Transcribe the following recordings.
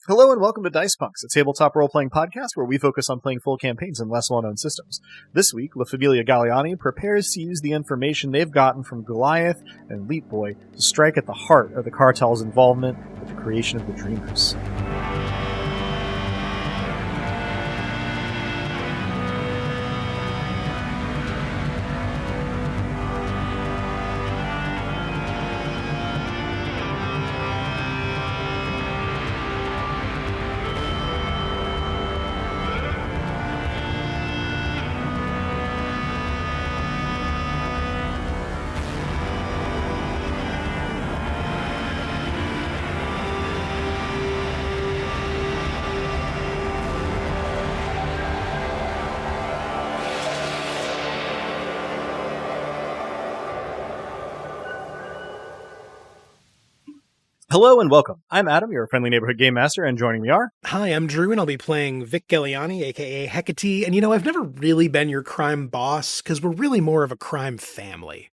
Hello and welcome to Dice Punks, a tabletop role-playing podcast where we focus on playing full campaigns in less well-known systems. This week, La Famiglia Galleani prepares to use the information they've gotten from Goliath and Leap Boy to strike at the heart of the cartel's involvement with the creation of the Dreamers. Hello and welcome. I'm Adam, your friendly neighborhood game master, and joining me are... Hi, I'm Drew, and I'll be playing Vic Galleani, aka Hecate, and I've never really been your crime boss, because we're really more of a crime family.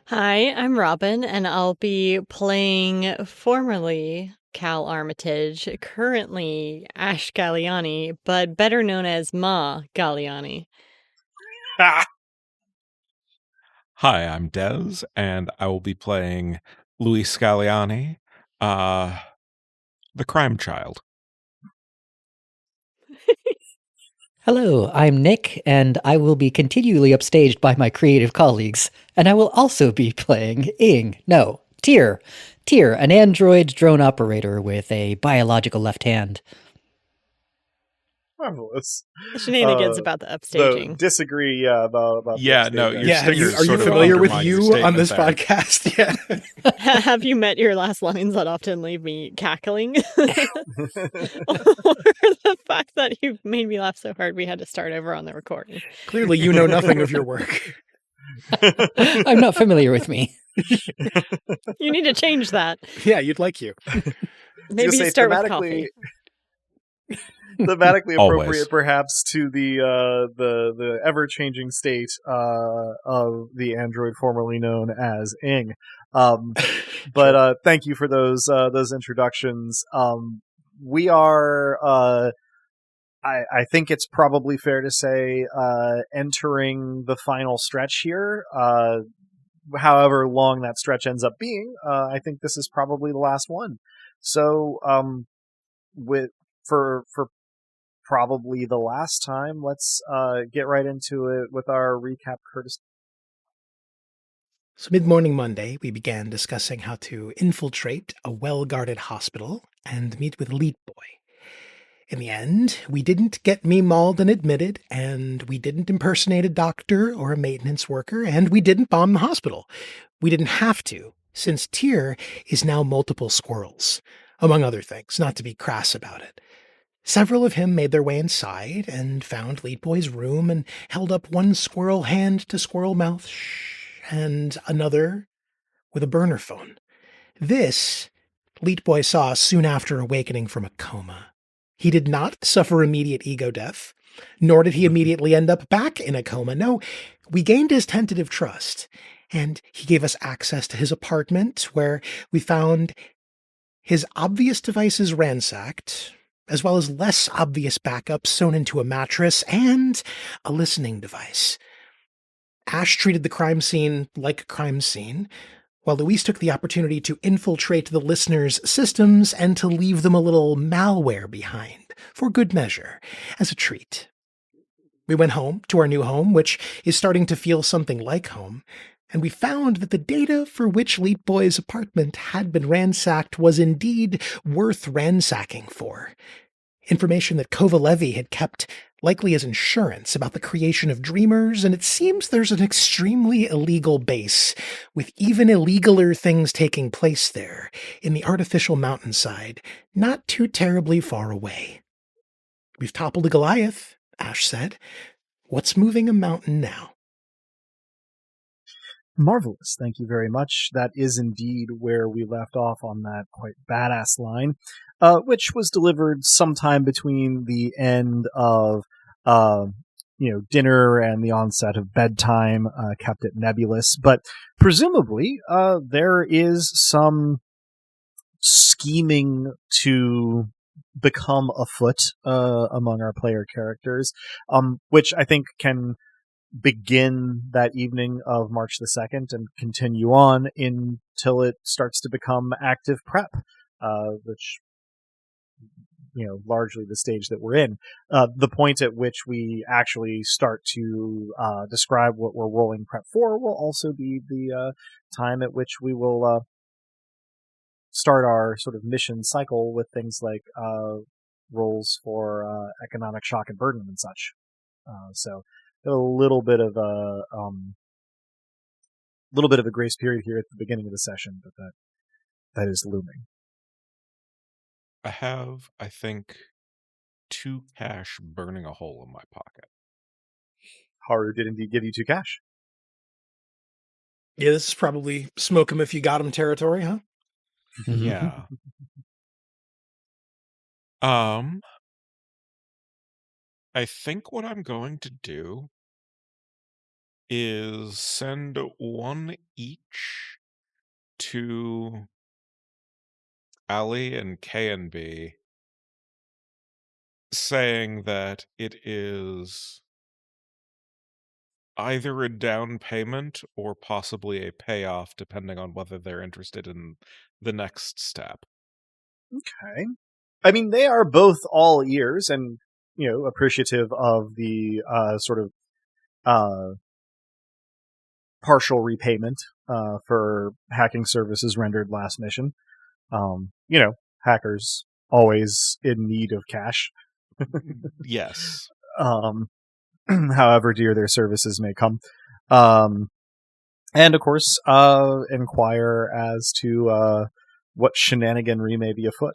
Hi, I'm Robin, and I'll be playing formerly Cal Armitage, currently Ash Galleani, but better known as Ma Galleani. Hi, I'm Dez, and I will be playing Luis Galleani, the crime child. Hello, I'm Nick, and I will be continually upstaged by my creative colleagues, and I will also be playing Tyr, an android drone operator with a biological left hand. Marvelous. Shenanigans about the upstaging. Disagree about Yeah, the no, upstaging. your Are stickers you sort of familiar with undermine your you on this statement there. podcast? Yeah. Have you met your last lines that often leave me cackling? Or the fact that you made me laugh so hard we had to start over on the recording. Clearly, you know nothing of your work. I'm not familiar with me. You need to change that. Yeah, you'd like you. Maybe you start with coffee. Thematically Always. appropriate, perhaps, to the ever-changing state of the android formerly known as Ing. But thank you for those introductions. We are, I think it's probably fair to say, entering the final stretch here. However long that stretch ends up being, I think this is probably the last one. So, for probably the last time, let's get right into it with our recap courtesy. So mid-morning Monday, we began discussing how to infiltrate a well-guarded hospital and meet with Leap Boy. In the end, we didn't get me mauled and admitted, and we didn't impersonate a doctor or a maintenance worker, and we didn't bomb the hospital. We didn't have to, since Tyr is now multiple squirrels, among other things, not to be crass about it. Several of him made their way inside and found Leap Boy's room and held up one squirrel hand to squirrel mouth, and another with a burner phone. This, Leap Boy saw soon after awakening from a coma. He did not suffer immediate ego death, nor did he immediately end up back in a coma. No, we gained his tentative trust, and he gave us access to his apartment, where we found his obvious devices ransacked, as well as less obvious backups sewn into a mattress and a listening device. Ash treated the crime scene like a crime scene, while Luis took the opportunity to infiltrate the listeners' systems and to leave them a little malware behind, for good measure, as a treat. We went home to our new home, which is starting to feel something like home, and we found that the data for which Leap Boy's apartment had been ransacked was indeed worth ransacking for. Information that Kovalevi had kept, likely as insurance, about the creation of dreamers, and it seems there's an extremely illegal base, with even illegaler things taking place there, in the artificial mountainside, not too terribly far away. We've toppled a Goliath, Ash said. What's moving a mountain now? Marvelous. Thank you very much. That is indeed where we left off on that quite badass line, which was delivered sometime between the end of, dinner and the onset of bedtime, kept it nebulous. But presumably, there is some scheming to become afoot among our player characters, which I think can begin that evening of March the 2nd and continue on until it starts to become active prep, which, largely the stage that we're in. The point at which we actually start to describe what we're rolling prep for will also be the time at which we will start our sort of mission cycle with things like rolls for economic shock and burden and such. So a little bit of a grace period here at the beginning of the session, but that is looming. I have, I think, 2 cash burning a hole in my pocket. Haru did indeed give you 2 cash. Yeah, this is probably smoke 'em if you got 'em territory, huh? Yeah. I think what I'm going to do is send 1 each to Ali and K and B, saying that it is either a down payment or possibly a payoff, depending on whether they're interested in the next step. Okay. I mean, they are both all ears and, appreciative of the sort of partial repayment for hacking services rendered last mission. Hackers always in need of cash. Yes. However dear their services may come. And of course, inquire as to what shenaniganry may be afoot.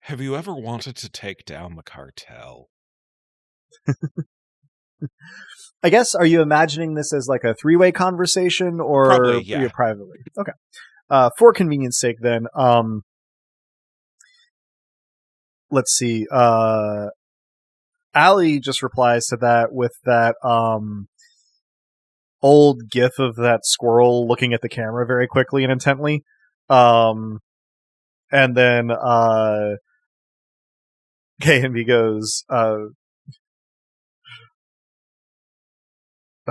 Have you ever wanted to take down the cartel? I guess, are you imagining this as like a 3-way conversation or Probably, yeah. Privately? Okay. For convenience sake, then, let's see. Ali just replies to that with that old gif of that squirrel looking at the camera very quickly and intently. And then K&B goes, I'm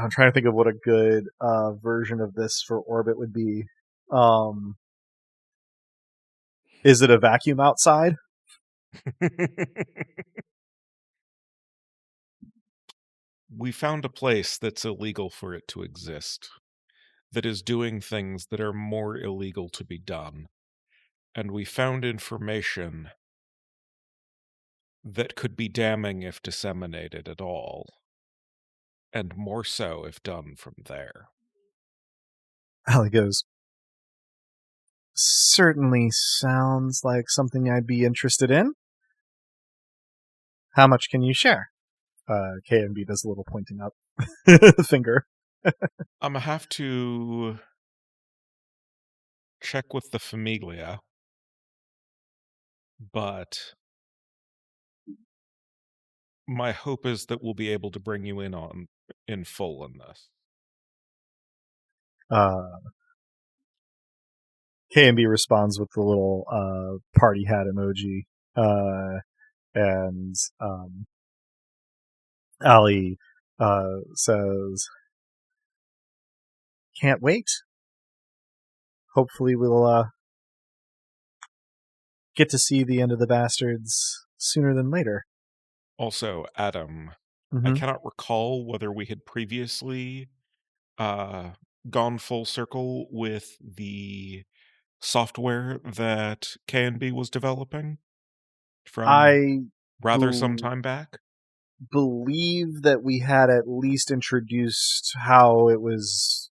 trying to think of what a good version of this for Orbit would be. Is it a vacuum outside? We found a place that's illegal for it to exist, that is doing things that are more illegal to be done. And we found information that could be damning if disseminated at all, and more so if done from there. Ali goes, certainly sounds like something I'd be interested in. How much can you share? K&B does a little pointing up finger. I'm gonna have to check with the Famiglia, but my hope is that we'll be able to bring you in full in this. K&B responds with the little party hat emoji, and Ali says, can't wait. Hopefully we'll get to see the end of the bastards sooner than later. Also, Adam, Mm-hmm. I cannot recall whether we had previously gone full circle with the software that K&B was developing from rather some time back. Believe that we had at least introduced how it was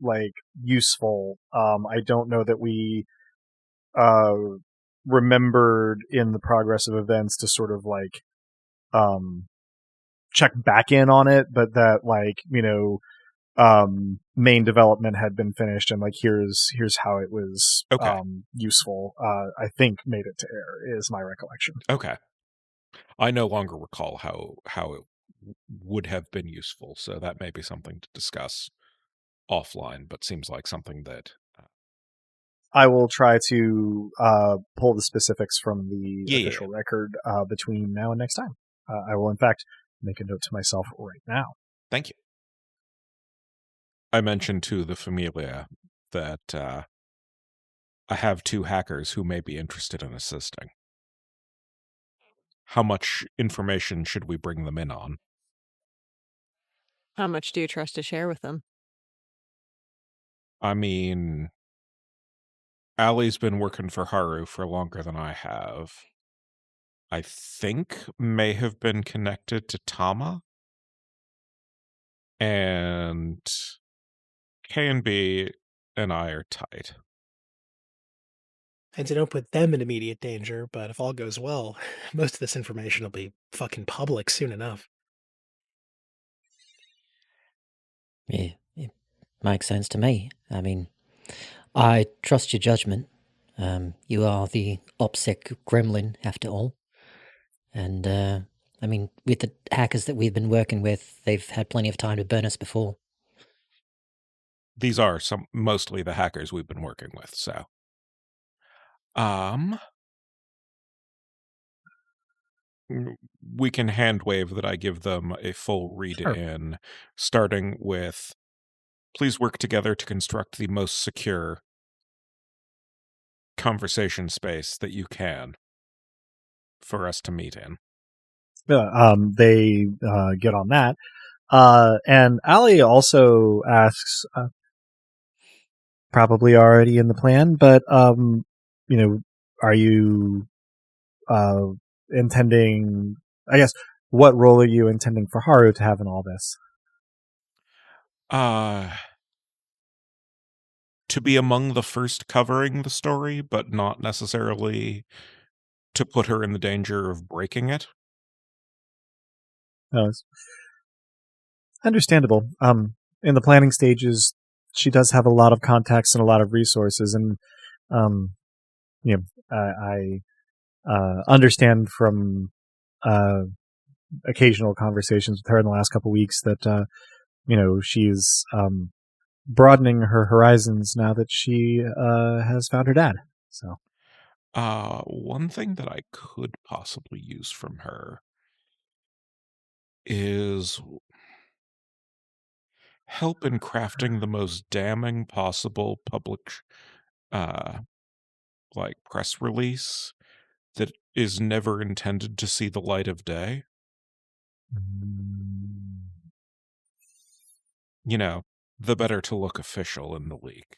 like useful. I don't know that we remembered in the progress of events to sort of like check back in on it, but that like, main development had been finished and like here's how it was useful. I think made it to air is my recollection. Okay. I no longer recall how it would have been useful, so that may be something to discuss offline, but seems like something that I will try to pull the specifics from the official record between now and next time. I will, in fact, make a note to myself right now. Thank you. I mentioned to the Famiglia that I have 2 hackers who may be interested in assisting. How much information should we bring them in on? How much do you trust to share with them? I mean, Allie's been working for Haru for longer than I have. I think may have been connected to Tama. And K&B and I are tight. And to don't put them in immediate danger, but if all goes well, most of this information will be fucking public soon enough. Yeah, it makes sense to me. I mean, I trust your judgment. You are the OPSEC gremlin, after all. And, I mean, with the hackers that we've been working with, they've had plenty of time to burn us before. These are mostly the hackers we've been working with, so. We can hand wave that I give them a full read-in, starting with, please work together to construct the most secure conversation space that you can for us to meet in. They get on that. And Ali also asks, probably already in the plan, but, are you intending, I guess, what role are you intending for Haru to have in all this? To be among the first covering the story, but not necessarily to put her in the danger of breaking it. No, it's understandable. In the planning stages, she does have a lot of contacts and a lot of resources, and I understand from occasional conversations with her in the last couple of weeks that she's broadening her horizons now that she has found her dad. So, one thing that I could possibly use from her is help in crafting the most damning possible public press release that is never intended to see the light of day. The better to look official in the leak.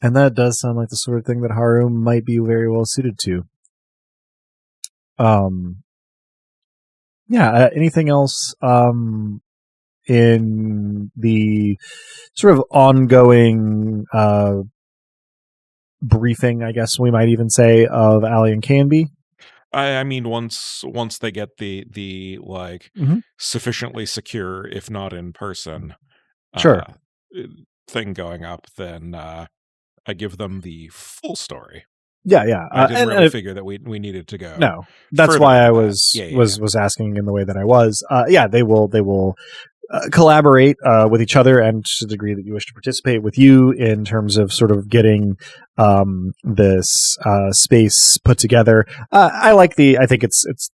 And that does sound like the sort of thing that Haru might be very well suited to. Anything else in the sort of ongoing briefing, I guess we might even say, of Ali and K&B? I mean, once they get the sufficiently secure, if not in person, thing going up, then I give them the full story. Yeah. I didn't really figure that we needed to go. No, that's why I was asking in the way that I was. They will collaborate with each other, and to the degree that you wish to participate with you in terms of sort of getting this space put together. I think it's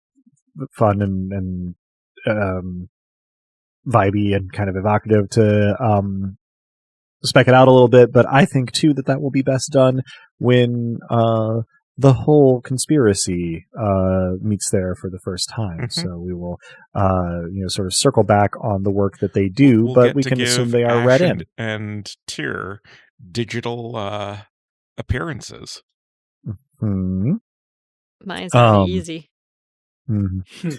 fun and vibey and kind of evocative to spec it out a little bit, but I think too that will be best done when the whole conspiracy meets there for the first time. Mm-hmm. So we will sort of circle back on the work that they do, but we can assume they are read in. And Tyr digital appearances. Mm-hmm. Mine's pretty easy. Mm-hmm.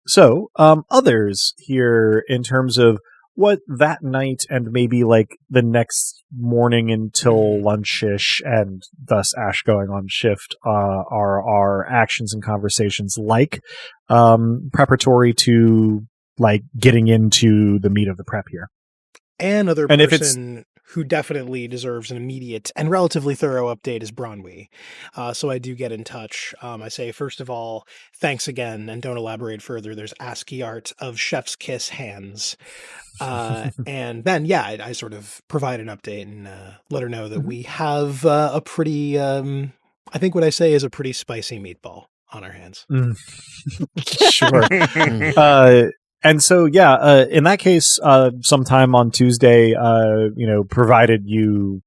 So others here in terms of what that night and maybe like the next morning until lunch-ish and thus Ash going on shift are our actions and conversations like preparatory to like getting into the meat of the prep here. Another person who definitely deserves an immediate and relatively thorough update is Bronwy. So I do get in touch. I say, first of all, thanks again, and don't elaborate further. There's ASCII art of chef's kiss hands. And then, yeah, I sort of provide an update and let her know that we have a pretty, I think what I say is a pretty spicy meatball on our hands. Sure. And so, yeah, in that case, sometime on Tuesday, provided you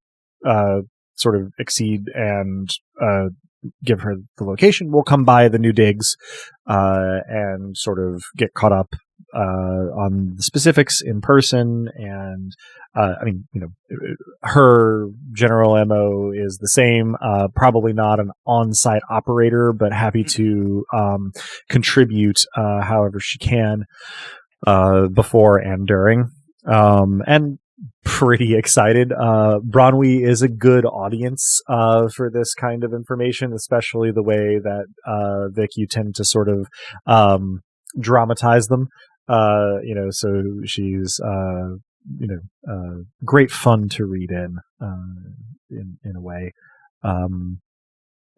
sort of exceed and give her the location, we'll come by the new digs and sort of get caught up on the specifics in person. And her general MO is the same, probably not an on-site operator, but happy to contribute however she can before and during. And pretty excited. Bronwy is a good audience for this kind of information, especially the way that Vic, you tend to sort of dramatize them. So she's great fun to read in a way.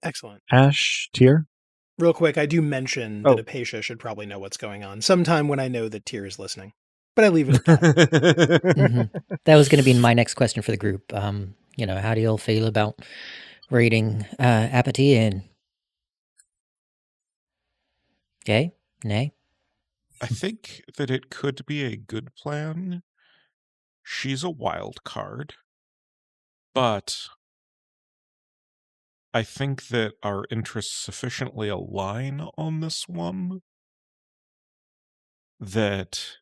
Excellent. Ash, Tyr? Real quick, I do mention that Apatia should probably know what's going on sometime when I know that Tyr is listening. But I leave it at that. That was going to be my next question for the group. How do you all feel about raiding Apathy and... Yay? Nay? I think that it could be a good plan. She's a wild card, but I think that our interests sufficiently align on this one that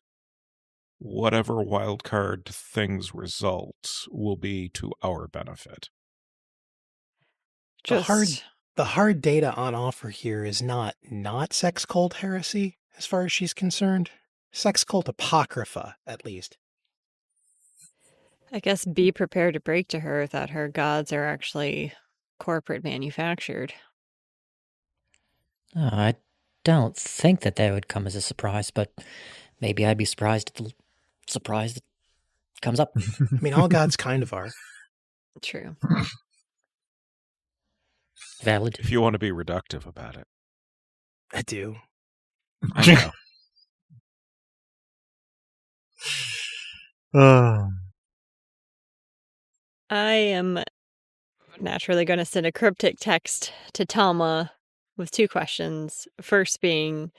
whatever wild card things result will be to our benefit. The hard data on offer here is not sex cult heresy, as far as she's concerned. Sex cult apocrypha, at least. I guess be prepared to break to her that her gods are actually corporate manufactured. I don't think that would come as a surprise, but maybe I'd be surprised at the surprise that comes up. I mean, all gods kind of are. True. Valid. If you want to be reductive about it. I do. I know. I am naturally going to send a cryptic text to Talma with two questions. First being,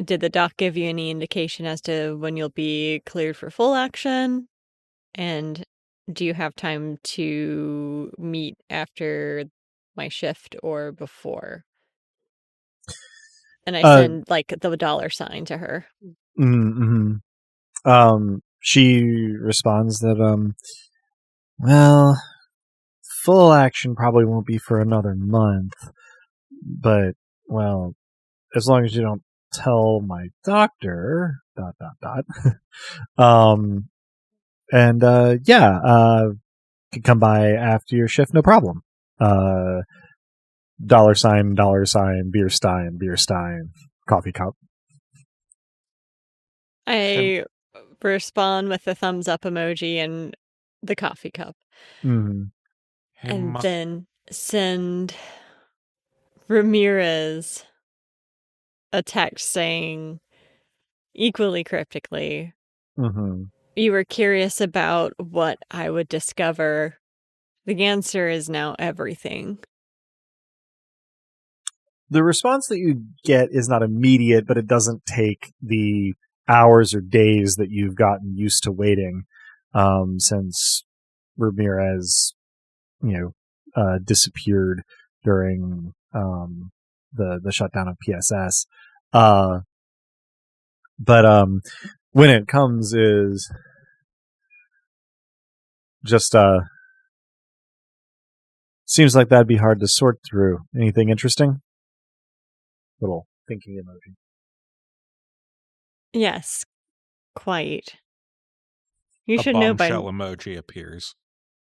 did the doc give you any indication as to when you'll be cleared for full action? And do you have time to meet after my shift or before? And I send like the $sign to her. She responds that, full action probably won't be for another month, but, as long as you don't tell my doctor, ... Can come by after your shift, no problem. $, beer stein, coffee cup. I respond with the thumbs up emoji and the coffee cup. Mm-hmm. And then send Ramirez a text saying, equally cryptically, you were curious about what I would discover. The answer is now everything. The response that you get is not immediate, but it doesn't take the hours or days that you've gotten used to waiting since Ramirez, disappeared during the shutdown of PSS. But when it comes is just seems like that'd be hard to sort through. Anything interesting? Little thinking emoji. Yes, quite. You should know by... A bombshell emoji appears.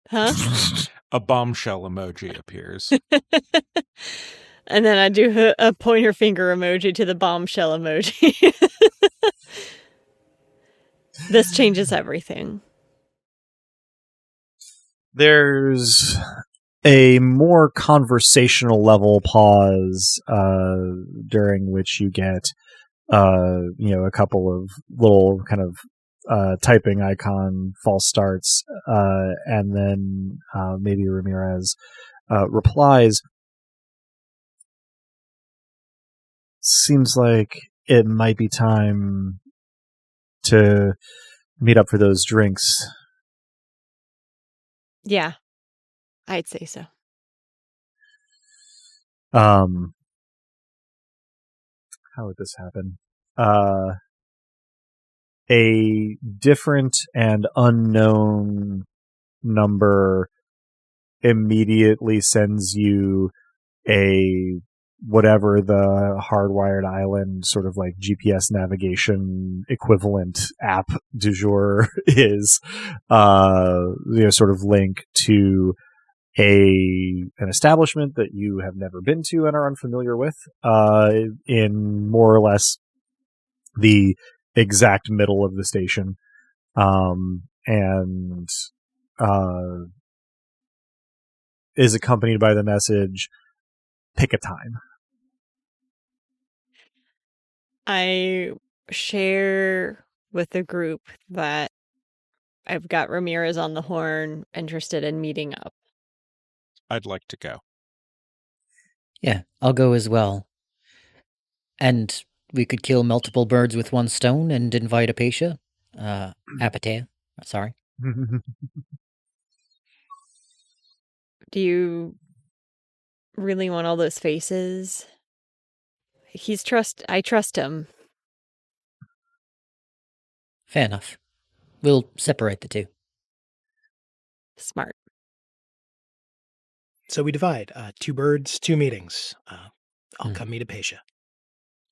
Huh? A bombshell emoji appears. And then I do a pointer finger emoji to the bombshell emoji. This changes everything. There's a more conversational level pause during which you get a couple of little kind of typing icon false starts, and then maybe Ramirez replies, seems like it might be time to meet up for those drinks. Yeah, I'd say so. How would this happen? A different and unknown number immediately sends you a whatever the Hardwired Island sort of like GPS navigation equivalent app du jour is, sort of link to an establishment that you have never been to and are unfamiliar with, in more or less the exact middle of the station, and is accompanied by the message, pick a time. I share with the group that I've got Ramirez on the horn, interested in meeting up. I'd like to go. Yeah, I'll go as well. And we could kill multiple birds with one stone and invite Apatia. Apatia, sorry. Do you really want all those faces? I trust him. Fair enough. We'll separate the two. Smart. So we divide. 2 birds, 2 meetings. I'll come meet Apatia.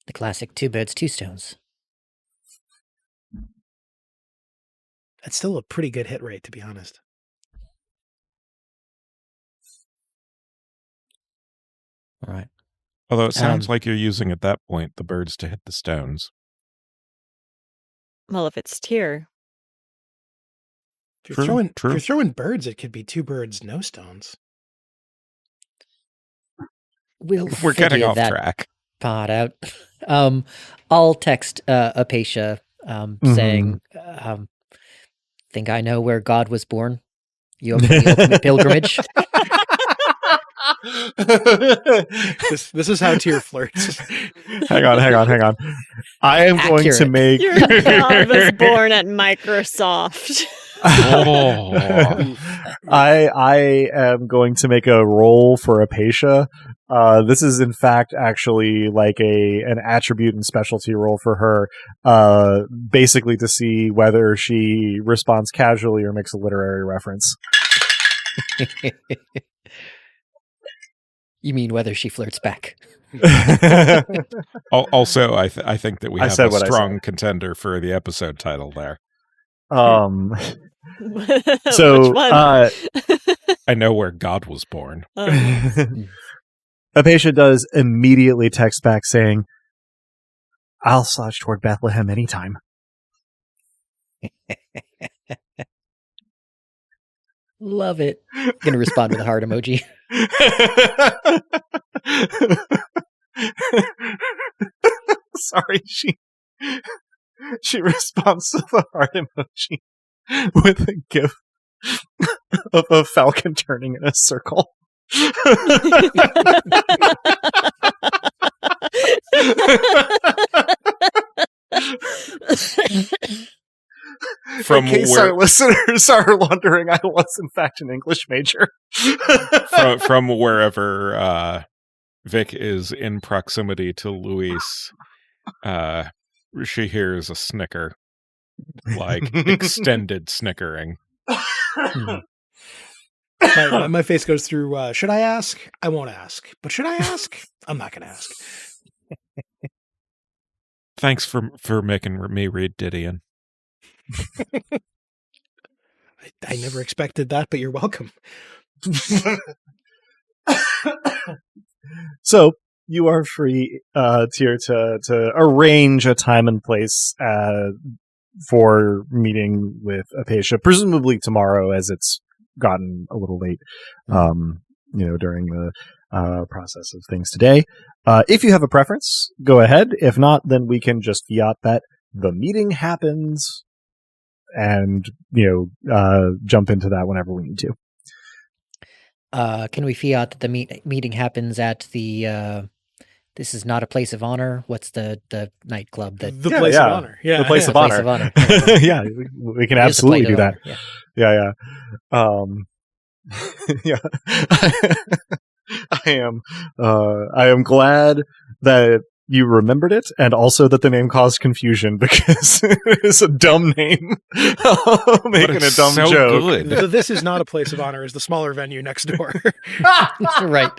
The classic 2 birds, 2 stones. That's still a pretty good hit rate, to be honest. All right. Although it sounds like you're using at that point the birds to hit the stones. Well, if it's Tyr. If you're throwing birds, it could be 2 birds, no stones. We're getting off that track. Part out. I'll text Apatia saying, think I know where God was born. You open the ultimate pilgrimage. This is how Tyr flirts. Hang on. I am going to make... Your God was born at Microsoft. I am going to make a roll for Apatia. This is in fact actually like an attribute and specialty roll for her, basically to see whether she responds casually or makes a literary reference. You mean whether she flirts back? Also, I think that we have a strong contender for the episode title there. So I know where God was born. Apatia does immediately text back saying, I'll slouch toward Bethlehem anytime. Love it. I'm gonna respond with a heart emoji. Sorry, she responds to the heart emoji with a gif of a falcon turning in a circle. In case our listeners are wondering, I was in fact an English major. from wherever Vic is in proximity to Luis, she hears a snicker, like extended snickering. My face goes through, should I ask? I won't ask. But should I ask? I'm not going to ask. Thanks for making me read Didion. I never expected that, but you're welcome. So you are free, Tyr, to arrange a time and place for meeting with Apatia, presumably tomorrow, as it's gotten a little late, during the process of things today. If you have a preference, go ahead. If not, then we can just fiat that the meeting happens and, jump into that whenever we need to. Can we fiat that the meeting happens at the this is not a place of honor? What's the nightclub that The place of honor. Yeah. The place of Place honor. of honor. Yeah, we can It is a absolutely plate do of that. honor, Yeah. I am glad that you remembered it, and also that the name caused confusion because it's a dumb name. Making a dumb so joke. Good. This is not a place of honor. Is the smaller venue next door. Right.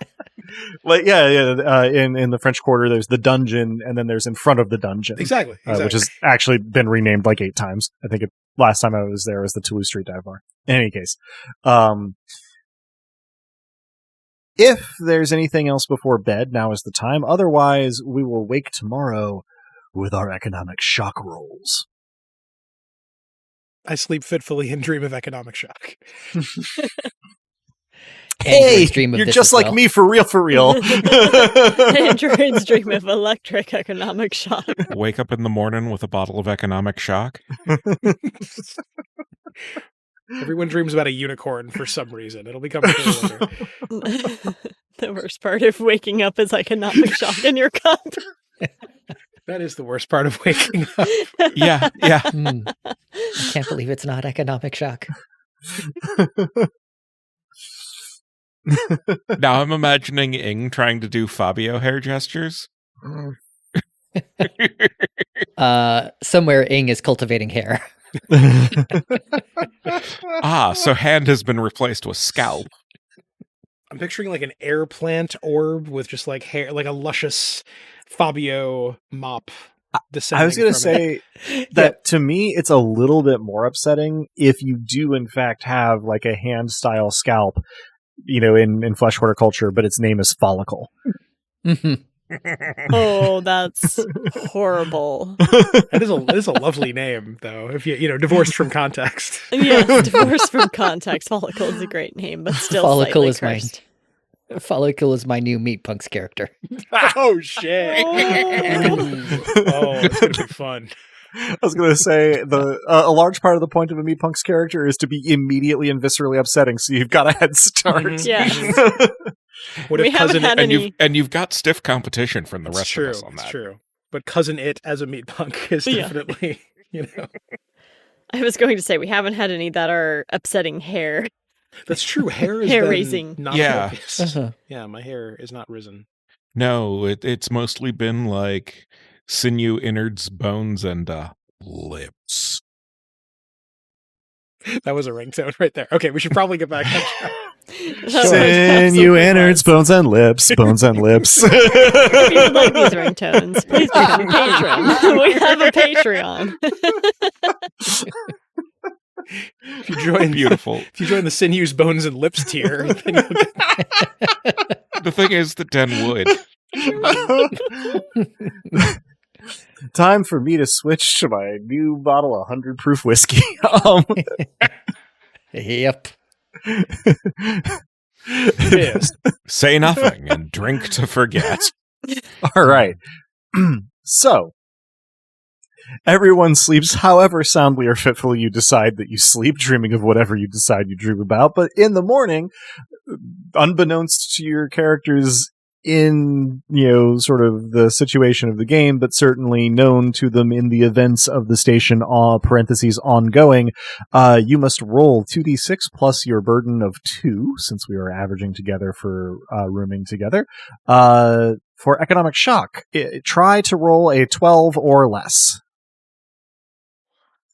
Like in the French Quarter, there's the dungeon, and then there's in front of the dungeon, Exactly. which has actually been renamed like 8 times. I think last time I was there was the Toulouse Street Dive Bar. In any case, if there's anything else before bed, now is the time. Otherwise, we will wake tomorrow with our economic shock rolls. I sleep fitfully and dream of economic shock. Androids dream of you're this just as like well. me for real. Androids dream of electric economic shock. Wake up in the morning with a bottle of economic shock. Everyone dreams about a unicorn for some reason. It'll become clear later. The worst part of waking up is economic shock in your cup. That is the worst part of waking up. Yeah. I can't believe it's not economic shock. Now I'm imagining Ing trying to do Fabio hair gestures. Somewhere Ing is cultivating hair. So hand has been replaced with scalp. I'm picturing like an air plant orb with just like hair, like a luscious Fabio mop descending. I was going to from it. say that to me, it's a little bit more upsetting if you do in fact have like a hand style scalp, in flesh horticulture, but its name is follicle. Oh, that's horrible. That is a lovely name, though. If you divorced from context. Yes, divorced from context. Follicle is a great name, but still Follicle slightly is mine. cursed. Follicle is my new Meat Punks character. Oh shit! It's gonna be fun. I was going to say a large part of the point of a Meat Punk's character is to be immediately and viscerally upsetting, so you've got a head start. Mhm. Yes. What We if haven't cousin had it? And you've got stiff competition from the It's rest true. of us on It's that. true. But cousin it as a meat punk is Yeah. definitely, I was going to say we haven't had any that are upsetting hair. That's true. Hair is Hair raising. not Yeah. focused. Uh-huh. Yeah, my hair is not risen. No, it's mostly been like sinew, innards, bones, and lips. That was a ringtone right there. Okay, we should probably get back on track. Sinew, innards, bones and lips, bones and lips. If you would like these ringtones, please become a patron. We have a Patreon. If you join Beautiful. If you join the sinews, bones, and lips tier, then you'll get The thing is that Den would. Time for me to switch to my new bottle of 100 proof whiskey. Yep. pissed. Say nothing and drink to forget. All right. So, everyone sleeps however soundly or fitfully you decide that you sleep, dreaming of whatever you decide you dream about. But in the morning, unbeknownst to your characters in, sort of the situation of the game, but certainly known to them in the events of the station, parentheses ongoing, you must roll 2d6 plus your burden of 2, since we are averaging together for rooming together, for economic shock. Try to roll a 12 or less.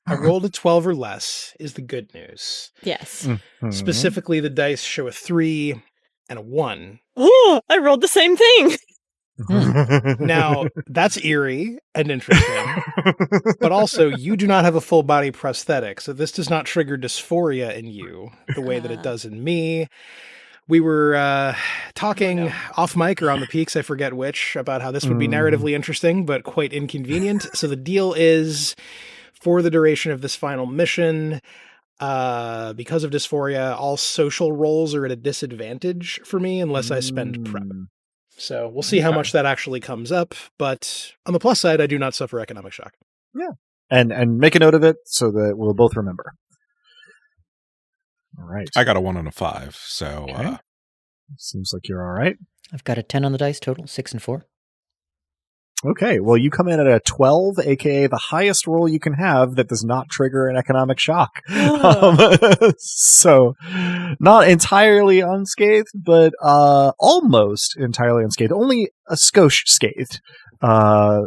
I rolled a 12 or less is the good news. Yes. Mhm. Specifically, the dice show a 3 and a 1. Oh, I rolled the same thing. Now, that's eerie and interesting, but also you do not have a full body prosthetic, so this does not trigger dysphoria in you the way that it does in me. We were talking off mic or on the peaks, I forget which, about how this would be narratively interesting, but quite inconvenient. So the deal is, for the duration of this final mission, Because of dysphoria, all social roles are at a disadvantage for me unless I spend prep. So we'll see how much that actually comes up. But on the plus side, I do not suffer economic shock. Yeah. And make a note of it so that we'll both remember. All right. I got a 1 and a 5, so Okay. Seems like you're all right. I've got a 10 on the dice total, 6 and 4. Okay, well, you come in at a 12, aka the highest roll you can have that does not trigger an economic shock. So, not entirely unscathed, but almost entirely unscathed. Only a skosh scathed at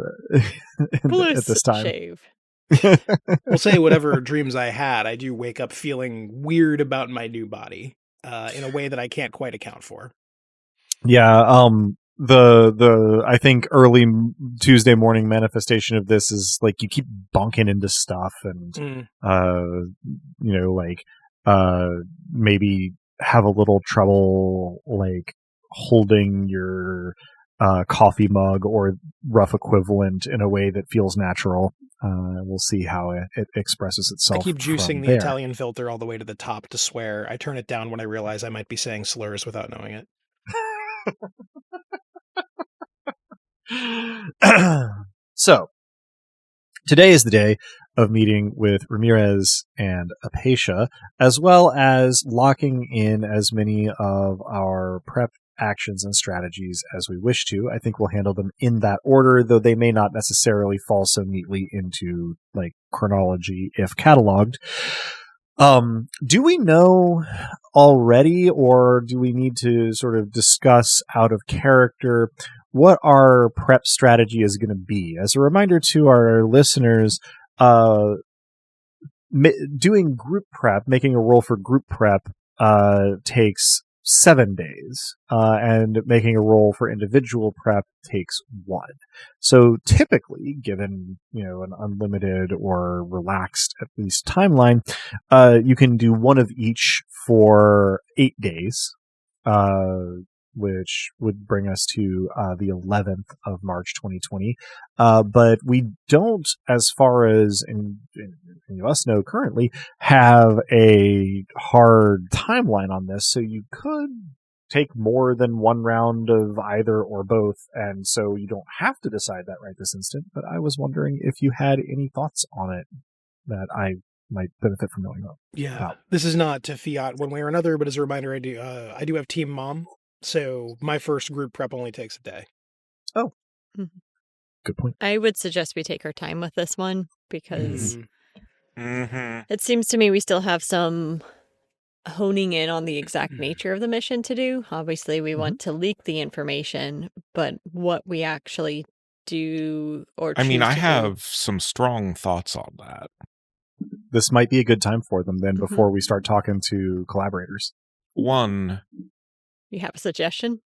this time. Shave. We'll say whatever dreams I had, I do wake up feeling weird about my new body in a way that I can't quite account for. Yeah, the I think early Tuesday morning manifestation of this is like you keep bonking into stuff and maybe have a little trouble like holding your coffee mug or rough equivalent in a way that feels natural. We'll see how it expresses itself. I keep juicing the there. Italian filter all the way to the top to swear. I turn it down when I realize I might be saying slurs without knowing it. So, today is the day of meeting with Ramirez and Apatia, as well as locking in as many of our prep actions and strategies as we wish to. I think we'll handle them in that order, though they may not necessarily fall so neatly into like chronology if cataloged. Do we know already, or do we need to sort of discuss out of character what our prep strategy is going to be? As a reminder to our listeners, doing group prep, making a roll for group prep, takes 7 days, and making a roll for individual prep takes 1. So typically, given an unlimited or relaxed at least timeline, you can do one of each for 8 days, which would bring us to the 11th of March 2020. But we don't, as far as us know currently, have a hard timeline on this. So you could take more than one round of either or both, and so you don't have to decide that right this instant. But I was wondering if you had any thoughts on it that I might benefit from knowing about. Yeah, this is not to fiat one way or another, but as a reminder, I do have Team Mom. So my first group prep only takes a day. Oh, good point. I would suggest we take our time with this one because it seems to me we still have some honing in on the exact nature of the mission to do. Obviously, we want to leak the information, but what we actually do or choose I to have some strong thoughts on that. This might be a good time for them then before we start talking to collaborators. One, you have a suggestion?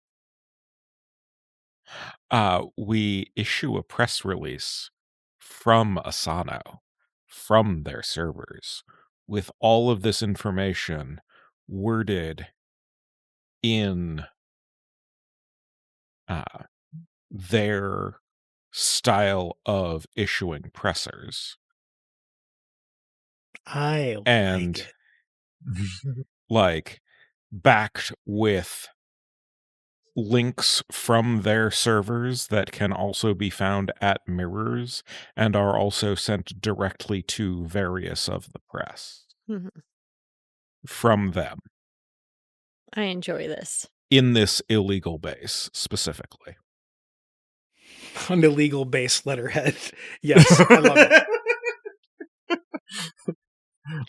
We issue a press release from Asano, from their servers, with all of this information worded in their style of issuing pressers. And like backed with links from their servers that can also be found at mirrors and are also sent directly to various of the press from them. I enjoy this. In this illegal base, specifically. An illegal base letterhead. Yes, I love it.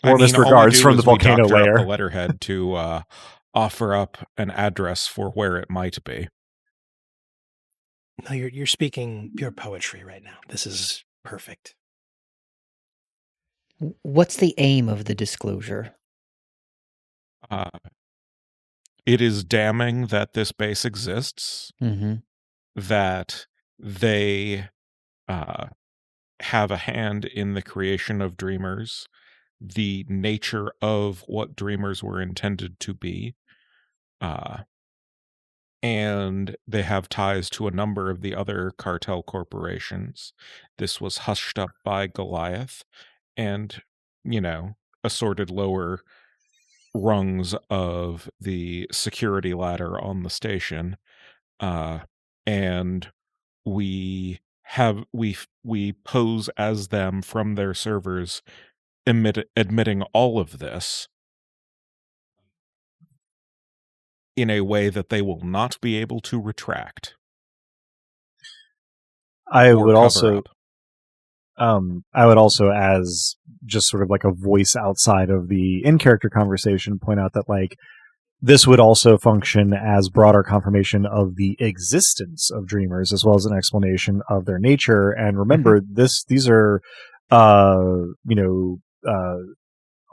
Warmest regards from the volcano we doctor layer. Up the letterhead to offer up an address for where it might be. No, you're speaking pure poetry right now. This is perfect. What's the aim of the disclosure? It is damning that this base exists, that they have a hand in the creation of dreamers, the nature of what dreamers were intended to be, and they have ties to a number of the other cartel corporations. This was hushed up by Goliath, and, assorted lower rungs of the security ladder on the station, and we pose as them from their servers, admitting all of this in a way that they will not be able to retract. I or would cover also, up. as just sort of like a voice outside of the in-character conversation, point out that like this would also function as broader confirmation of the existence of dreamers, as well as an explanation of their nature. And remember, these are,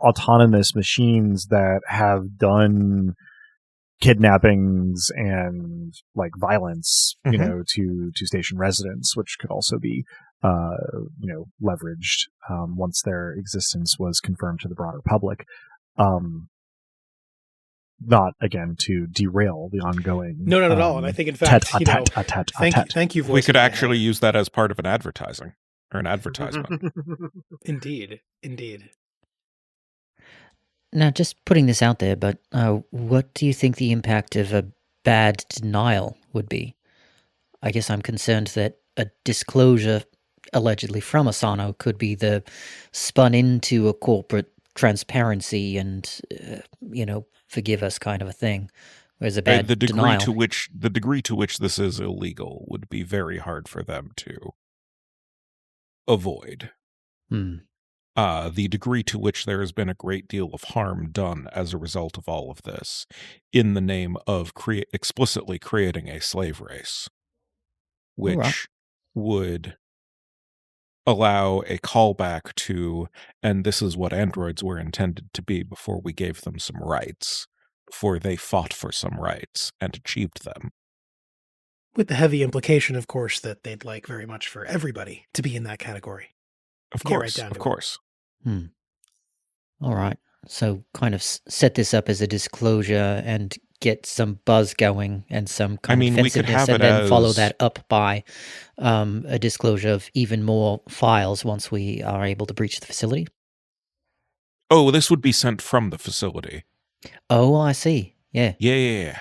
autonomous machines that have done kidnappings and like violence, to station residents, which could also be, leveraged once their existence was confirmed to the broader public. Not again to derail the ongoing. No, not at all. And I think, in fact, thank you. We could actually use that as part of an advertising or an advertisement. Indeed. Now, just putting this out there, but what do you think the impact of a bad denial would be? I guess I'm concerned that a disclosure, allegedly from Asano, could be the spun into a corporate transparency and, forgive us kind of a thing. Whereas a bad denial... The degree to which this is illegal would be very hard for them to avoid. The degree to which there has been a great deal of harm done as a result of all of this in the name of explicitly creating a slave race, which would allow a callback to, and this is what androids were intended to be before we gave them some rights, before they fought for some rights and achieved them. With the heavy implication, of course, that they'd like very much for everybody to be in that category. Of course. All right. So kind of set this up as a disclosure and get some buzz going and some kind of offensiveness, and then follow that up by a disclosure of even more files once we are able to breach the facility. Oh, this would be sent from the facility. Oh, I see. Yeah. Yeah.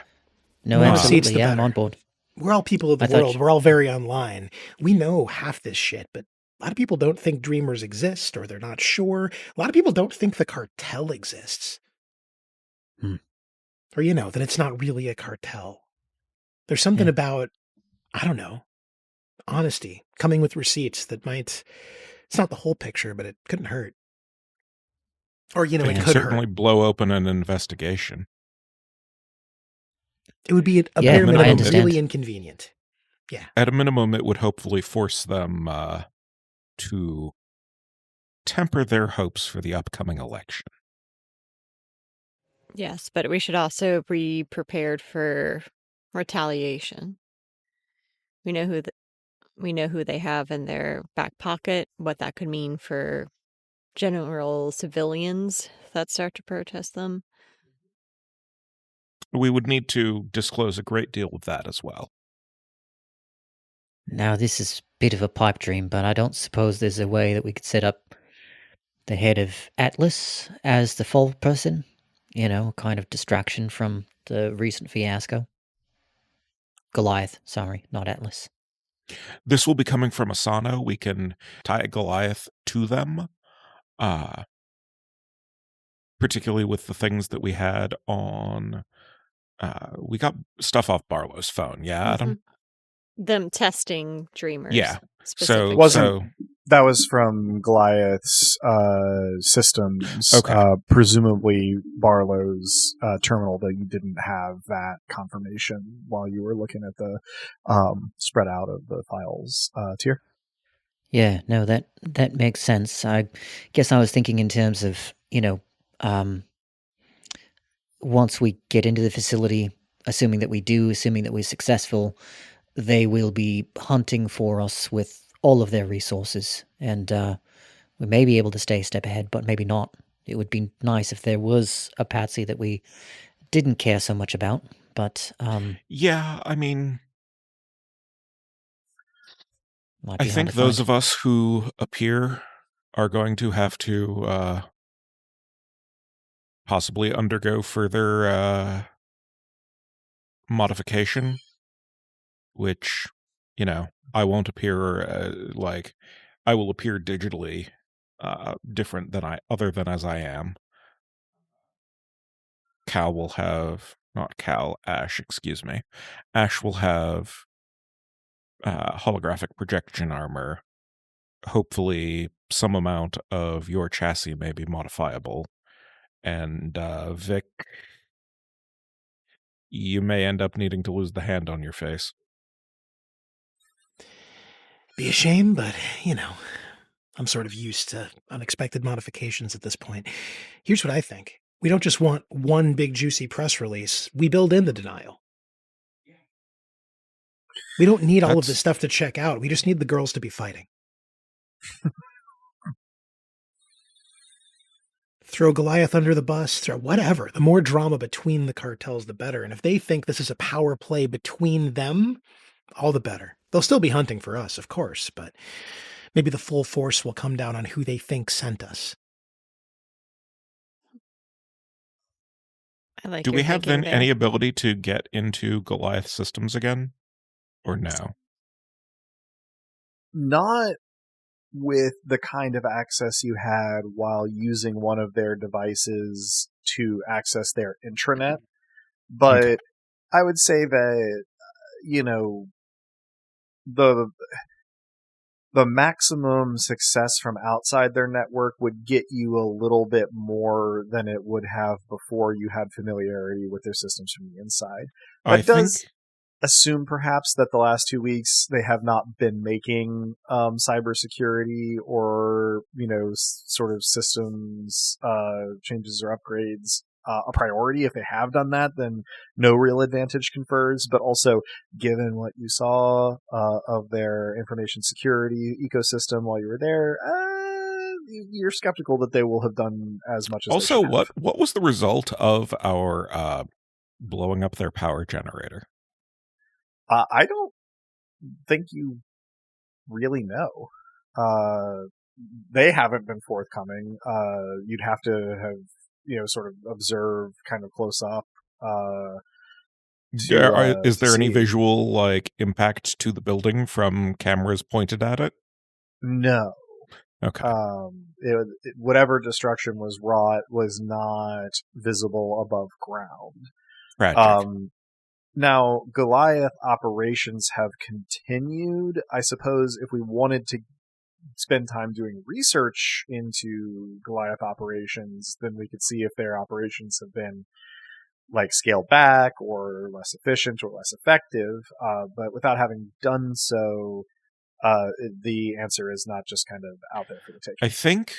No, absolutely. Yeah, I'm on board. We're all people of the world. We're all very online. We know half this shit, but a lot of people don't think dreamers exist, or they're not sure. A lot of people don't think the cartel exists. Or, that it's not really a cartel. There's something about, I don't know, honesty, coming with receipts that might, it's not the whole picture, but it couldn't hurt. Or, it could certainly blow open an investigation. It would be a bare minimum really inconvenient. Yeah. At a minimum, it would hopefully force them to temper their hopes for the upcoming election. Yes, but we should also be prepared for retaliation. We know who they have in their back pocket, what that could mean for general civilians that start to protest them. We would need to disclose a great deal of that as well. Now, this is a bit of a pipe dream, but I don't suppose there's a way that we could set up the head of Atlas as the fall person? Kind of distraction from the recent fiasco. Goliath, sorry, not Atlas. This will be coming from Asano. We can tie Goliath to them, particularly with the things that we had on... we got stuff off Barlow's phone, yeah, Adam? Them testing dreamers. Yeah. That was from Goliath's systems. Okay. Presumably Barlow's terminal, that you didn't have that confirmation while you were looking at the spread out of the files tier. Yeah, no, that makes sense. I guess I was thinking in terms of, once we get into the facility, assuming that we're successful, they will be hunting for us with all of their resources, and we may be able to stay a step ahead, but maybe not. It would be nice if there was a patsy that we didn't care so much about, but... yeah, I mean... I think those of us who appear are going to have to possibly undergo further modification, which, I won't appear I will appear digitally different than other than as I am. Cal will have, not Cal, Ash, excuse me. Ash will have holographic projection armor. Hopefully, some amount of your chassis may be modifiable. And Vic, you may end up needing to lose the hand on your face. Be a shame, but, I'm sort of used to unexpected modifications at this point. Here's what I think. We don't just want one big juicy press release. We build in the denial. We don't need all of this stuff to check out. We just need the girls to be fighting. Throw Goliath under the bus, throw whatever. The more drama between the cartels, the better. And if they think this is a power play between them, all the better. They'll still be hunting for us, of course, but maybe the full force will come down on who they think sent us. I like. Do your we have thinking then there. any ability to get into Goliath systems again? Or no? Not with the kind of access you had while using one of their devices to access their intranet. But Okay. I would say that, the maximum success from outside their network would get you a little bit more than it would have before you had familiarity with their systems from the inside. That does assume perhaps that the last 2 weeks they have not been making cybersecurity or sort of systems changes or upgrades a priority. If they have done that, then no real advantage confers. But also, given what you saw of their information security ecosystem while you were there, you're skeptical that they will have done as much as Also, they should have. what was the result of our blowing up their power generator? I don't think you really know. They haven't been forthcoming. You'd have to have, sort of observe kind of close up. Is there any see. visual impact to the building from cameras pointed at it? No. Okay. Whatever destruction was wrought was not visible above ground. Tragic. Now, Goliath operations have continued. I suppose if we wanted to spend time doing research into Goliath operations, then we could see if their operations have been scaled back or less efficient or less effective. But without having done so, the answer is not just kind of out there for the taking. I think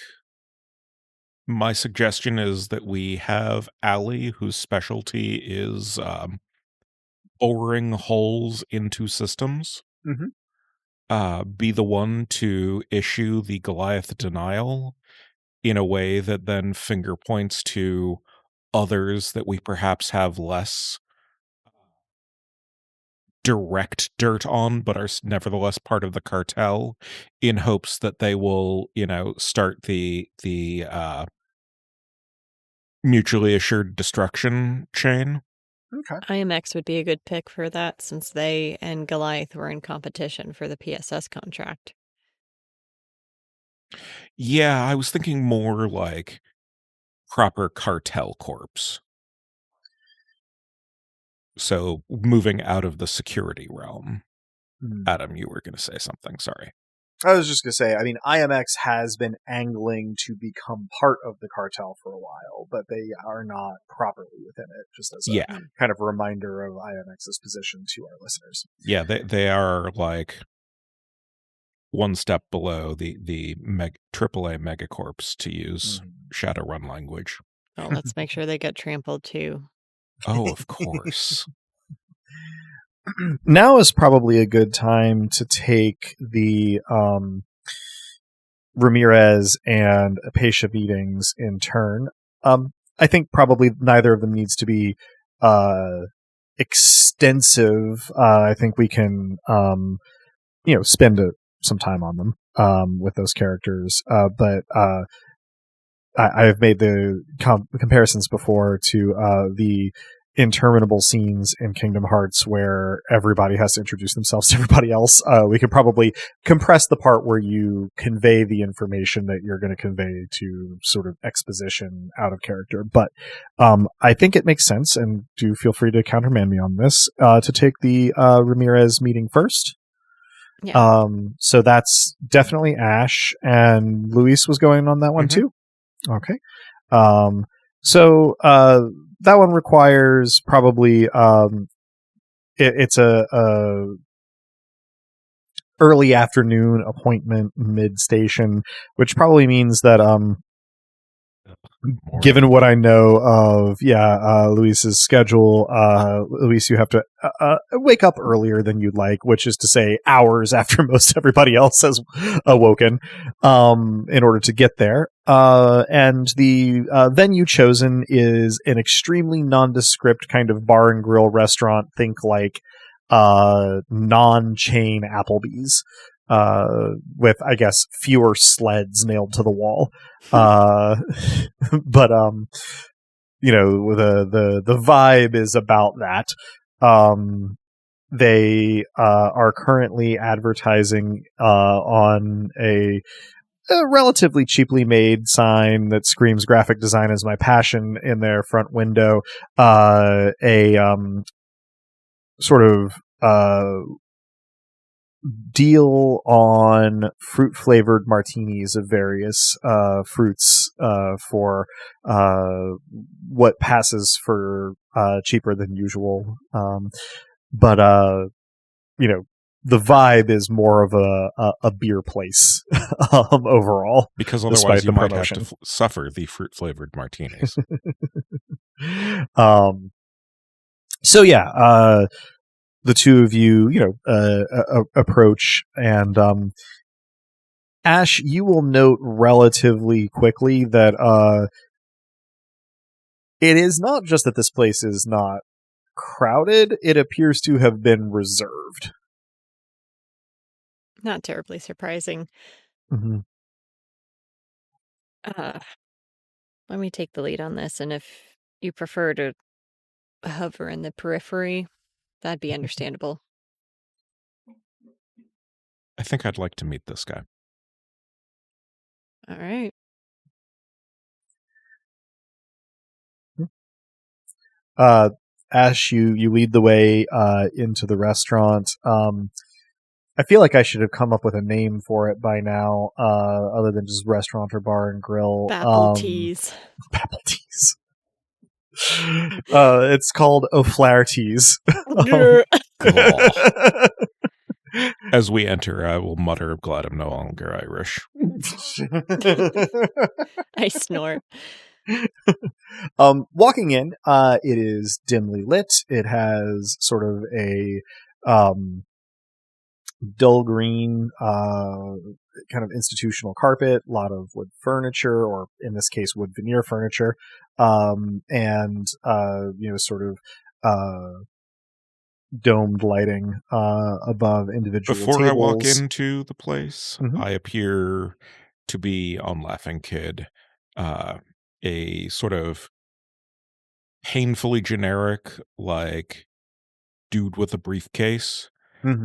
my suggestion is that we have Allie, whose specialty is boring holes into systems, be the one to issue the Goliath denial in a way that then finger points to others that we perhaps have less direct dirt on, but are nevertheless part of the cartel, in hopes that they will, start the mutually assured destruction chain. Okay. IMX would be a good pick for that, since they and Goliath were in competition for the PSS contract. Yeah, I was thinking more like proper cartel corps. So moving out of the security realm. Adam, you were going to say something. Sorry. I was just going to say, IMX has been angling to become part of the cartel for a while, but they are not properly within it, just as a kind of reminder of IMX's position to our listeners. Yeah, they are one step below the AAA megacorps, to use Shadowrun language. Oh, let's make sure they get trampled too. Oh, of course. Now is probably a good time to take the Ramirez and Apacia meetings in turn. I think probably neither of them needs to be extensive. I think we can spend some time on them with those characters. But I've made the comparisons before to the interminable scenes in Kingdom Hearts where everybody has to introduce themselves to everybody else. We could probably compress the part where you convey the information that you're going to convey to sort of exposition out of character. But I think it makes sense, and do feel free to countermand me on this, to take the Ramirez meeting first. Yeah. So that's definitely Ash, and Luis was going on that one too. Okay. So that one requires probably it's a early afternoon appointment mid station, which probably means that given what I know of Luis's schedule, Luis, you have to wake up earlier than you'd like, which is to say hours after most everybody else has awoken, in order to get there. And the venue chosen is an extremely nondescript kind of bar and grill restaurant. Think like non-chain Applebee's, with, I guess, fewer sleds nailed to the wall. But the vibe is about that. They are currently advertising on a relatively cheaply made sign that screams "graphic design is my passion" in their front window. Sort of deal on fruit flavored martinis of various fruits for what passes for cheaper than usual. But the vibe is more of a beer place overall, because otherwise you might have to suffer the fruit flavored martinis. So yeah, the two of you, approach, and Ash, you will note relatively quickly that it is not just that this place is not crowded; it appears to have been reserved. Not terribly surprising. Mm-hmm. Let me take the lead on this, and if you prefer to hover in the periphery, that'd be understandable. I think I'd like to meet this guy. All right. Ash, you lead the way into the restaurant. I feel like I should have come up with a name for it by now, other than just restaurant or bar and grill. Babble teas. Babble teas. It's called O'Flaherty's. As we enter, I will mutter, "Glad I'm no longer Irish." I snore. Walking in, it is dimly lit. It has sort of a dull green kind of institutional carpet, a lot of wood furniture, or in this case wood veneer furniture, and sort of domed lighting above individual Before tables. I walk into the place, I appear to be on Laughing Kid, a sort of painfully generic, like, dude with a briefcase.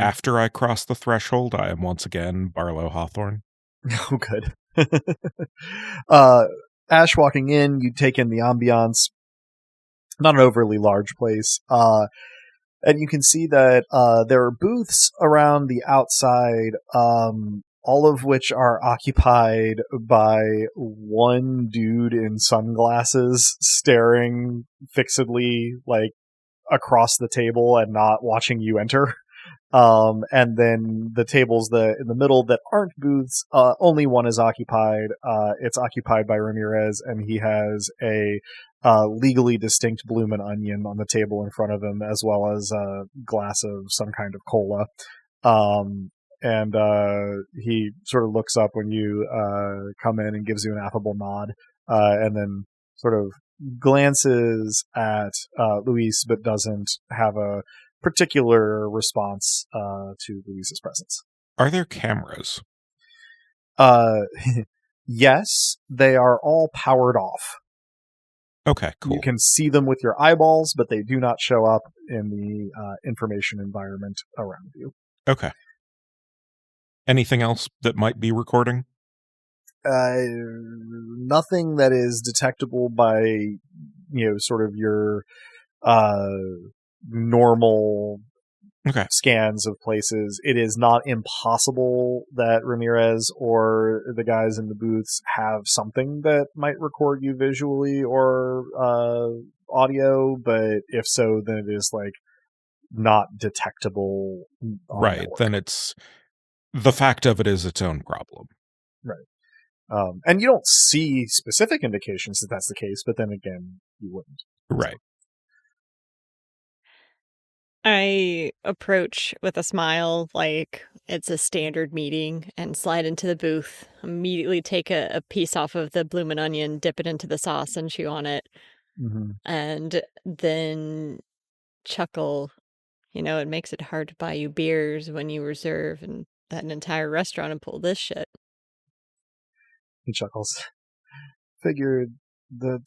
After I cross the threshold, I am once again Barlow Hawthorne. Oh, good. Ash walking in, you take in the ambiance. Not an overly large place. And you can see that there are booths around the outside, all of which are occupied by one dude in sunglasses staring fixedly, like, across the table and not watching you enter. And then the tables in the middle that aren't booths, only one is occupied. It's occupied by Ramirez, and he has a legally distinct bloomin' onion on the table in front of him, as well as a glass of some kind of cola. And he sort of looks up when you come in and gives you an affable nod, and then sort of glances at Luis, but doesn't have a particular response to Luis's presence. Are there cameras? Yes, they are all powered off. Okay, cool. You can see them with your eyeballs, but they do not show up in the information environment around you. Okay. Anything else that might be recording? Nothing that is detectable by, sort of your normal scans of places. It is not impossible that Ramirez or the guys in the booths have something that might record you visually or audio, but if so, then it is like not detectable on Right, network. then it's the fact of it is its own problem. Right. And you don't see specific indications that that's the case, but then again, you wouldn't. Right. So. I approach with a smile like it's a standard meeting and slide into the booth, immediately take a piece off of the bloomin' onion, dip it into the sauce and chew on it, and then chuckle. It makes it hard to buy you beers when you reserve an entire restaurant and pull this shit. He chuckles. Figured that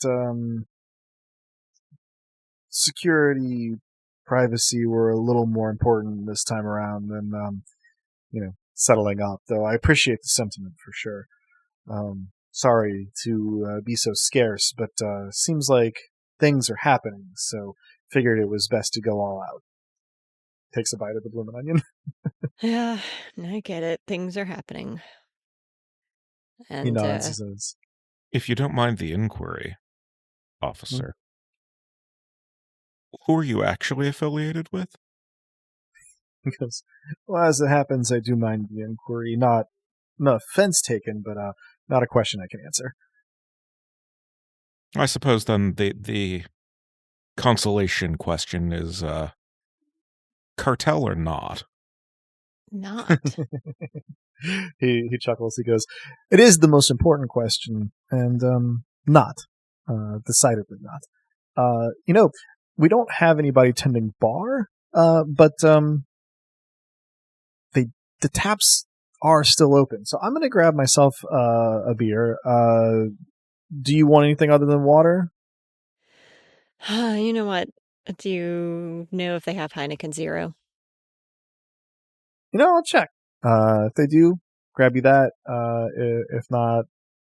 security, privacy were a little more important this time around than settling up. Though I appreciate the sentiment for sure. Sorry to be so scarce, but seems like things are happening. So figured it was best to go all out. Takes a bite of the bloomin' onion. Yeah, I get it. Things are happening. And He nods and says, "If you don't mind the inquiry, officer, who are you actually affiliated with?" He goes, well, as it happens, I do mind the inquiry. Not offense taken, but not a question I can answer. I suppose then the consolation question is cartel or not? not. He chuckles. He goes, it is the most important question, and not. Decidedly not. We don't have anybody tending bar, but the taps are still open. So I'm going to grab myself a beer. Do you want anything other than water? You know what? Do you know if they have Heineken Zero? I'll check. If they do, grab you that. If not,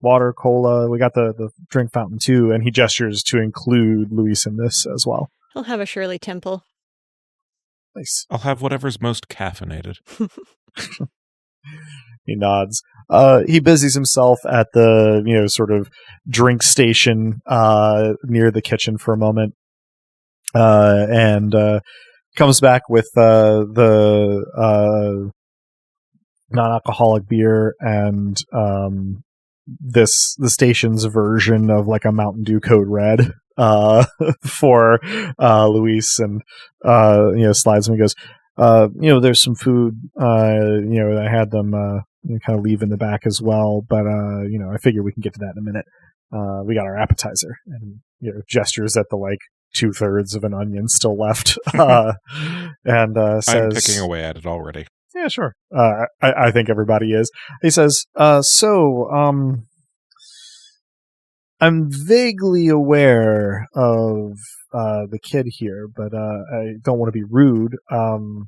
water, cola. We got the drink fountain too, and he gestures to include Luis in this as well. I'll have a Shirley Temple. Nice. I'll have whatever's most caffeinated. He nods. He busies himself at the sort of drink station near the kitchen for a moment, and comes back with the non-alcoholic beer and the station's version of like a Mountain Dew Code Red for Luis, and slides him and goes, there's some food, I had them kind of leave in the back as well, but I figure we can get to that in a minute. We got our appetizer, and gestures at the like 2/3 of an onion still left, and says, I'm picking away at it already. Yeah, sure. I think everybody is. He says, I'm vaguely aware of the kid here, but I don't want to be rude. You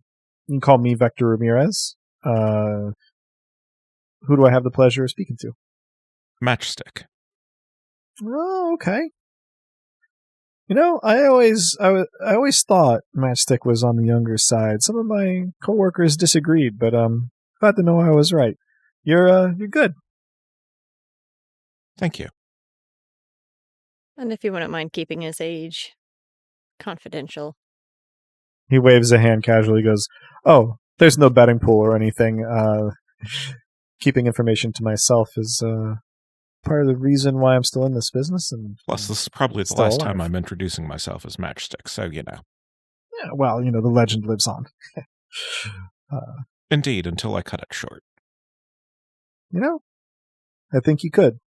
can call me Vector Ramirez. Who do I have the pleasure of speaking to? Matchstick. Oh, okay. I always thought Matchstick was on the younger side. Some of my coworkers disagreed, but glad to know I was right. You're good. Thank you. And if you wouldn't mind keeping his age confidential. He waves a hand casually, goes, oh, there's no betting pool or anything. Keeping information to myself is part of the reason why I'm still in this business. And plus, this is probably the last time I'm introducing myself as Matchstick, so Yeah, well, the legend lives on. Indeed, until I cut it short. I think you could.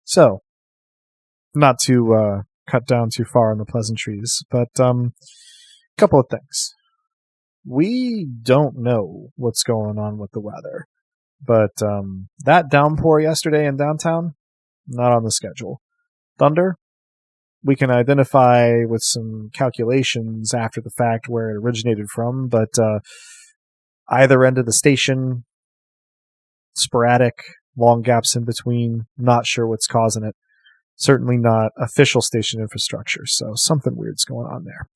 So, not to cut down too far on the pleasantries, but a couple of things. We don't know what's going on with the weather. But that downpour yesterday in downtown, not on the schedule. Thunder, we can identify with some calculations after the fact where it originated from, but either end of the station, sporadic, long gaps in between, not sure what's causing it. Certainly not official station infrastructure, so something weird's going on there.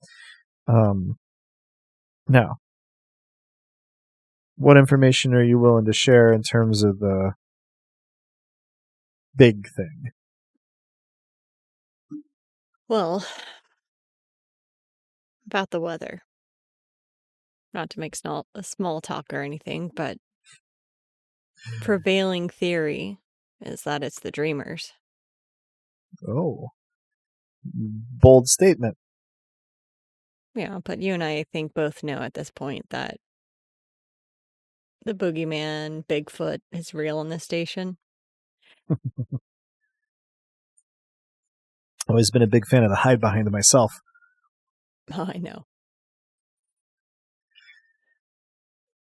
Now, what information are you willing to share in terms of the big thing? Well, about the weather. Not to make a small talk or anything, but prevailing theory is that it's the dreamers. Oh, bold statement. Yeah, but you and I think both know at this point that the boogeyman, Bigfoot, is real in this station. Always been a big fan of the hide behind myself. Oh, I know.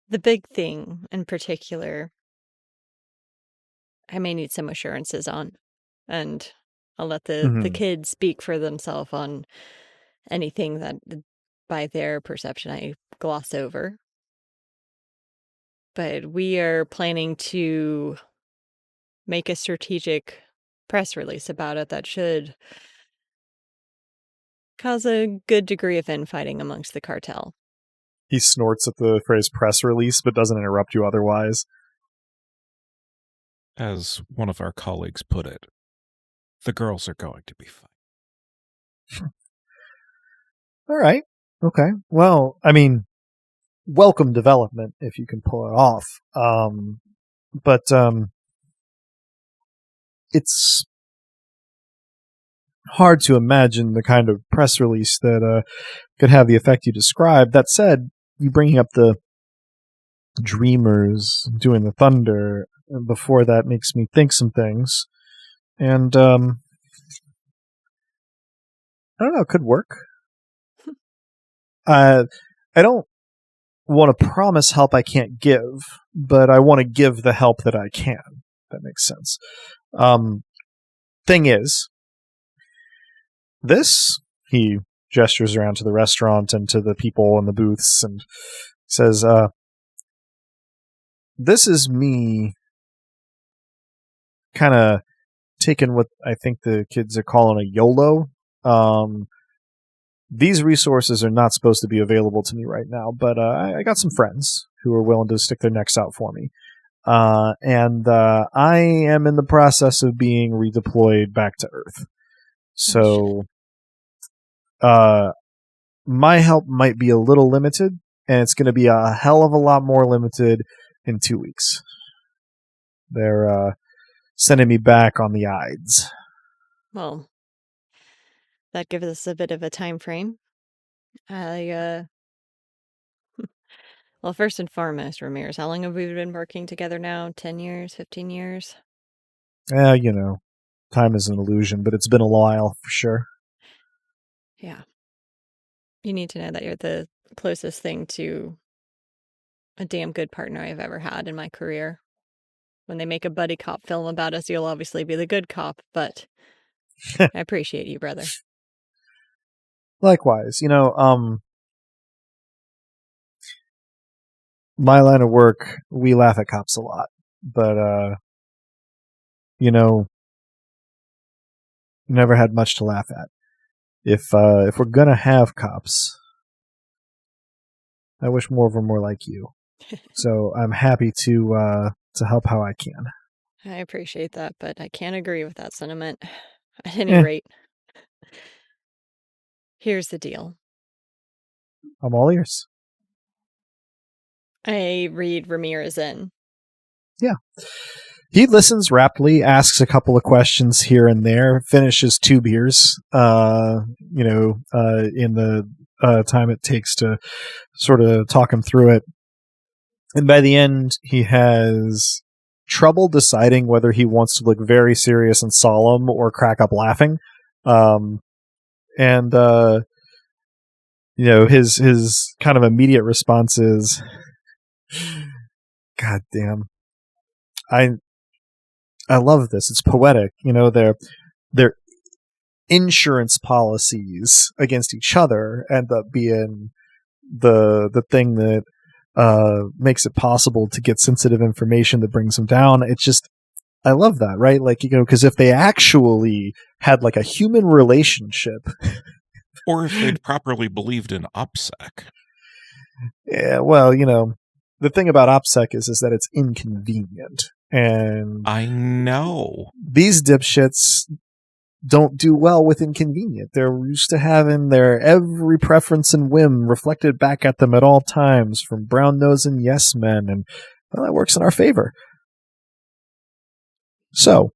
The big thing in particular, I may need some assurances on, and I'll let the kids speak for themselves on anything that, by their perception, I gloss over. But we are planning to make a strategic press release about it that should cause a good degree of infighting amongst the cartel. He snorts at the phrase press release, but doesn't interrupt you otherwise. As one of our colleagues put it, the girls are going to be fine. All right. Okay. Well, I mean, welcome development if you can pull it off. But it's hard to imagine the kind of press release that could have the effect you described. That said, you bringing up the dreamers doing the thunder before that makes me think some things. And I don't know, it could work. I don't want to promise help I can't give, but I want to give the help that I can. That makes sense. Thing is, this, he gestures around to the restaurant and to the people in the booths and says, this is me kind of taking what I think the kids are calling a YOLO. These resources are not supposed to be available to me right now, but I got some friends who are willing to stick their necks out for me. And I am in the process of being redeployed back to Earth. So my help might be a little limited, and it's going to be a hell of a lot more limited in 2 weeks. They're sending me back on the Ides. Well, that gives us a bit of a time frame. Well, first and foremost, Ramirez, how long have we been working together now? 10 years, 15 years? You know, time is an illusion, but it's been a while for sure. Yeah. You need to know that you're the closest thing to a damn good partner I've ever had in my career. When they make a buddy cop film about us, you'll obviously be the good cop, but I appreciate you, brother. Likewise, you know, my line of work, we laugh at cops a lot, but, you know, never had much to laugh at. If we're gonna have cops, I wish more of them were like you. So I'm happy to help how I can. I appreciate that, but I can't agree with that sentiment. At any rate, here's the deal. I'm all ears. I read Ramirez in. Yeah. He listens raptly, asks a couple of questions here and there, finishes 2 beers, in the time it takes to sort of talk him through it. And by the end, he has trouble deciding whether he wants to look very serious and solemn or crack up laughing. His kind of immediate response is, God damn. I love this. It's poetic. Their insurance policies against each other end up being the thing that makes it possible to get sensitive information that brings them down. It's just, I love that, right? Like, because if they actually had like a human relationship, or if they'd properly believed in OPSEC. Yeah, well, the thing about OPSEC is that it's inconvenient, and I know these dipshits don't do well with inconvenient. They're used to having their every preference and whim reflected back at them at all times from brown-nosing yes men, and well, that works in our favor. So,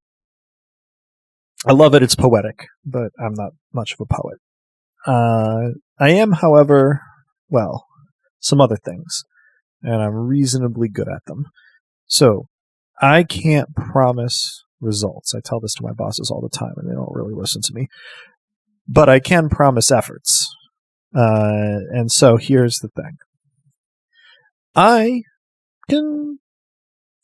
I love it. It's poetic, but I'm not much of a poet. I am, however, well, some other things, and I'm reasonably good at them. So, I can't promise results. I tell this to my bosses all the time, and they don't really listen to me. But I can promise efforts. And so here's the thing. I can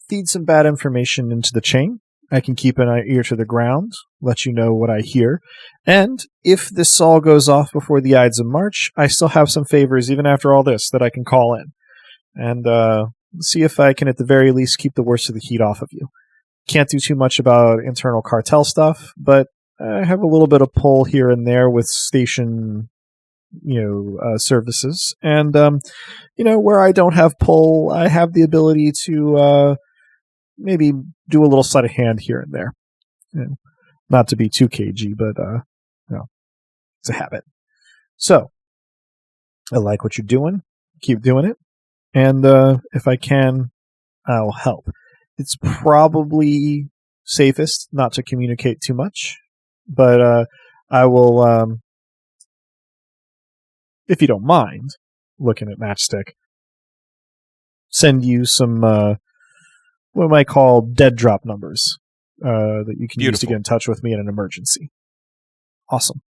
feed some bad information into the chain. I can keep an ear to the ground, let you know what I hear. And if this all goes off before the Ides of March, I still have some favors, even after all this, that I can call in. And see if I can, at the very least, keep the worst of the heat off of you. Can't do too much about internal cartel stuff, but I have a little bit of pull here and there with station, services. And, where I don't have pull, I have the ability to maybe do a little sleight of hand here and there. Not to be too cagey, but, it's a habit. So, I like what you're doing. Keep doing it. And if I can, I'll help. It's probably safest not to communicate too much, but I will, if you don't mind, looking at Matchstick, send you some what I might call dead drop numbers that you can use to get in touch with me in an emergency. Awesome.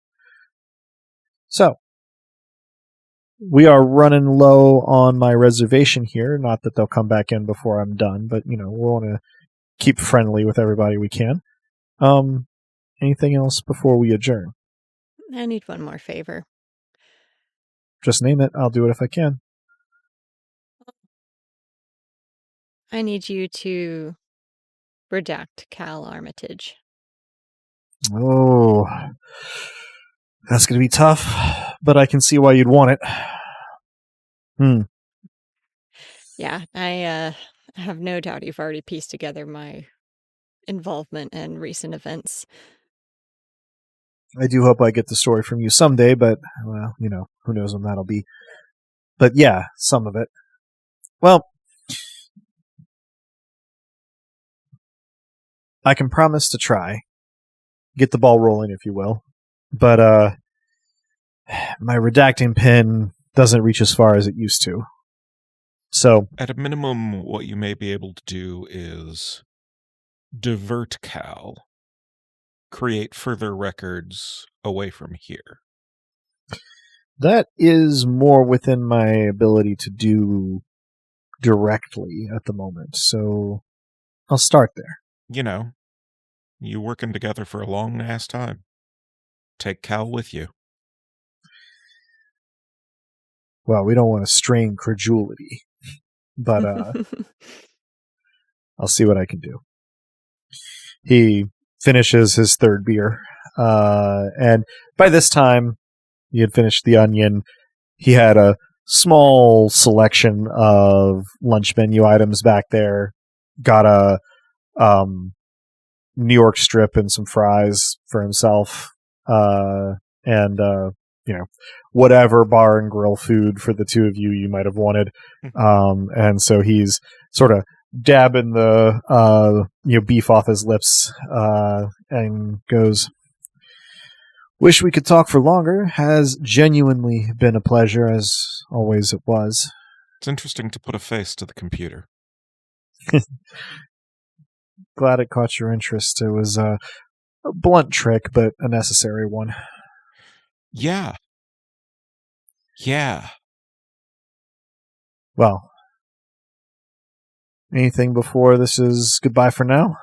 So, we are running low on my reservation here. Not that they'll come back in before I'm done, but, we want to keep friendly with everybody we can. Anything else before we adjourn? I need one more favor. Just name it. I'll do it if I can. I need you to redact Cal Armitage. Oh, that's going to be tough, but I can see why you'd want it. Yeah, I have no doubt you've already pieced together my involvement in recent events. I do hope I get the story from you someday, but, well, who knows when that'll be. But yeah, some of it. Well, I can promise to try. Get the ball rolling, if you will. But, my redacting pen doesn't reach as far as it used to. So, at a minimum, what you may be able to do is divert Cal, create further records away from here. That is more within my ability to do directly at the moment, so I'll start there. You working together for a long-ass time. Take Cal with you. Well, we don't want to strain credulity, but I'll see what I can do. He finishes his third beer, and by this time, he had finished the onion. He had a small selection of lunch menu items back there. Got a New York strip and some fries for himself, and whatever bar and grill food for the two of you might have wanted. And so he's sort of dabbing the beef off his lips and goes, "Wish we could talk for longer. Has genuinely been a pleasure, as always it was." It's interesting to put a face to the computer. Glad it caught your interest. It was a blunt trick, but a necessary one. Yeah. Well, Anything before this is goodbye for now?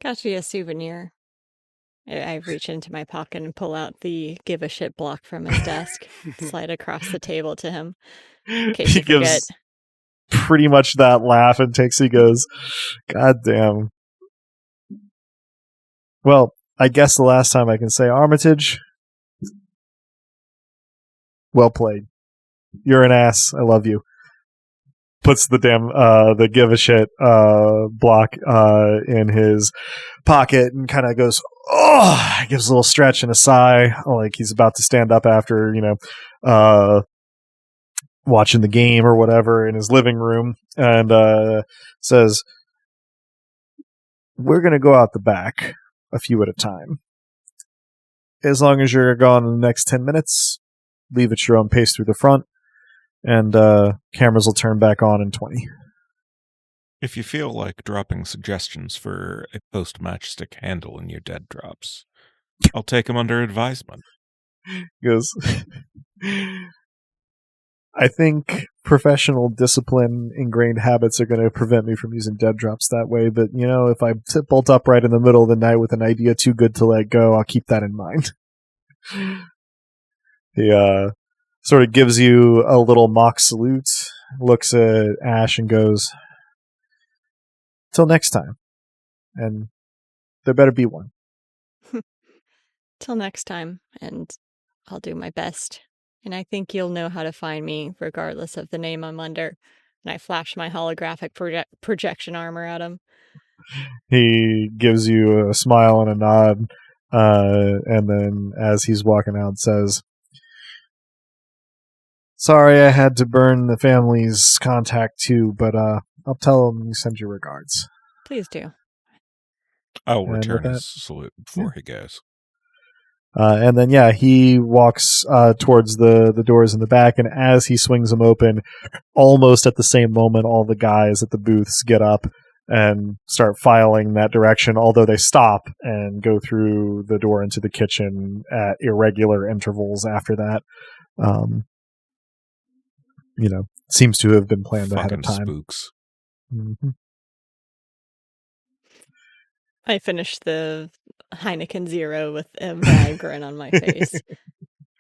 Got you a souvenir. I reach into my pocket and pull out the give a shit block from his desk, slide across the table to him, in case you forget. Gives pretty much that laugh and he goes, God damn. Well, I guess the last time I can say Armitage, well played. You're an ass. I love you. Puts the damn the give a shit block in his pocket and kind of goes, oh, gives a little stretch and a sigh, like he's about to stand up after, watching the game or whatever in his living room, and says, we're going to go out the back a few at a time. As long as you're gone in the next 10 minutes, leave at your own pace through the front, and cameras will turn back on in 20. If you feel like dropping suggestions for a post-match stick handle in your dead drops, I'll take them under advisement. He goes, I think professional discipline, ingrained habits are going to prevent me from using dead drops that way, but, if I sit bolt upright in the middle of the night with an idea too good to let go, I'll keep that in mind. He sort of gives you a little mock salute, looks at Ash and goes, till next time. And there better be one. Till next time, and I'll do my best. And I think you'll know how to find me, regardless of the name I'm under. And I flash my holographic projection armor at him. He gives you a smile and a nod, and then as he's walking out says, sorry I had to burn the family's contact too, but I'll tell him you send your regards. Please do. I will return his salute before he goes. And then, he walks towards the doors in the back, and as he swings them open, almost at the same moment, all the guys at the booths get up and start filing that direction, although they stop and go through the door into the kitchen at irregular intervals after that. Seems to have been planned ahead of time. Spooks. Mm-hmm. I finished the Heineken Zero with a wide grin on my face.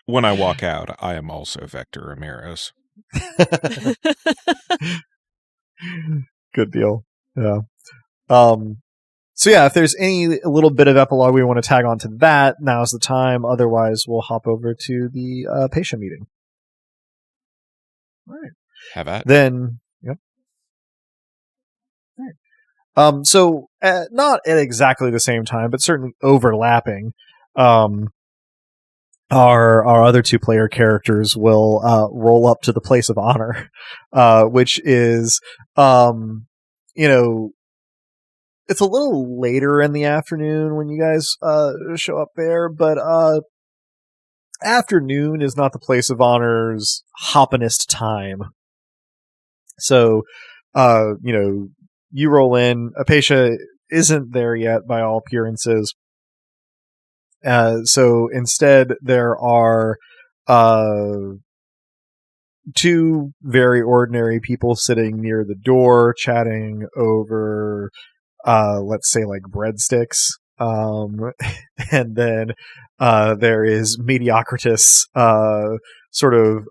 When I walk out, I am also Vector Ramirez. Good deal. Yeah. If there's any little bit of epilogue we want to tag on to that, now's the time. Otherwise, we'll hop over to the patient meeting. All right. Have at. Then, yep. All right. Not at exactly the same time, but certainly overlapping, our other two player characters will roll up to the place of honor, which is, it's a little later in the afternoon when you guys show up there, but afternoon is not the place of honor's hoppinest time. So, you roll in. Apatia isn't there yet by all appearances. So instead, there are two very ordinary people sitting near the door, chatting over, let's say, like breadsticks. And then there is Mediocritus, sort of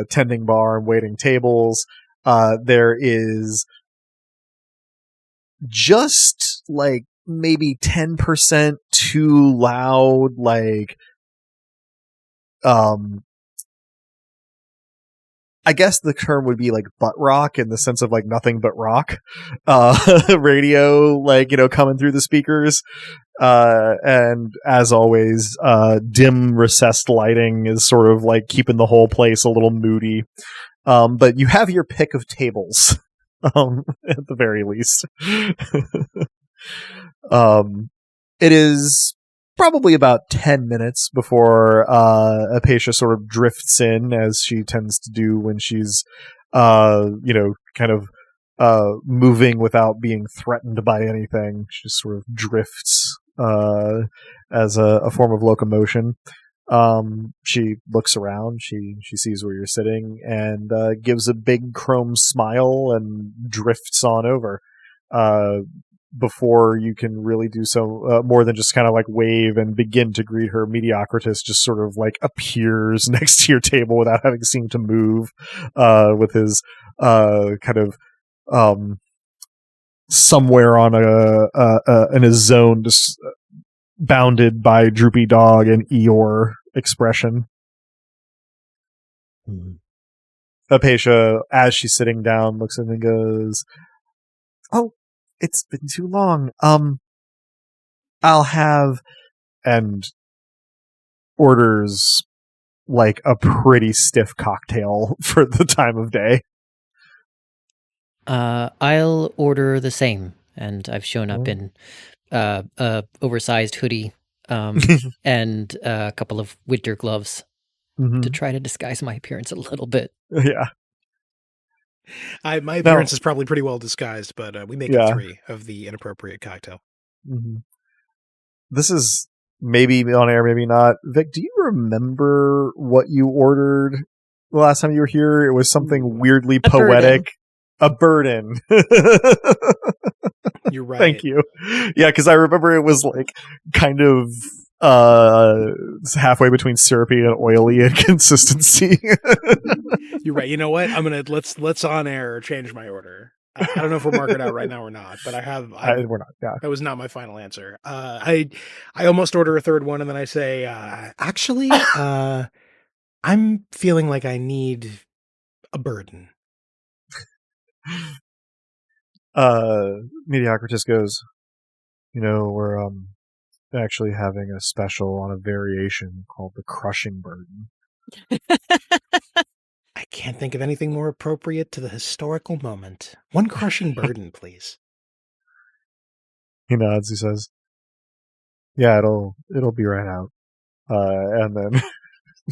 tending bar and waiting tables. There is just like maybe 10% too loud, like I guess the term would be like butt rock, in the sense of like nothing but rock radio, like, coming through the speakers, and as always, dim recessed lighting is sort of like keeping the whole place a little moody, but you have your pick of tables. At the very least. It is probably about 10 minutes before Apatia sort of drifts in, as she tends to do when she's, kind of moving without being threatened by anything. She just sort of drifts as a form of locomotion. She looks around, she sees where you're sitting, and gives a big chrome smile and drifts on over. Before you can really do so more than just kind of like wave and begin to greet her, Mediocritus just sort of like appears next to your table without having seemed to move, with his kind of somewhere on in a zone just bounded by droopy dog and Eeyore expression. Apatia, as she's sitting down, looks at him and goes, "Oh, it's been too long. I'll have," and orders like a pretty stiff cocktail for the time of day. I'll order the same, and I've shown up in a oversized hoodie and a couple of winter gloves to try to disguise my appearance a little bit. Yeah. My appearance is probably pretty well disguised, but we make it 3 of the inappropriate cocktail. This is maybe on air, maybe not. Vic, do you remember what you ordered the last time you were here? It was something weirdly poetic. A burden. You're right. Thank you. Yeah, because I remember it was like kind of halfway between syrupy and oily in consistency. You're right. You know what? I'm gonna let's on air change my order. I don't know if we're marking it out right now or not, but we're not. Yeah, that was not my final answer. I almost order a third one, and then I say, actually, I'm feeling like I need a burden. Mediocritus goes, we're actually having a special on a variation called the Crushing Burden. I can't think of anything more appropriate to the historical moment. One crushing burden, please. He nods. He says, "Yeah, it'll be right out," and then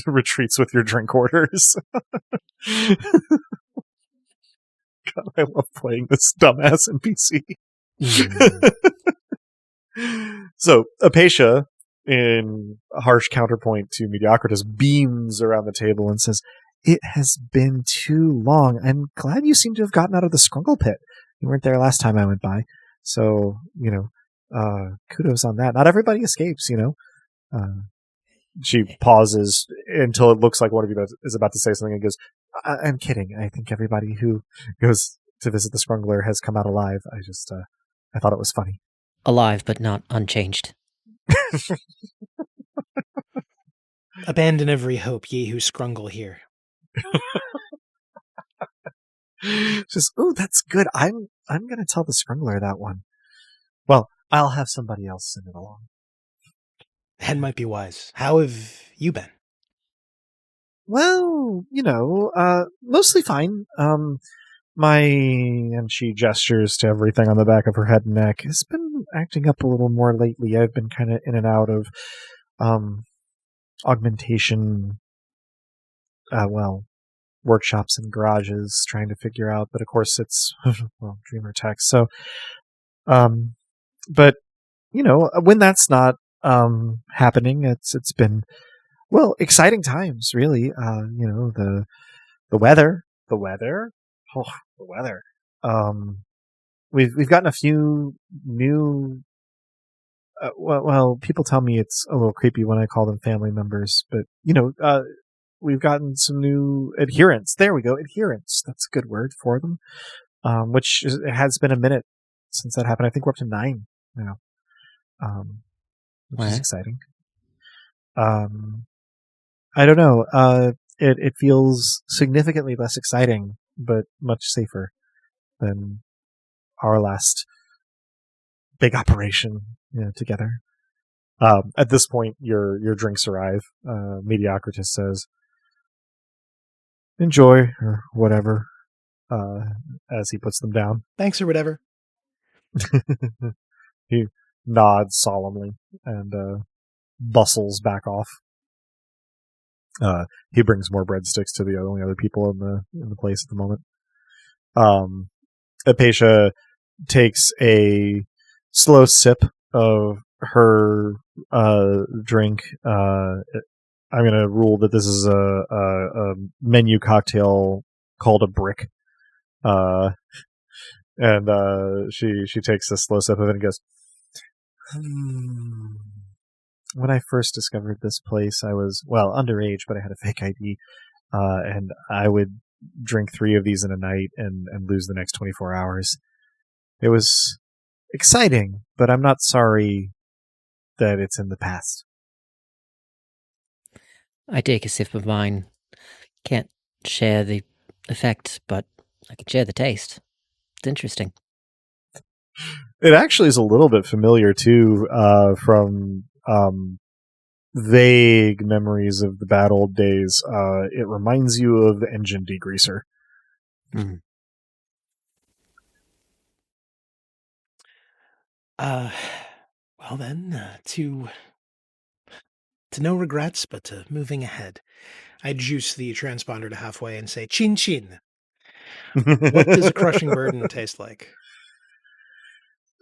retreats with your drink orders. God, I love playing this dumbass NPC. So, Apatia, in a harsh counterpoint to Mediocritus, beams around the table and says, "It has been too long. I'm glad you seem to have gotten out of the Scrungle Pit. You weren't there last time I went by. So, kudos on that. Not everybody escapes, She pauses until it looks like one of you is about to say something and goes, "I'm kidding. I think everybody who goes to visit the Scrungler has come out alive. I thought it was funny." Alive, but not unchanged. Abandon every hope, ye who scrungle here. Just, oh, that's good. I'm going to tell the Scrungler that one. Well, I'll have somebody else send it along. That might be wise. How have you been? Well, mostly fine. And she gestures to everything on the back of her head and neck, has been acting up a little more lately. I've been kind of in and out of augmentation, workshops and garages, trying to figure out, but of course it's, Dreamer Tech. So, but, when that's not happening, it's been, exciting times, really. The weather. Oh, the weather. We've gotten a few new. People tell me it's a little creepy when I call them family members, but we've gotten some new adherents. There we go, adherents. That's a good word for them. It has been a minute since that happened. I think we're up to 9 now, which is exciting. I don't know. It feels significantly less exciting, but much safer than our last big operation together. At this point, your drinks arrive. Mediocritus says, "Enjoy," or whatever, as he puts them down. Thanks, or whatever. He nods solemnly and bustles back off. He brings more breadsticks to the only other people in the place at the moment. Apatia takes a slow sip of her drink, I'm gonna rule that this is a menu cocktail called a brick. And she takes a slow sip of it and goes, when I first discovered this place, I was, well, underage, but I had a fake ID. And I would drink 3 of these in a night and lose the next 24 hours. It was exciting, but I'm not sorry that it's in the past. I take a sip of mine. Can't share the effect, but I can share the taste. It's interesting. It actually is a little bit familiar, too, from vague memories of the bad old days. It reminds you of engine degreaser. Mm. Well then, to no regrets, but to moving ahead. I juice the transponder to halfway and say, "Chin chin." What does a crushing burden taste like?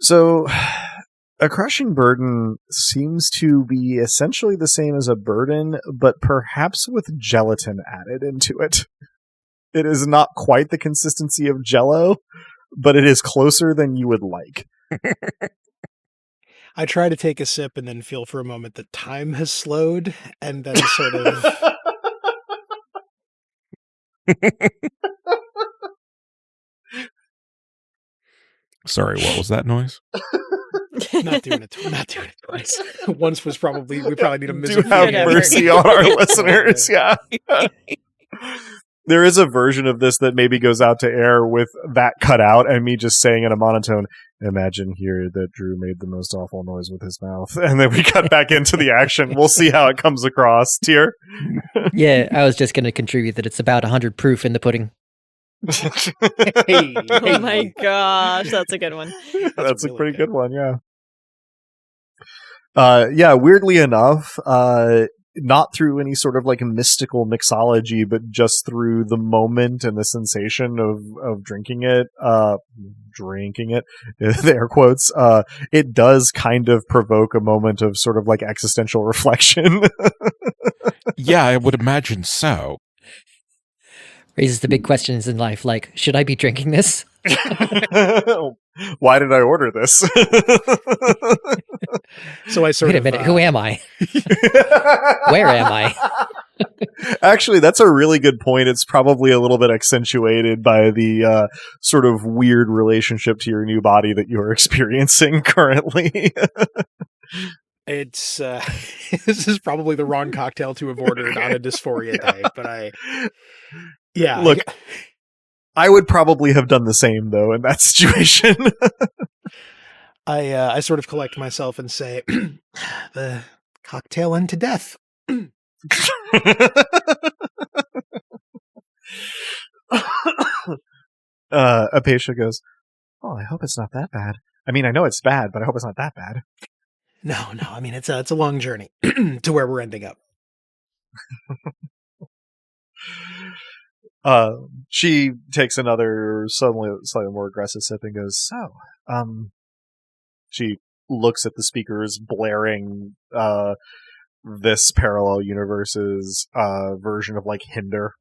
So, a crushing burden seems to be essentially the same as a burden, but perhaps with gelatin added into it. It is not quite the consistency of Jell-O, but it is closer than you would like. I try to take a sip and then feel for a moment that time has slowed, and then sort of... Sorry, what was that noise? Not doing it twice. Once was probably... We probably need a Do miserable... have effort. mercy on our listeners, yeah. There is a version of this that maybe goes out to air with that cut out and me just saying in a monotone, imagine here that Drew made the most awful noise with his mouth. And then we cut back into the action. We'll see how it comes across. Tier? Yeah, I was just going to contribute that it's about 100 proof in the pudding. Hey, Oh my gosh, that's a good one. That's a really pretty good. good one, yeah. Yeah, weirdly enough, not through any sort of like mystical mixology, but just through the moment and the sensation of drinking it, the air quotes, it does kind of provoke a moment of sort of like existential reflection. Yeah, I would imagine so. Raises the big questions in life, like, should I be drinking this? Why did I order this? So I sort Wait a of... minute, who am I? Where am I? Actually, that's a really good point. It's probably a little bit accentuated by the sort of weird relationship to your new body that you're experiencing currently. It's this is probably the wrong cocktail to have ordered on a dysphoria day, but yeah. Look, I would probably have done the same though in that situation. I sort of collect myself and say, the cocktail unto death. Apatia goes, "Oh, I hope it's not that bad. I mean, I know it's bad, but I hope it's not that bad." No. I mean, it's a long journey to where we're ending up. She takes another slightly more aggressive sip and goes, "So, she looks at the speakers blaring this parallel universe's version of like Hinder,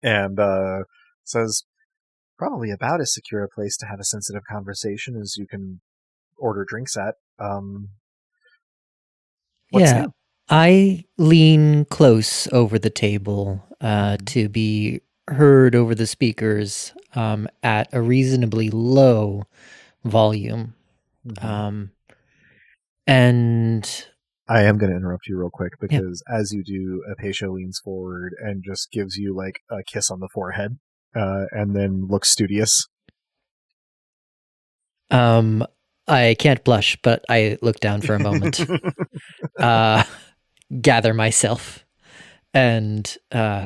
and says, probably about as secure a place to have a sensitive conversation as you can order drinks at. What's Yeah, new?" I lean close over the table to be heard over the speakers at a reasonably low volume. And I am going to interrupt you real quick because as you do, Apatia leans forward and just gives you like a kiss on the forehead and then looks studious. I can't blush, but I look down for a moment, gather myself, and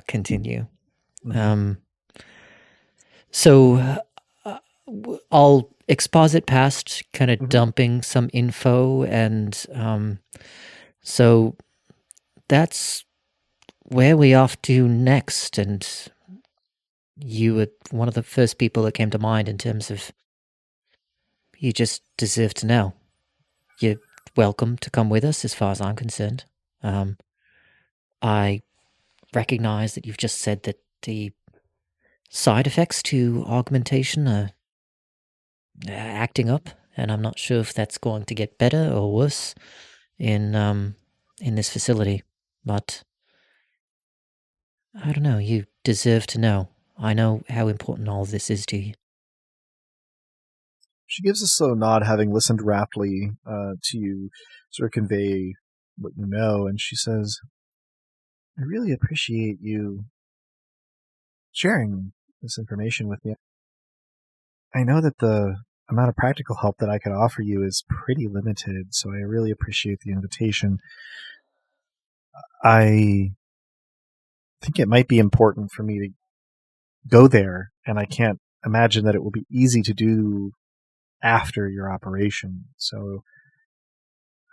continue. So I'll exposit past, kind of dumping some info, and so that's where we off to next. And you were one of the first people that came to mind in terms of you just deserve to know. You're welcome to come with us as far as I'm concerned. I recognize that you've just said that the side effects to augmentation are acting up, and I'm not sure if that's going to get better or worse in this facility. But I don't know. You deserve to know. I know how important all of this is to you. She gives a slow nod, having listened raptly to you sort of convey what you know, and she says, I really appreciate you sharing this information with me. I know that the amount of practical help that I could offer you is pretty limited, so I really appreciate the invitation. I think it might be important for me to go there, and I can't imagine that it will be easy to do after your operation. So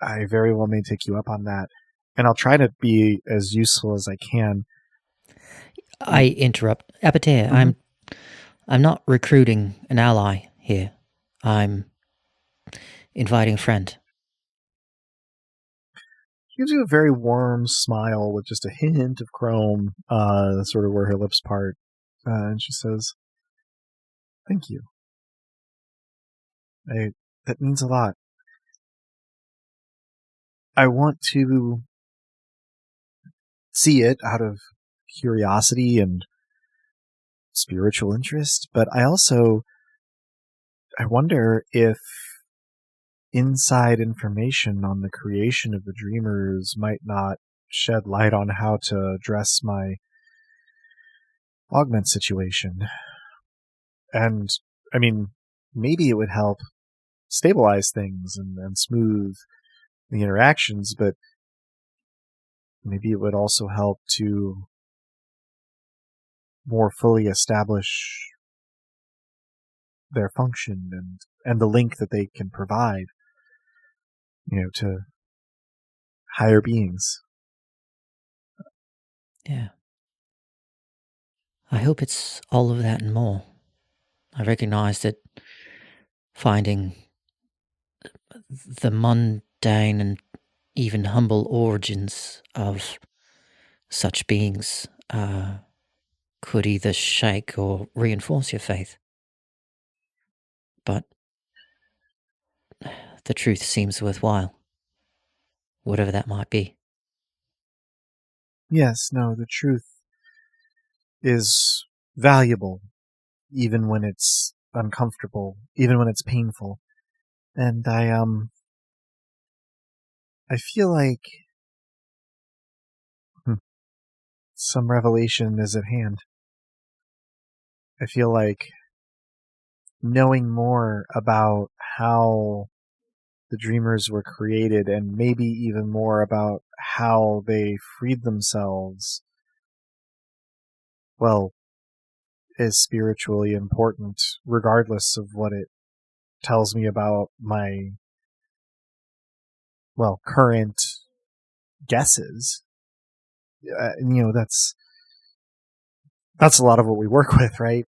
I very well may take you up on that, and I'll try to be as useful as I can. I interrupt. Apatea, I'm not recruiting an ally here. I'm inviting a friend. She gives you a very warm smile with just a hint of chrome, sort of where her lips part, and she says, thank you. That means a lot. I want to see it out of curiosity and spiritual interest, but I wonder if inside information on the creation of the Dreamers might not shed light on how to address my Augment situation. And, I mean, maybe it would help stabilize things and smooth the interactions, but maybe it would also help to more fully establish their function and the link that they can provide, to higher beings. Yeah. I hope it's all of that and more. I recognize that finding the mundane and even humble origins of such beings could either shake or reinforce your faith. But the truth seems worthwhile, whatever that might be. Yes, no, the truth is valuable, even when it's uncomfortable, even when it's painful. And I feel like some revelation is at hand. I feel like knowing more about how the Dreamers were created, and maybe even more about how they freed themselves, well, is spiritually important, regardless of what it tells me about my, current guesses. That's a lot of what we work with, right?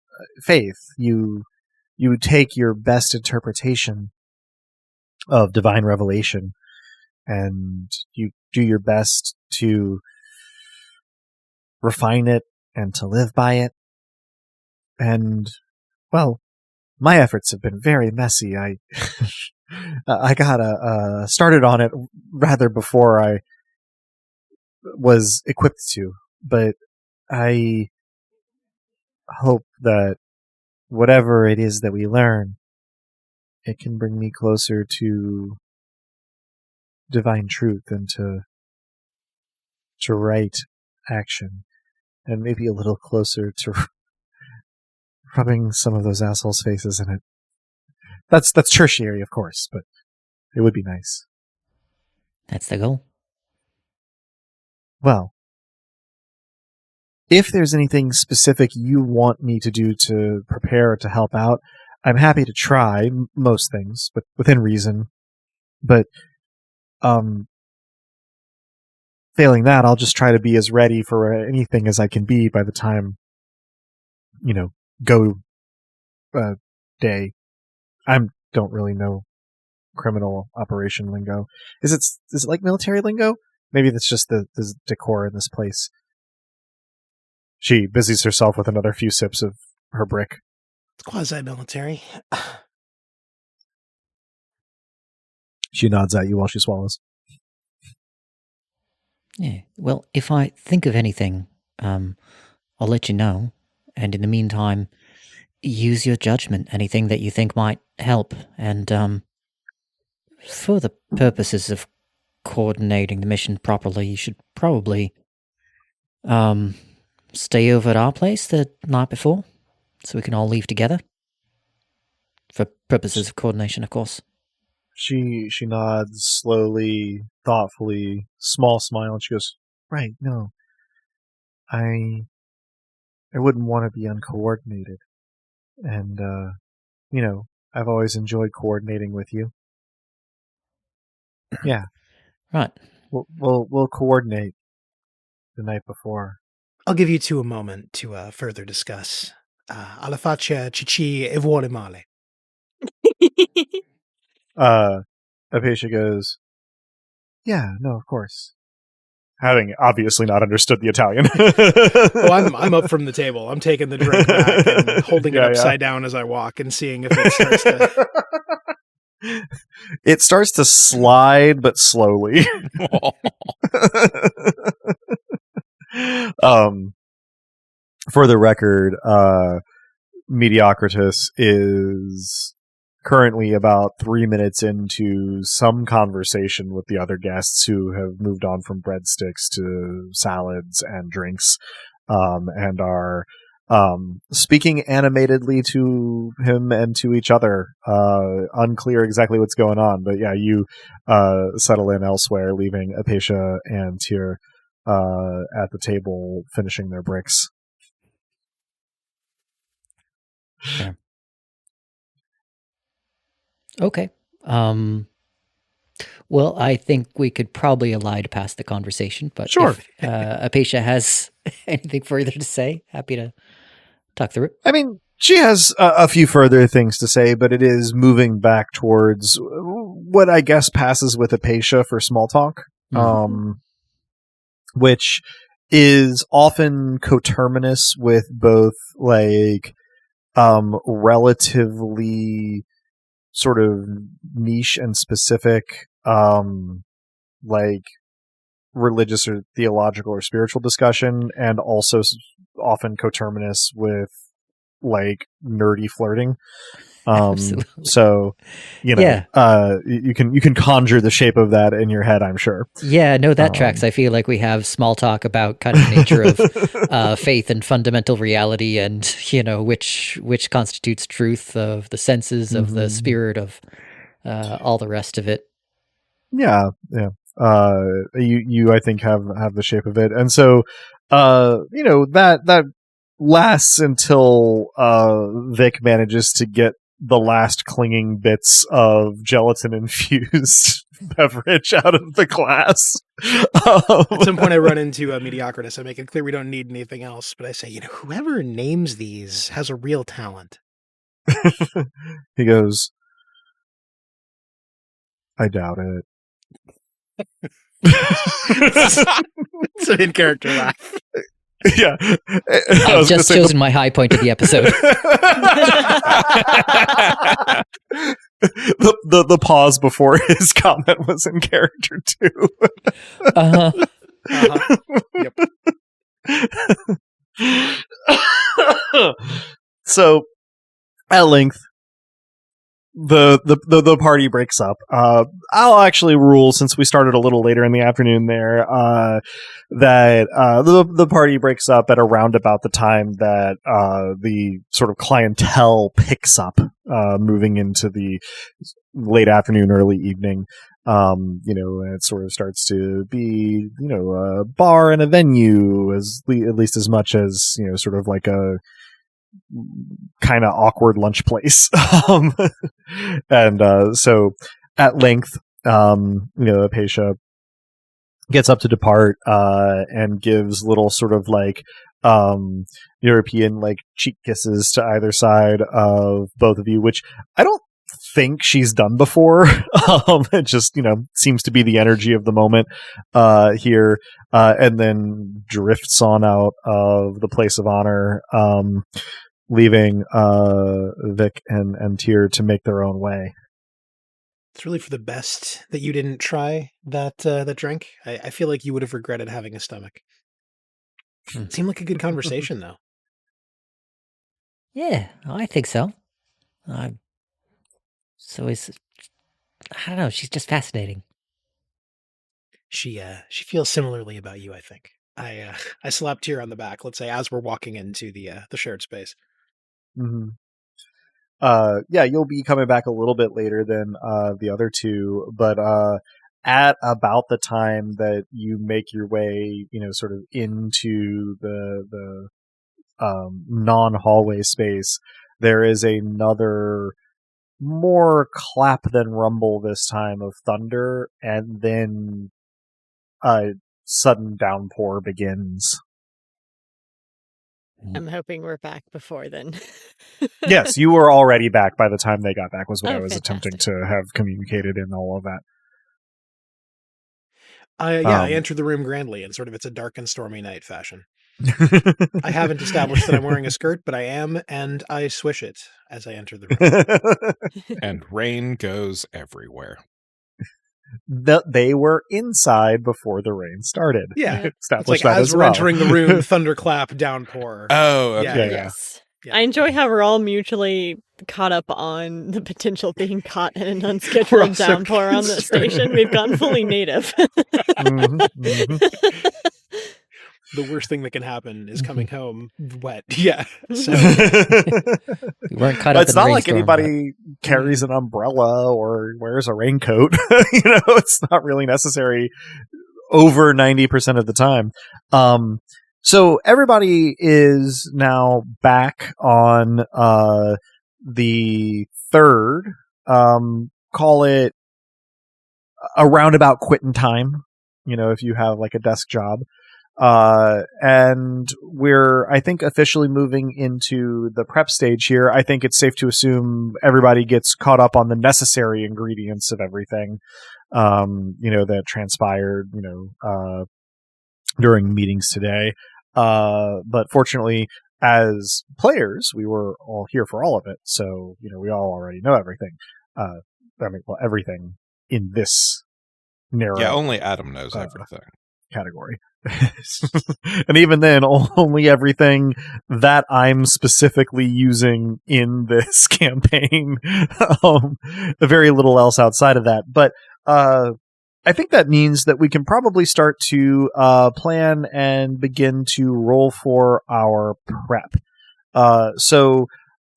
Faith. You take your best interpretation of divine revelation, and you do your best to refine it and to live by it. And, well, my efforts have been very messy. I got started on it rather before I was equipped to, but I hope that whatever it is that we learn, it can bring me closer to divine truth and to right action, and maybe a little closer to rubbing some of those assholes' faces in it. That's tertiary, of course, but it would be nice. That's the goal. Well, if there's anything specific you want me to do to prepare to help out, I'm happy to try most things, but within reason. But failing that, I'll just try to be as ready for anything as I can be by the time, go day. I don't really know criminal operation lingo. Is it like military lingo? maybe that's just the decor in this place. She busies herself with another few sips of her brick. It's quasi-military. She nods at you while she swallows. Yeah. Well, if I think of anything, I'll let you know. And in the meantime, use your judgment. Anything that you think might help. And for the purposes of coordinating the mission properly, you should probably stay over at our place the night before, so we can all leave together. For purposes of coordination, of course. She nods slowly, thoughtfully, small smile, and she goes, "Right, no. I wouldn't want to be uncoordinated. And I've always enjoyed coordinating with you. Yeah. Right. We'll coordinate the night before." I'll give you two a moment to further discuss. Alla faccia Cici e vuole male. Apatia goes, "Yeah, no, of course." Having obviously not understood the Italian. I'm up from the table. I'm taking the drink back and holding it upside down as I walk and seeing if it starts to... It starts to slide, but slowly. For the record, Mediocritus is currently about 3 minutes into some conversation with the other guests who have moved on from breadsticks to salads and drinks, and are speaking animatedly to him and to each other. Unclear exactly what's going on, but yeah, you settle in elsewhere, leaving Apatia and Tyr at the table finishing their bricks. Yeah. Okay. Well, I think we could probably elide past the conversation, but sure. If Apatia has anything further to say, happy to talk through it. I mean, she has a few further things to say, but it is moving back towards what I guess passes with Apatia for small talk, which is often coterminous with both like relatively sort of niche and specific like religious or theological or spiritual discussion, and also often coterminous with like nerdy flirting. Absolutely. So, you know, you can conjure the shape of that in your head, I'm sure. Yeah, no, that tracks. I feel like we have small talk about kind of the nature of faith and fundamental reality, and you know which constitutes truth, of the senses, of the spirit, of all the rest of it. Yeah. You I think have the shape of it, and so you know that lasts until Vic manages to get the last clinging bits of gelatin infused beverage out of the glass. At some point I run into Mediocritus. I make it clear we don't need anything else, but I say, you know, whoever names these has a real talent. He goes, "I doubt it." It's an in-character laugh. Yeah. I've just chosen my high point of the episode. the pause before his comment was in character too. Yep. So at length the party breaks up. I'll actually rule, since we started a little later in the afternoon there, that the party breaks up at around about the time that the sort of clientele picks up, moving into the late afternoon, early evening. You know, and it sort of starts to be, you know, a bar and a venue, at least as much as, you know, sort of like a kind of awkward lunch place. And so at length, you know, Apatia gets up to depart, and gives little sort of like European like cheek kisses to either side of both of you, which I don't think she's done before. It just, seems to be the energy of the moment here, and then drifts on out of the place of honor, leaving Vic and Tyr to make their own way. It's really for the best that you didn't try that drink. I feel like you would have regretted having a stomach. It seemed like a good conversation, though. Yeah, I think so. So is, I don't know, she's just fascinating. She feels similarly about you, I think. I slapped Tyr on the back, let's say, as we're walking into the shared space. Mm-hmm. Yeah, you'll be coming back a little bit later than the other two, but at about the time that you make your way, sort of into the non-hallway space, there is another more clap than rumble this time of thunder, and then a sudden downpour begins. I'm hoping we're back before then. Yes, you were already back by the time they got back, was what I was fantastic. attempting to have communicated in all of that. I entered the room grandly in sort of it's a dark and stormy night fashion. I haven't established that I'm wearing a skirt, but I am, and I swish it as I enter the room. And rain goes everywhere. They were inside before the rain started. Yeah. Establish It's like that as as we're well. entering the room, thunderclap, downpour. Oh, okay. Yeah. Yes. Yeah. I enjoy how we're all mutually caught up on the potential being caught in an We're unscheduled also downpour on the concerned. station. We've gone fully native. The worst thing that can happen is coming home wet. Yeah. So We weren't caught up It's in the not like rainstorm, anybody carries an umbrella or wears a raincoat. It's not really necessary over 90% of the time. So everybody is now back on the third. Call it around about quitting time. If you have like a desk job. And we're, I think, officially moving into the prep stage here. I think it's safe to assume everybody gets caught up on the necessary ingredients of everything, that transpired, during meetings today. But fortunately, as players, we were all here for all of it. So, we all already know everything. Everything in this narrow. Yeah, only Adam knows everything. Category. And even then, only everything that I'm specifically using in this campaign. Very little else outside of that. But I think that means that we can probably start to plan and begin to roll for our prep. So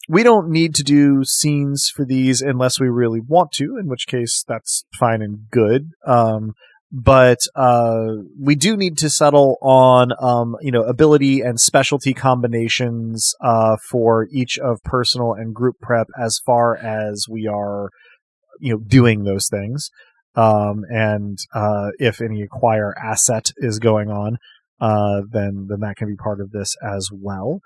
we don't need to do scenes for these unless we really want to, in which case that's fine and good. But we do need to settle on, ability and specialty combinations for each of personal and group prep as far as we are, doing those things. And if any acquire asset is going on, then that can be part of this as well.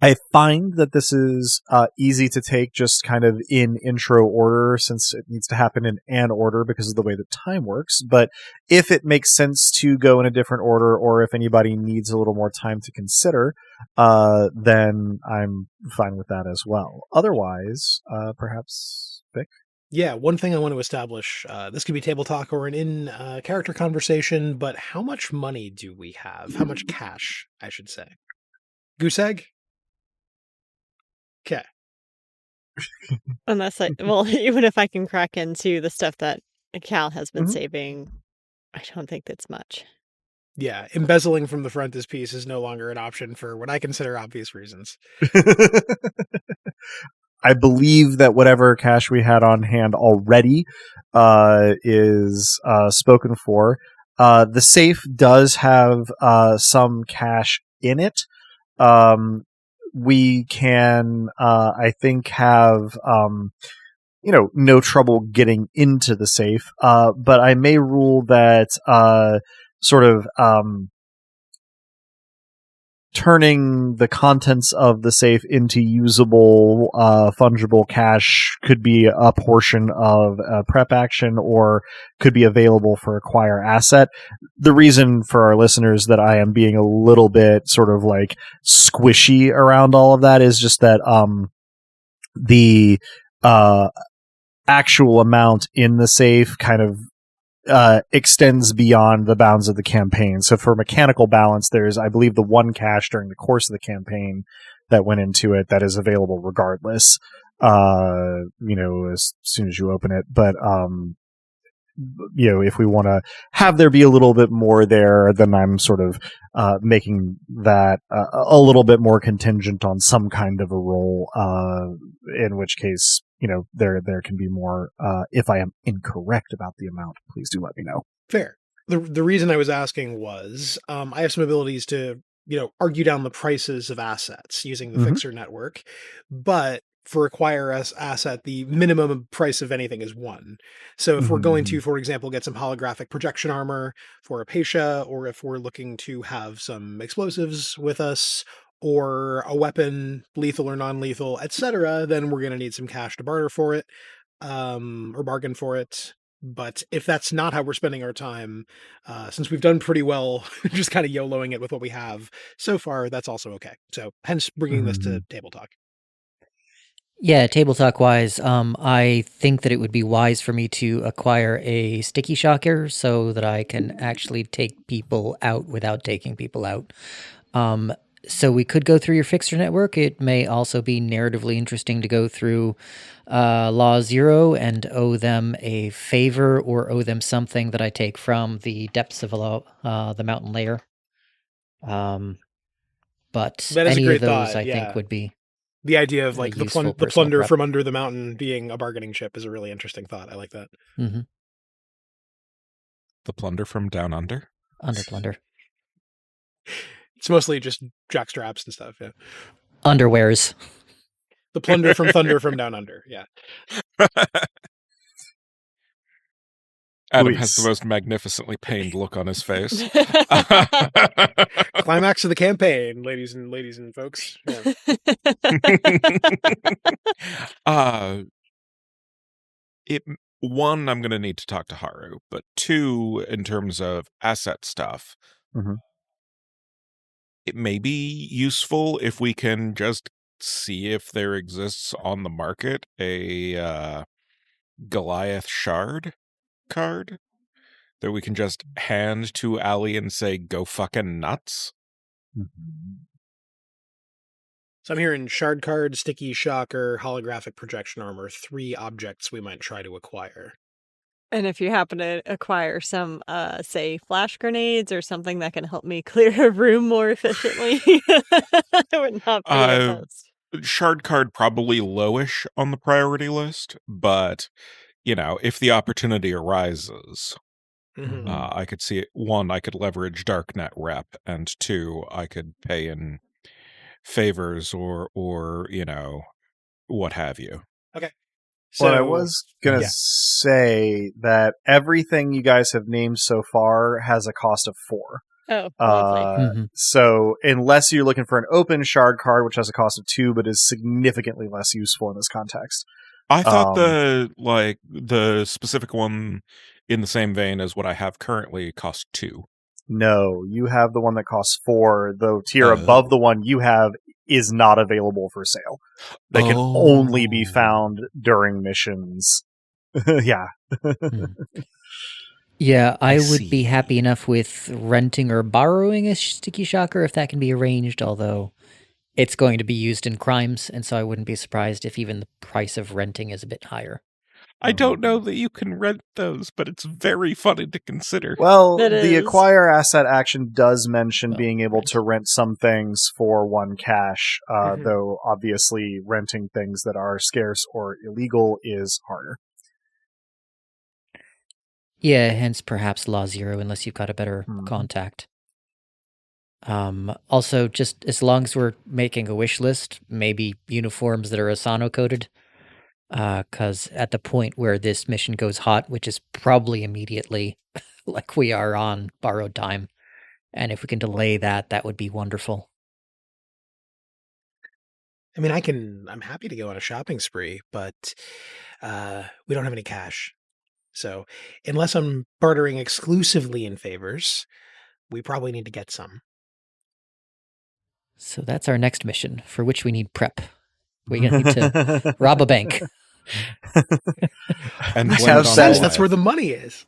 I find that this is easy to take just kind of in intro order, since it needs to happen in an order because of the way that time works. But if it makes sense to go in a different order, or if anybody needs a little more time to consider, then I'm fine with that as well. Otherwise, perhaps Vic? Yeah, one thing I want to establish, this could be table talk or an in-character conversation, but how much money do we have? How much cash, I should say. Goose egg? Okay. Unless even if I can crack into the stuff that Cal has been saving, I don't think that's much. Yeah, embezzling from the frontispiece is no longer an option for what I consider obvious reasons. I believe that whatever cash we had on hand already is spoken for. The safe does have some cash in it. We can, I think, have no trouble getting into the safe. But I may rule that sort of turning the contents of the safe into usable, fungible cash could be a portion of a prep action or could be available for acquire asset. The reason for our listeners that I am being a little bit sort of like squishy around all of that is just that the actual amount in the safe kind of extends beyond the bounds of the campaign. So for mechanical balance, there's, I believe, the one cash during the course of the campaign that went into it that is available regardless, as soon as you open it. But, if we want to have there be a little bit more there, then I'm sort of making that a little bit more contingent on some kind of a roll, in which case, there can be more. If I am incorrect about the amount, please do let me know. Fair. The reason I was asking was I have some abilities to, argue down the prices of assets using the Fixer network, but for acquire asset, the minimum price of anything is 1. So if we're going to, for example, get some holographic projection armor for Apatia, or if we're looking to have some explosives with us, or a weapon, lethal or non-lethal, etc., then we're going to need some cash to barter for it, or bargain for it. But if that's not how we're spending our time, since we've done pretty well just kind of YOLOing it with what we have so far, that's also okay. So hence bringing this to Table Talk. Yeah, table talk wise, I think that it would be wise for me to acquire a sticky shocker so that I can actually take people out without taking people out. So we could go through your Fixer network. It may also be narratively interesting to go through Law Zero and owe them a favor or owe them something that I take from the depths of the mountain layer. But That is any a great of those, thought, I yeah. think, would be the idea of like the plunder prep. from under the mountain being a bargaining chip is a really interesting thought. I like that. Mm-hmm. The plunder from down under? Under plunder. It's mostly just jock straps and stuff, yeah. Underwears. The plunder from thunder from down under, yeah. Adam has the most magnificently pained look on his face. Climax of the campaign, ladies and folks. Yeah. One, I'm going to need to talk to Haru, but 2, in terms of asset stuff, it may be useful if we can just see if there exists on the market a Goliath Shard card that we can just hand to Allie and say, go fucking nuts. So I'm hearing shard card, sticky shocker, holographic projection armor, 3 objects we might try to acquire. And if you happen to acquire some, say, flash grenades or something that can help me clear a room more efficiently, I would not be opposed. Shard card probably lowish on the priority list, but if the opportunity arises, I could see it. 1, I could leverage Darknet rep, and 2, I could pay in favors or what have you. Okay. So, well, I was going to say that everything you guys have named so far has a cost of 4. Oh, lovely. So unless you're looking for an open shard card, which has a cost of 2, but is significantly less useful in this context. I thought the specific one in the same vein as what I have currently cost 2. No, you have the one that costs 4. The tier above the one you have is not available for sale. They can only be found during missions. Yeah. Yeah, I would be happy enough with renting or borrowing a sticky shocker if that can be arranged, although it's going to be used in crimes, and so I wouldn't be surprised if even the price of renting is a bit higher. I don't know that you can rent those, but it's very funny to consider. Well, the acquire asset action does mention being able to rent some things for 1 cash, though obviously renting things that are scarce or illegal is harder. Yeah, hence perhaps Law Zero, unless you've got a better contact. Also, just as long as we're making a wish list, maybe uniforms that are Asano coded. Because at the point where this mission goes hot, which is probably immediately, like we are on borrowed time, and if we can delay that, that would be wonderful. I mean, I'm happy to go on a shopping spree, but we don't have any cash. So unless I'm bartering exclusively in favors, we probably need to get some. So that's our next mission, for which we need prep. We're going to need to rob a bank. And Makes blame it on sense. Goliath. That's where the money is.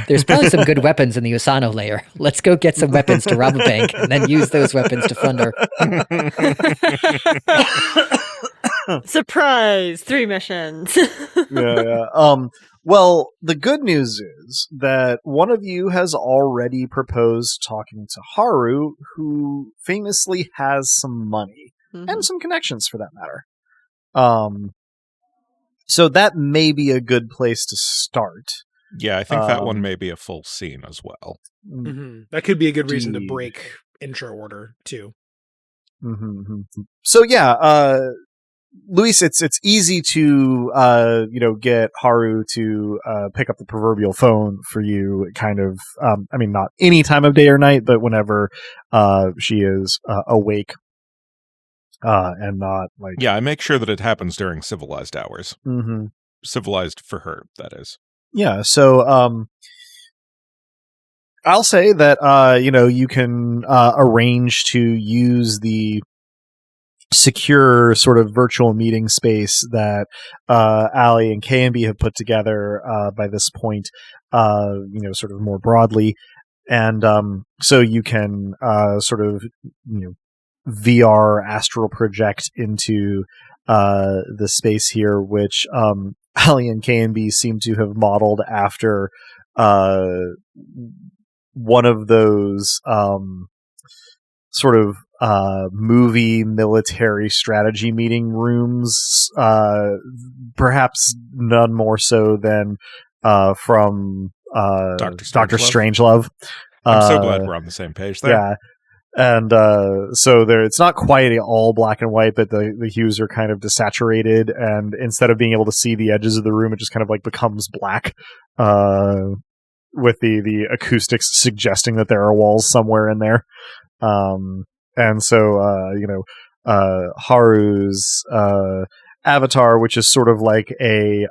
There's probably some good weapons in the Usano layer. Let's go get some weapons to rob a bank and then use those weapons to fund our... Surprise! 3 missions. Yeah. Well, the good news is that one of you has already proposed talking to Haru, who famously has some money and some connections, for that matter. So that may be a good place to start. Yeah, I think that one may be a full scene as well. That could be a good reason to Indeed. break intro order too. So yeah, Luis, it's easy to get Haru to pick up the proverbial phone for you. Kind of, I mean, not any time of day or night, but whenever she is awake, and not like Yeah, I make sure that it happens during civilized hours. Civilized for her, that is. Yeah. So I'll say that you can arrange to use the secure sort of virtual meeting space that Ali and K&B have put together by this point, sort of more broadly. And so you can sort of, VR astral project into the space here, which Ali and K&B seem to have modeled after one of those sort of movie military strategy meeting rooms, perhaps none more so than from Dr. Strangelove. I'm so glad we're on the same page there. Yeah. And so it's not quite all black and white, but the hues are kind of desaturated, and instead of being able to see the edges of the room, it just kind of like becomes black, with the acoustics suggesting that there are walls somewhere in there. And so, Haru's avatar, which is sort of like a,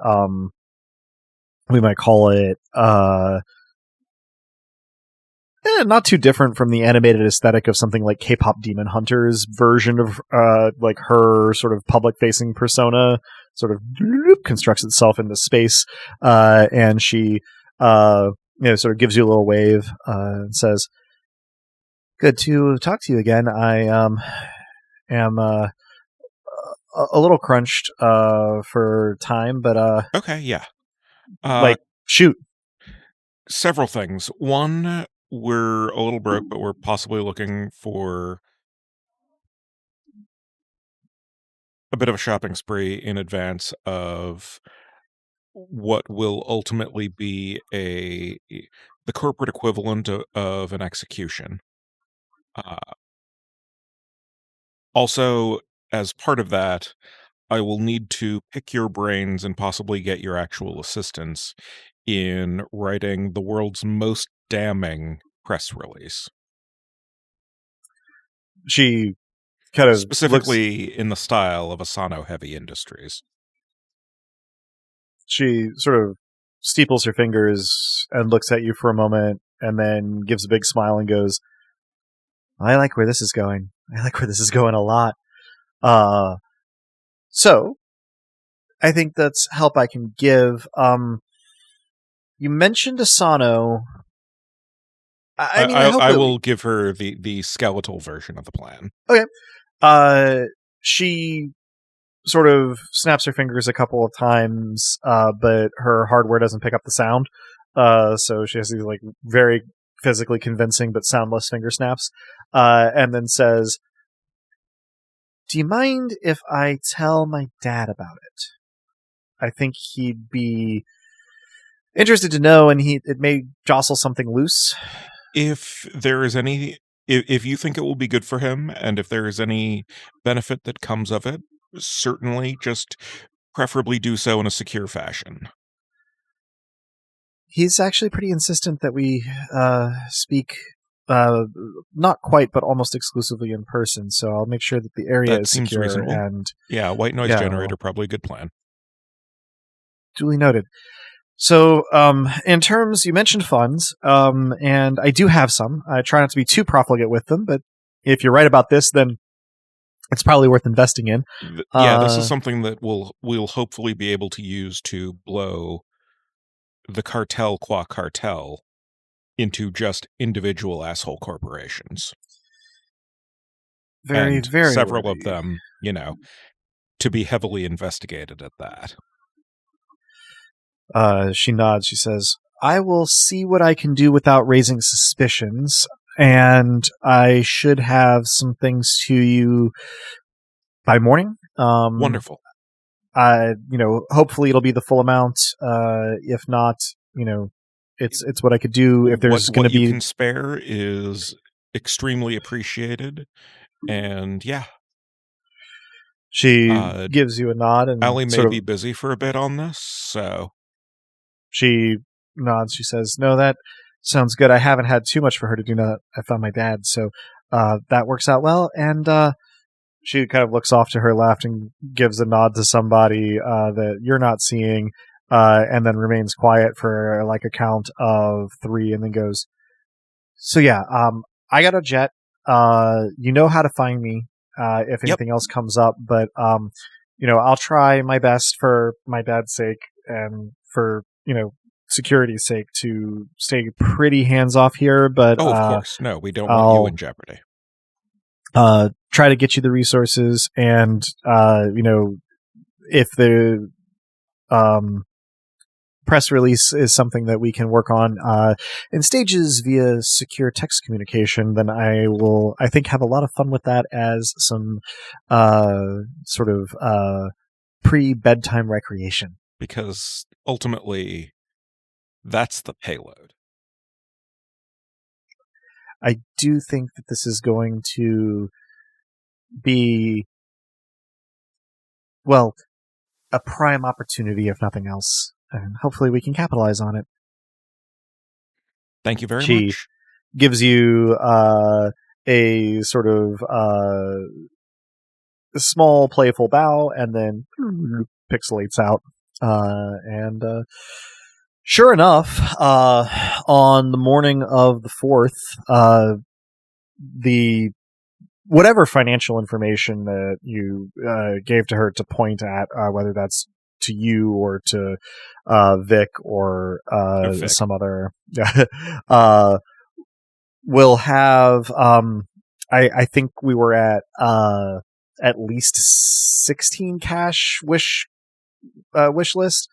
we might call it, not too different from the animated aesthetic of something like K-pop Demon Hunter's version of, like her sort of public-facing persona, sort of constructs itself into space, and she, sort of gives you a little wave, and says, "Good to talk to you again. I am a little crunched for time, but Okay, yeah. Shoot." Several things. One, we're a little broke, but we're possibly looking for a bit of a shopping spree in advance of what will ultimately be the corporate equivalent of an execution. Also, as part of that, I will need to pick your brains and possibly get your actual assistance in writing the world's most damning press release. She kind of specifically in the style of Asano Heavy Industries. She sort of steeples her fingers and looks at you for a moment, and then gives a big smile and goes, "I like where this is going. I like where this is going a lot. So I think that's help I can give. You mentioned Asano. I will give her the skeletal version of the plan. Okay. She sort of snaps her fingers a couple of times, but her hardware doesn't pick up the sound. So she has these like very physically convincing but soundless finger snaps, and then says, "Do you mind if I tell my dad about it? I think he'd be interested to know, and it may jostle something loose." If there is any, if you think it will be good for him, and if there is any benefit that comes of it, certainly just preferably do so in a secure fashion. He's actually pretty insistent that we speak not quite, but almost exclusively in person. So I'll make sure that the area That is seems secure. reasonable. And Yeah, white noise generator, probably a good plan. Duly noted. So, in terms, you mentioned funds, and I do have some. I try not to be too profligate with them, but if you're right about this, then it's probably worth investing in. This is something that we'll hopefully be able to use to blow the cartel qua cartel into just individual asshole corporations. Very, very several worthy. of them, to be heavily investigated at that. She nods. She says, I will see what I can do without raising suspicions, and I should have some things to you by morning. Wonderful. Hopefully it'll be the full amount. If not, it's what I could do. If there's going to be, what you can spare is extremely appreciated. And yeah. She gives you a nod, and Allie may be busy for a bit on this, so she nods. She says, "No, that sounds good. I haven't had too much for her to do now that I found my dad, so that works out well." And she kind of looks off to her left and gives a nod to somebody that you're not seeing, and then remains quiet for like a count of 3, and then goes, "So yeah, I got a jet. You know how to find me if anything else comes up, but I'll try my best for my dad's sake and for security's sake to stay pretty hands off here. But of course, no, we don't want you in jeopardy. Try to get you the resources, and if the press release is something that we can work on in stages via secure text communication, then I think have a lot of fun with that as some sort of pre-bedtime recreation. Because ultimately, that's the payload. I do think that this is going to be, well, a prime opportunity, if nothing else. And hopefully we can capitalize on it. Thank you very much. She gives you a sort of a small, playful bow, and then pixelates out. And sure enough, on the morning of the 4th, the whatever financial information that you gave to her to point at, whether that's to you or to Vic or Vic. some other, will have. I think we were at least 16 cash wish list.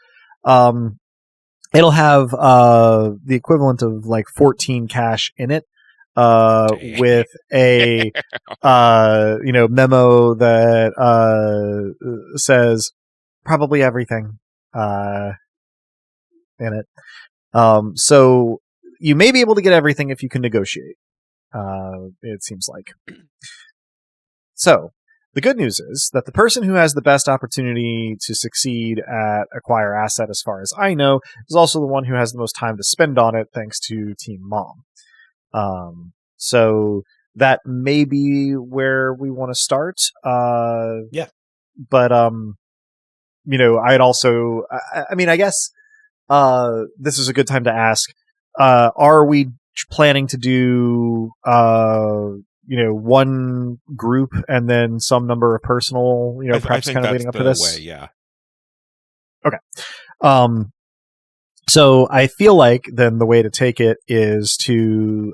It'll have the equivalent of like 14 cash in it. With a memo that says probably everything in it. So you may be able to get everything if you can negotiate. It seems like. So the good news is that the person who has the best opportunity to succeed at acquire asset, as far as I know, is also the one who has the most time to spend on it, thanks to Team Mom. So that may be where we want to start. Yeah. But, I'd also, I guess, this is a good time to ask, are we planning to do, one group and then some number of personal, perhaps kind of leading up to this? Way, yeah. Okay. So I feel like then the way to take it is to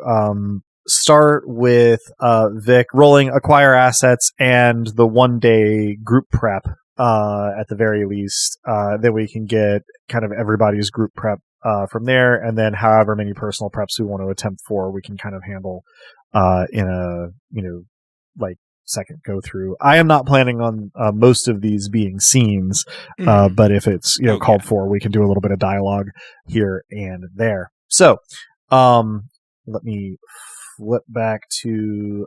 start with Vic rolling acquire assets and the 1-day group prep at the very least. Then we can get kind of everybody's group prep from there, and then however many personal preps we want to attempt for, we can kind of handle in a second go through. I am not planning on most of these being scenes, but if it's called for, we can do a little bit of dialogue here and there. So let me flip back to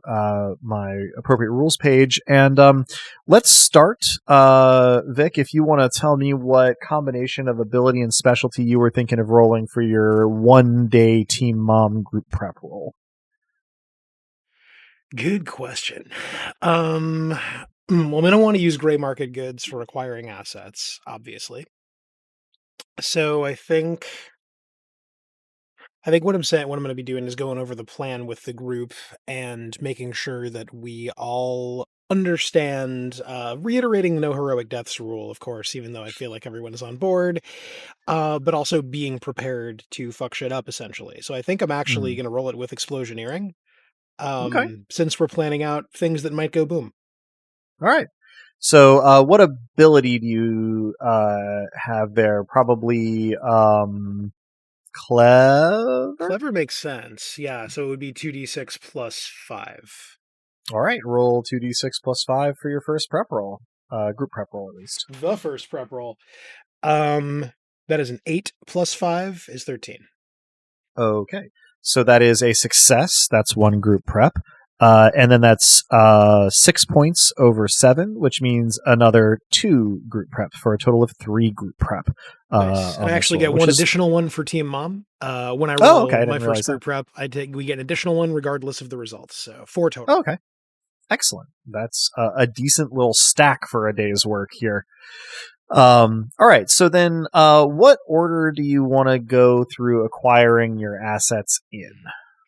my appropriate rules page, and let's start. Vic, if you want to tell me what combination of ability and specialty you were thinking of rolling for your 1-day Team Mom group prep roll. Good question. Well, I don't want to use gray market goods for acquiring assets, obviously. So I think what I'm going to be doing is going over the plan with the group and making sure that we all understand, reiterating the no heroic deaths rule, of course, even though I feel like everyone is on board, but also being prepared to fuck shit up, essentially. So I think I'm actually going to roll it with explosioneering, Okay. since we're planning out things that might go boom. All right. So, what ability do you have there? Probably clever. Clever makes sense. Yeah, so it would be 2d6 plus 5. All right. Roll 2d6 plus 5 for your first prep roll. Group prep roll, at least. The first prep roll. That is an 8 plus 5 is 13. Okay. So that is a success. That's one group prep. And then that's 6 points over 7, which means another 2 group prep for a total of 3 group prep. Nice. And I actually get one additional one for Team Mom. When I roll my first group prep, we get an additional one regardless of the results. So 4 total. Oh, okay. Excellent. That's a decent little stack for a day's work here. All right. So then, what order do you want to go through acquiring your assets in?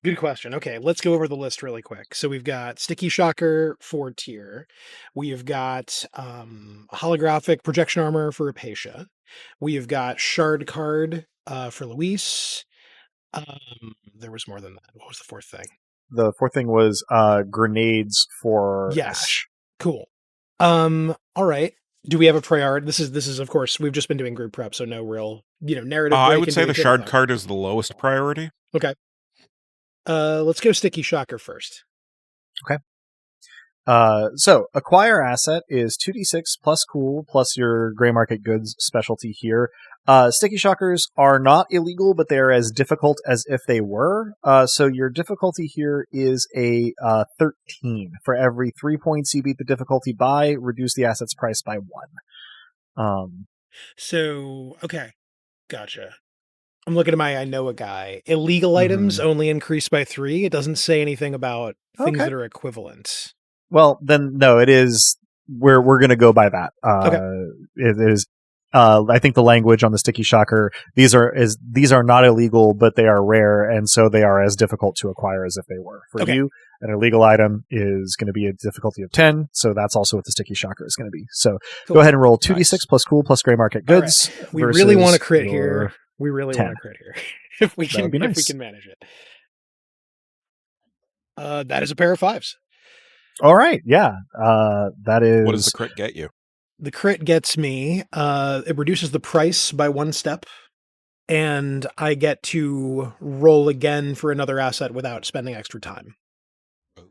Good question. Okay, let's go over the list really quick. So we've got Sticky Shocker for Tyr. We've got holographic projection armor for Apacia. We've got Shard Card for Luis. There was more than that. What was the fourth thing? The fourth thing was grenades for Ash. Cool. All right. Do we have a priority? This is of course we've just been doing group prep, so no real narrative. I would say the Shard Card is the lowest priority. Okay. Let's go Sticky Shocker first. Okay. So acquire asset is 2d6 plus cool plus your gray market goods specialty here. Sticky Shockers are not illegal, but they are as difficult as if they were. So your difficulty here is a 13. For every 3 points you beat the difficulty by, reduce the asset's price by 1. So, okay. Gotcha. I'm looking at my I know a guy. Illegal items only increase by 3. It doesn't say anything about things that are equivalent. Well, then no, it is. We're going to go by that. It is. I think the language on the Sticky Shocker, these are not illegal, but they are rare, and so they are as difficult to acquire as if they were. For you, an illegal item is going to be a difficulty of 10, so that's also what the Sticky Shocker is going to be. So go ahead and roll 2d6 plus cool plus gray market goods. Right. We really want to crit here. We really want to crit here. If we can manage it. That is a pair of 5s. All right, yeah. That is. What does the crit get you? The crit gets me, it reduces the price by 1 step, and I get to roll again for another asset without spending extra time.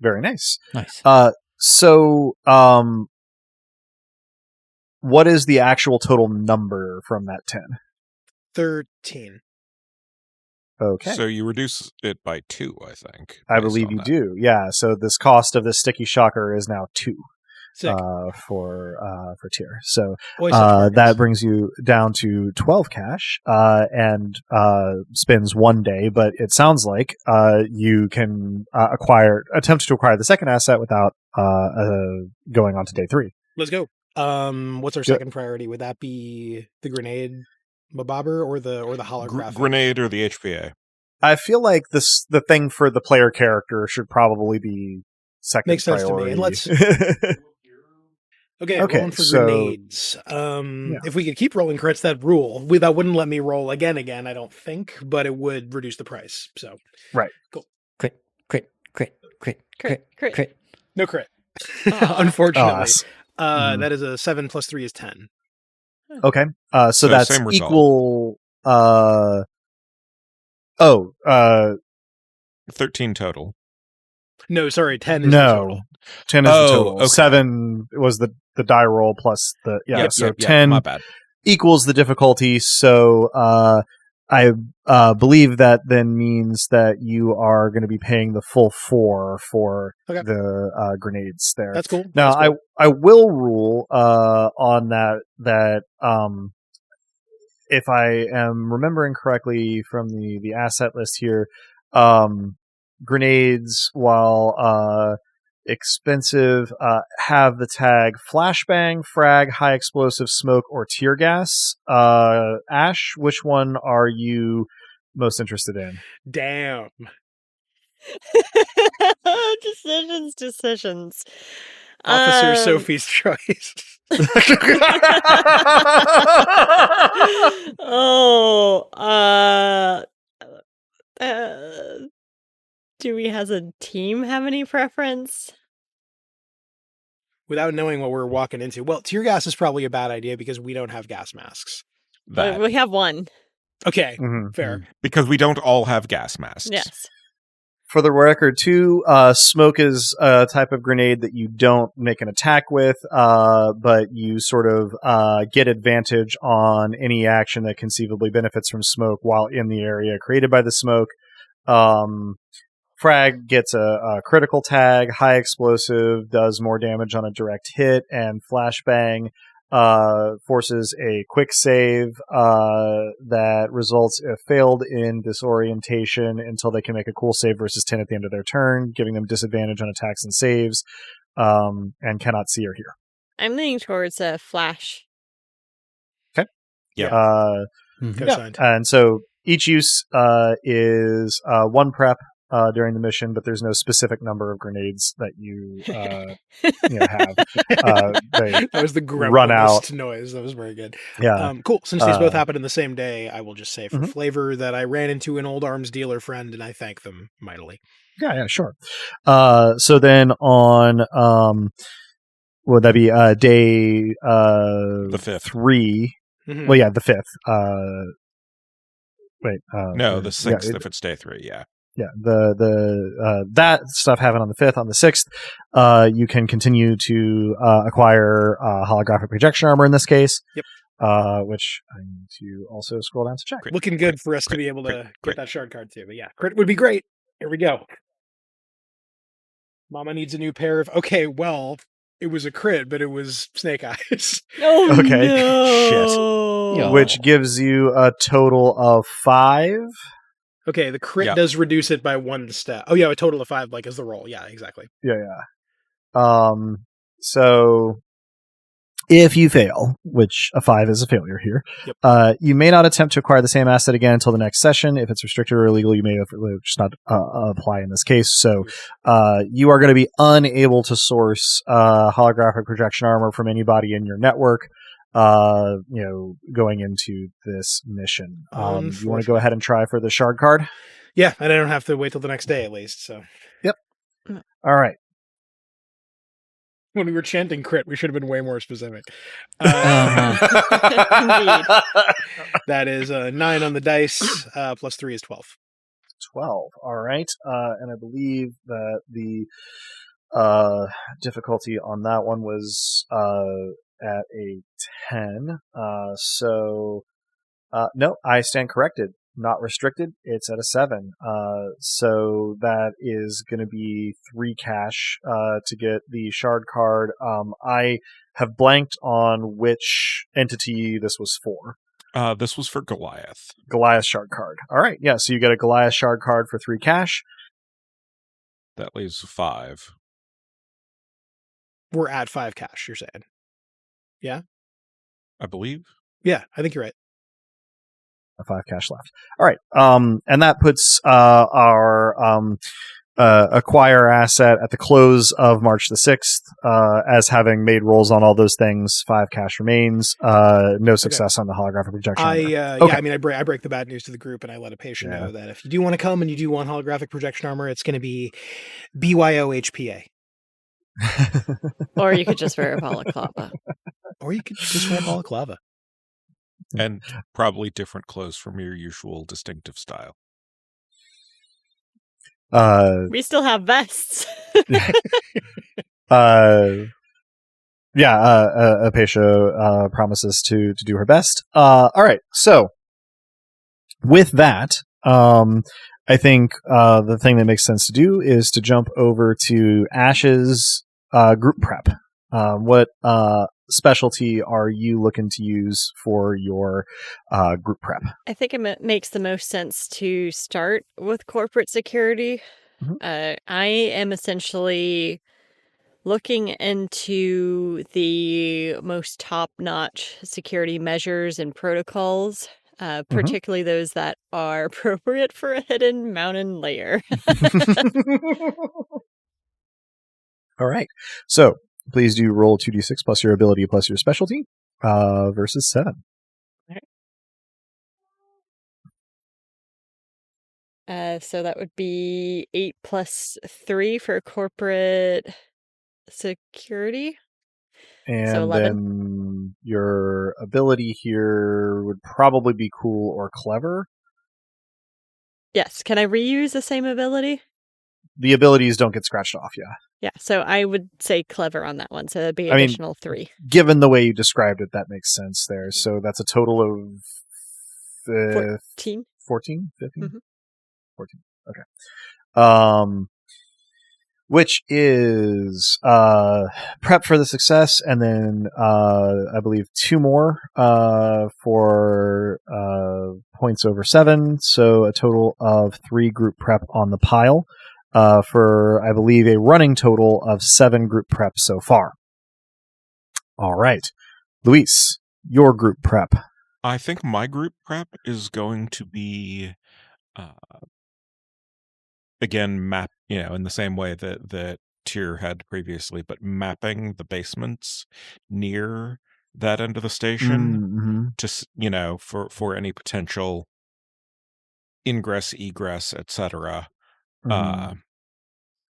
Very nice. Nice. So, what is the actual total number from that 10? 13. Okay. So you reduce it by 2, I think. I believe you do. Yeah. So this cost of this Sticky Shocker is now 2 for Tyr. So that brings you down to 12 cash and spends 1 day. But it sounds like you can attempt to acquire the second asset without going on to day 3. Let's go. What's our second priority? Would that be the grenade Mabobber or the holographic? Grenade or the HPA? I feel like the thing for the player character should probably be second Makes sense priority. to me. And let's rolling for grenades. If we could keep rolling crits, that wouldn't let me roll again, I don't think, but it would reduce the price. So right. Cool. Crit. No crit. Unfortunately. That is a 7 plus 3 is 10. Okay. So that's same result. Equal 13 total. No, sorry, 10 is the total. 10 is the total. Okay. 7 was the die roll plus the 10 my bad. equals the difficulty. So I believe that then means that you are going to be paying the full 4 for the grenades there. That's cool. Now I will rule on that if I am remembering correctly from the asset list here, grenades, while expensive have the tag flashbang, frag, high explosive, smoke, or tear gas. Ash, which one are you most interested in? Damn. Decisions. Officer Sophie's choice. Do we as a team have any preference? Without knowing what we're walking into. Well, tear gas is probably a bad idea because we don't have gas masks. That. We have one. Okay, Mhm. fair. Because we don't all have gas masks. Yes. For the record, too, smoke is a type of grenade that you don't make an attack with, but you sort of get advantage on any action that conceivably benefits from smoke while in the area created by the smoke. Frag gets a critical tag, high explosive, does more damage on a direct hit, and flashbang forces a quick save that results if failed in disorientation until they can make a cool save versus 10 at the end of their turn, giving them disadvantage on attacks and saves, and cannot see or hear. I'm leaning towards a flash. Okay. Yeah. Co-signed. And so each use is one prep during the mission, but there's no specific number of grenades that you have. They That was the run out. gremlinest noise. That was very good. Yeah. Cool. Since these both happened in the same day, I will just say for Mhm. flavor that I ran into an old arms dealer friend and I thank them mightily. Yeah, sure. So then on would that be day The 5th. 3? Mhm. Well, yeah, the 5th. Wait. No, the 6th Yeah, if it's day 3, yeah. yeah, the that stuff happened on the 5th. On the 6th, you can continue to acquire holographic projection armor in this case. Yep. Which I need to also scroll down to check. Crit, Looking good crit, for us to crit, be able to crit, get crit. that shard card too. But yeah, crit would be great. Here we go. Mama needs a new pair of. Okay, well, it was a crit, but it was snake eyes. Oh, Okay. no. Shit. Which gives you a total of 5. Okay, the crit Yeah. does reduce it by 1 step. Oh yeah, a total of 5, like as the roll. Yeah, exactly. Yeah. So if you fail, which a 5 is a failure here, you may not attempt to acquire the same asset again until the next session. If it's restricted or illegal, you may just not apply in this case. So you are going to be unable to source holographic projection armor from anybody in your network. Going into this mission. You want to go ahead and try for the shard card? Yeah, and I don't have to wait till the next day at least. So All right. when we were chanting crit, we should have been way more specific. Indeed. That is 9 on the dice, plus 3 is 12. 12. All right. And I believe that the difficulty on that one was at a 10. No, I stand corrected. Not restricted. It's at a 7. So that is going to be 3 cash to get the shard card. I have blanked on which entity this was for. This was for Goliath. Goliath shard card. All right. Yeah. So you get a Goliath shard card for 3 cash. That leaves 5. We're at 5 cash, you're saying? Yeah? I believe. Yeah, I think you're right. 5 cash left. All right. And that puts our acquire asset at the close of March the 6th as having made rolls on all those things. 5 cash remains. No success on the holographic projection. I break the bad news to the group and I let a patient know that if you do want to come and you do want holographic projection armor, it's going to be BYO HPA. Or you could just wear a balaclava. Or you could just wear balaclava. And probably different clothes from your usual distinctive style. We still have vests. Apatia promises to do her best. All right. So with that, I think the thing that makes sense to do is to jump over to Ash's group prep. What specialty are you looking to use for your group prep? I think it makes the most sense to start with corporate security. Mhm. I am essentially looking into the most top-notch security measures and protocols, particularly those that are appropriate for a hidden mountain layer. All right. So please do roll 2d6 plus your ability plus your specialty versus 7. So that would be 8 plus 3 for corporate security. And So 11. then your ability here would probably be cool or clever. Yes. Can I reuse the same ability? The abilities don't get scratched off, yeah. Yeah, so I would say clever on that one. So that'd be I mean, additional 3. Given the way you described it, that makes sense there. So that's a total of 14? 14? 15? Mhm. 14. Okay. Which is prep for the success, and then I believe 2 more for points over 7. So a total of 3 group prep on the pile for, I believe, a running total of 7 group prep so far. All right. Luis, your group prep. I think my group prep is going to be, again, map, in the same way that Tyr had previously, but mapping the basements near that end of the station to, for any potential ingress, egress, etc.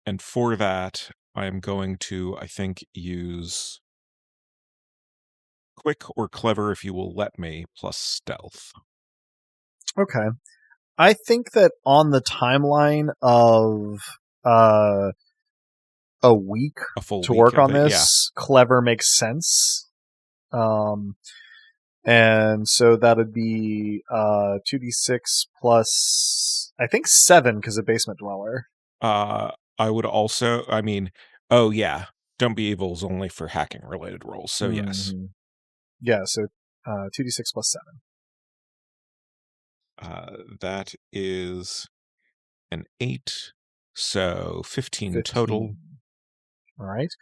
And for that, I am going to, I think, use quick or clever, if you will let me, plus stealth. Okay. I think that on the timeline of a week A full to week work of on it, this, clever makes sense. And so that would be 2d6 plus, I think, 7 because of basement dweller. I would also, oh yeah, Don't Be Evil is only for hacking related roles, so yes. Yeah, so 2d6 plus 7. That is an 8, so 15 total. All right.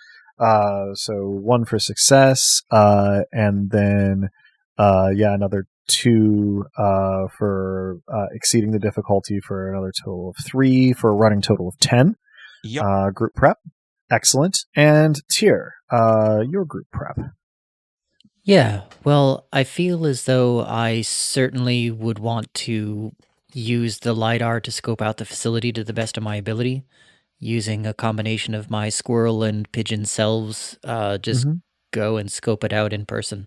So 1 for success, and then another 2 for exceeding the difficulty for another total of 3 for a running total of 10. Yep. Group prep. Excellent. And Tyr, your group prep. Yeah, well, I feel as though I certainly would want to use the LiDAR to scope out the facility to the best of my ability, using a combination of my squirrel and pigeon selves, just go and scope it out in person.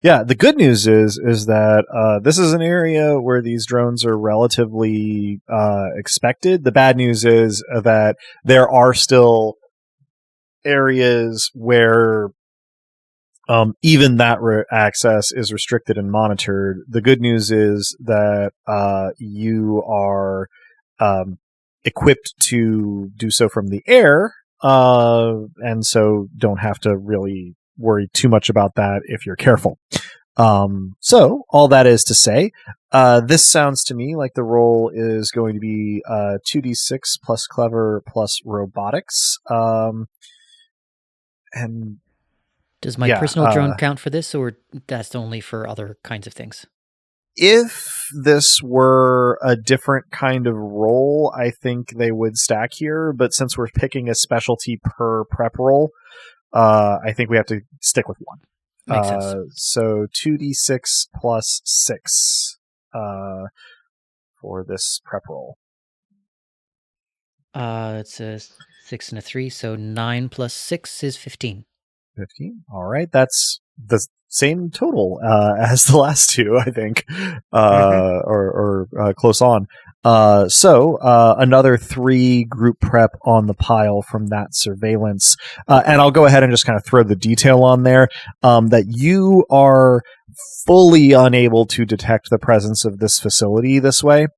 Yeah, the good news is that this is an area where these drones are relatively expected. The bad news is that there are still areas where even that access is restricted and monitored. The good news is that you are equipped to do so from the air, and so don't have to really worry too much about that if you're careful. So all that is to say, this sounds to me like the roll is going to be 2d6 plus clever plus robotics. And does my personal drone count for this, or that's only for other kinds of things? If this were a different kind of role, I think they would stack here. But since we're picking a specialty per prep roll, I think we have to stick with 1. Makes sense. So 2d6 plus 6 for this prep roll. It's a 6 and a 3, so 9 plus 6 is 15. 15. All right, that's the same total as the last 2, I think, or close on. So another 3 group prep on the pile from that surveillance, and I'll go ahead and just kind of throw the detail on there that you are fully unable to detect the presence of this facility this way.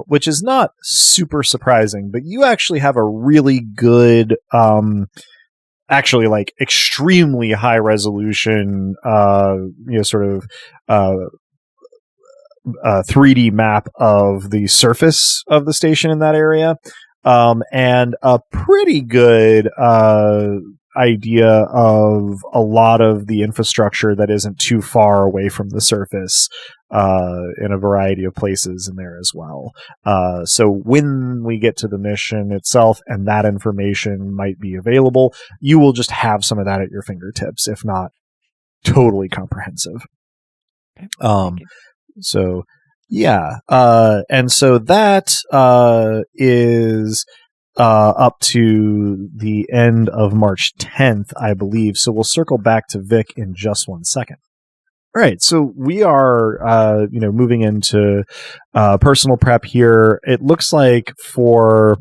Which is not super surprising, but you actually have a really good actually like extremely high resolution, sort of 3D map of the surface of the station in that area. and a pretty good idea of a lot of the infrastructure that isn't too far away from the surface in a variety of places in there as well. So when we get to the mission itself and that information might be available, you will just have some of that at your fingertips, if not totally comprehensive. So yeah, and so that is up to the end of March 10th, I believe. So we'll circle back to Vic in just 1 second. All right, so we are, moving into personal prep here. It looks like for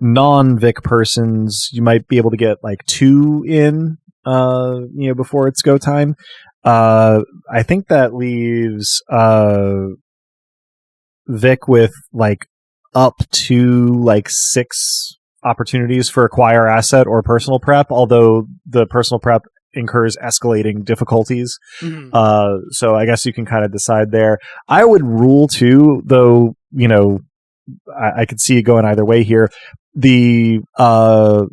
non-Vic persons, you might be able to get like 2 in, before it's go time. I think that leaves Vic with like up to like 6 opportunities for acquire asset or personal prep, although the personal prep incurs escalating difficulties. So I guess you can kind of decide there. I would rule too, though, I could see it going either way here. The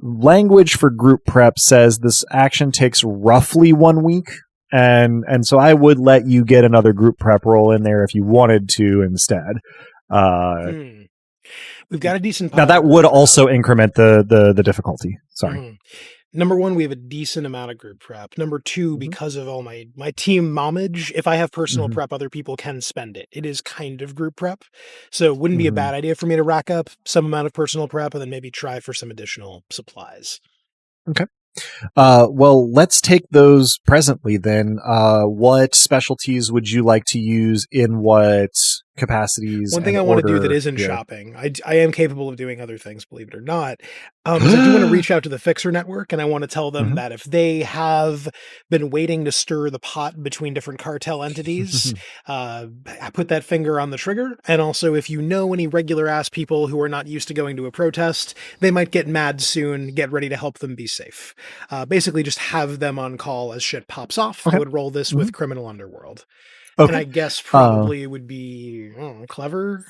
language for group prep says this action takes roughly 1 week. And so I would let you get another group prep roll in there if you wanted to instead. We've got a decent now that would also increment the difficulty. Sorry. Number 1, we have a decent amount of group prep. Number 2, because of all my team momage, if I have personal prep, other people can spend it. It is kind of group prep. So it wouldn't be a bad idea for me to rack up some amount of personal prep and then maybe try for some additional supplies. Okay. Well, let's take those presently then. What specialties would you like to use in what capacities? One thing I want to do that isn't shopping. I am capable of doing other things, believe it or not. Is I do want to reach out to the Fixer Network, and I want to tell them that if they have been waiting to stir the pot between different cartel entities, I put that finger on the trigger. And also, if you know any regular ass people who are not used to going to a protest, they might get mad soon. Get ready to help them be safe. Basically, just have them on call as shit pops off. I would roll this with Criminal Underworld. Okay. And I guess probably it would be clever.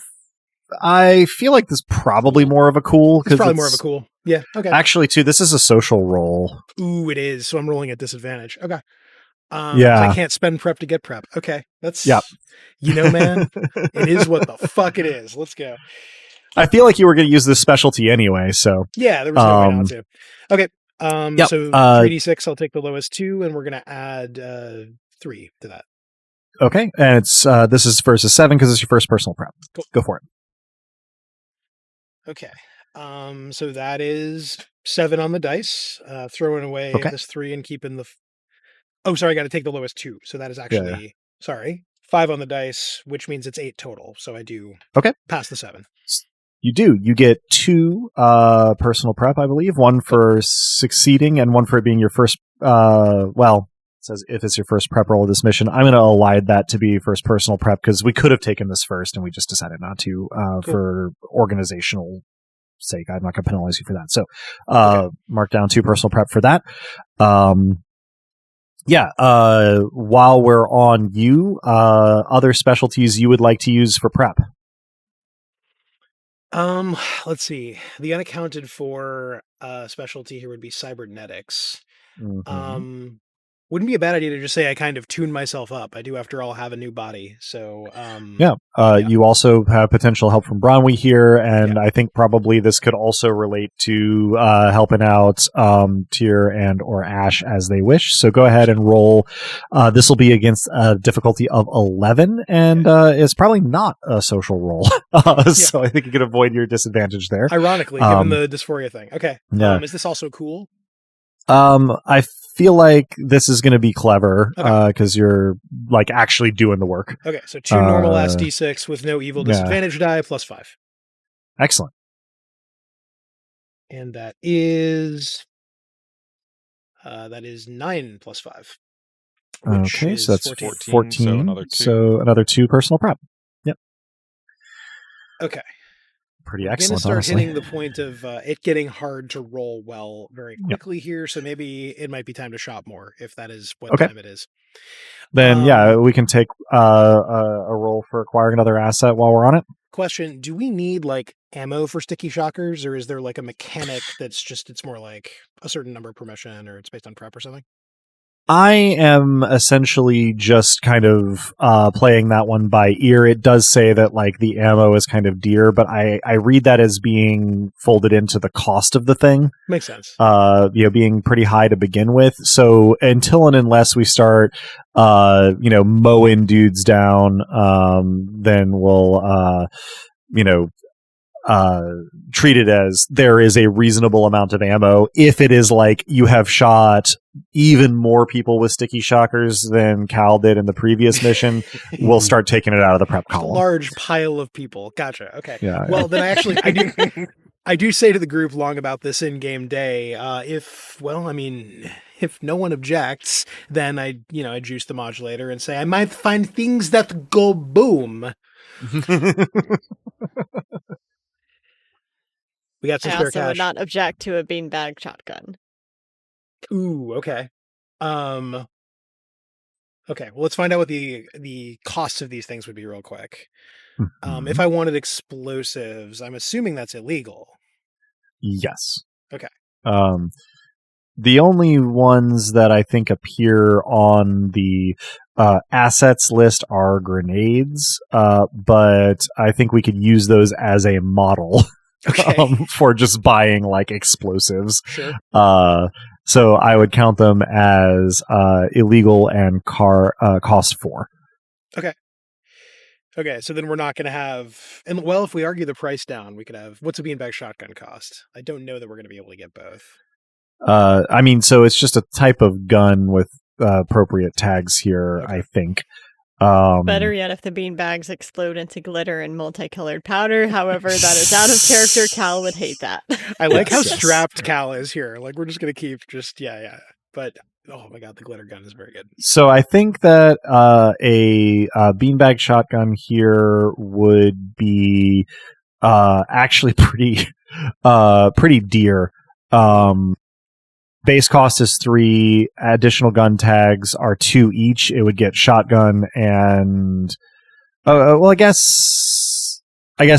I feel like this is probably more of a cool. It's probably more of a cool. Yeah. Okay. Actually, too, this is a social roll. Ooh, it is. So I'm rolling at disadvantage. Okay. Yeah. I can't spend prep to get prep. Okay. That's, man, it is what the fuck it is. Let's go. I feel like you were going to use this specialty anyway. So yeah, there was no way not to. Okay. So 3d6, I'll take the lowest 2, and we're going to add 3 to that. Okay, and it's this is versus 7 because it's your first personal prep. Cool. Go for it. Okay, so that is 7 on the dice. Throwing away this 3 and keeping the. I got to take the lowest 2. So that is actually 5 on the dice, which means it's 8 total. So I do pass the 7. You do. You get 2 personal prep, I believe. 1 for succeeding and 1 for it being your first. Says if it's your first prep roll of this mission. I'm going to elide that to be first personal prep because we could have taken this first and we just decided not to for organizational sake. I'm not going to penalize you for that. So mark down 2 personal prep for that. While we're on you, other specialties you would like to use for prep? Let's see. The unaccounted for specialty here would be cybernetics. Wouldn't be a bad idea to just say I kind of tune myself up. I do, after all, have a new body. So, you also have potential help from Bronwy here, and I think probably this could also relate to helping out Tyr and or Ash as they wish. So go ahead and roll. This will be against a difficulty of 11, and it's probably not a social roll. So I think you can avoid your disadvantage there. Ironically, given the dysphoria thing. Okay. Is this also cool? I feel like this is going to be clever because you're like actually doing the work. Okay, so 2 normal ass d6 with no evil disadvantage die plus 5. Excellent. And that is 9 plus 5. Okay, so that's 14. So another 2 personal prep. Yep. Okay. Pretty We're excellent. We're going to start honestly. hitting the point of it getting hard to roll well very quickly here. So maybe it might be time to shop more if that is what time it is. Then we can take a roll for acquiring another asset while we're on it. question, do we need like ammo for sticky shockers, or is there like a mechanic that's just, it's more like a certain number per mission, or it's based on prep or something? I am essentially just kind of playing that one by ear. It does say that like the ammo is kind of dear, but I read that as being folded into the cost of the thing. Makes sense. Being pretty high to begin with. So until and unless we start, mowing dudes down, then we'll, treat it as there is a reasonable amount of ammo. If it is like you have shot even more people with sticky shockers than Cal did in the previous mission, we'll start taking it out of the prep column. A large pile of people. Gotcha. Okay. Yeah. Well, then I do say to the group long about this in-game day, if no one objects, then I juice the modulator and say I might find things that go boom. We got some I spare also cash. would not object to a beanbag shotgun. Ooh, okay. Okay, well, let's find out what the costs of these things would be real quick. If I wanted explosives, I'm assuming that's illegal. Yes. Okay. The only ones that I think appear on the assets list are grenades, but I think we could use those as a model. Okay. For just buying like explosives. Sure. So I would count them as illegal and cost 4. Okay, so then we're not going to have, and well, if we argue the price down, we could have, what's a beanbag shotgun cost? I don't know that we're going to be able to get both. So it's just a type of gun with appropriate tags here, Okay. I think. Better yet if the beanbags explode into glitter and multicolored powder. However, that is out of character. Cal would hate that. I like how Yes. strapped Cal is here. Like, we're just going to keep yeah. But, oh my god, the glitter gun is very good. So I think that a beanbag shotgun here would be actually pretty dear. Base cost is 3. Additional gun tags are 2 each. It would get shotgun and I guess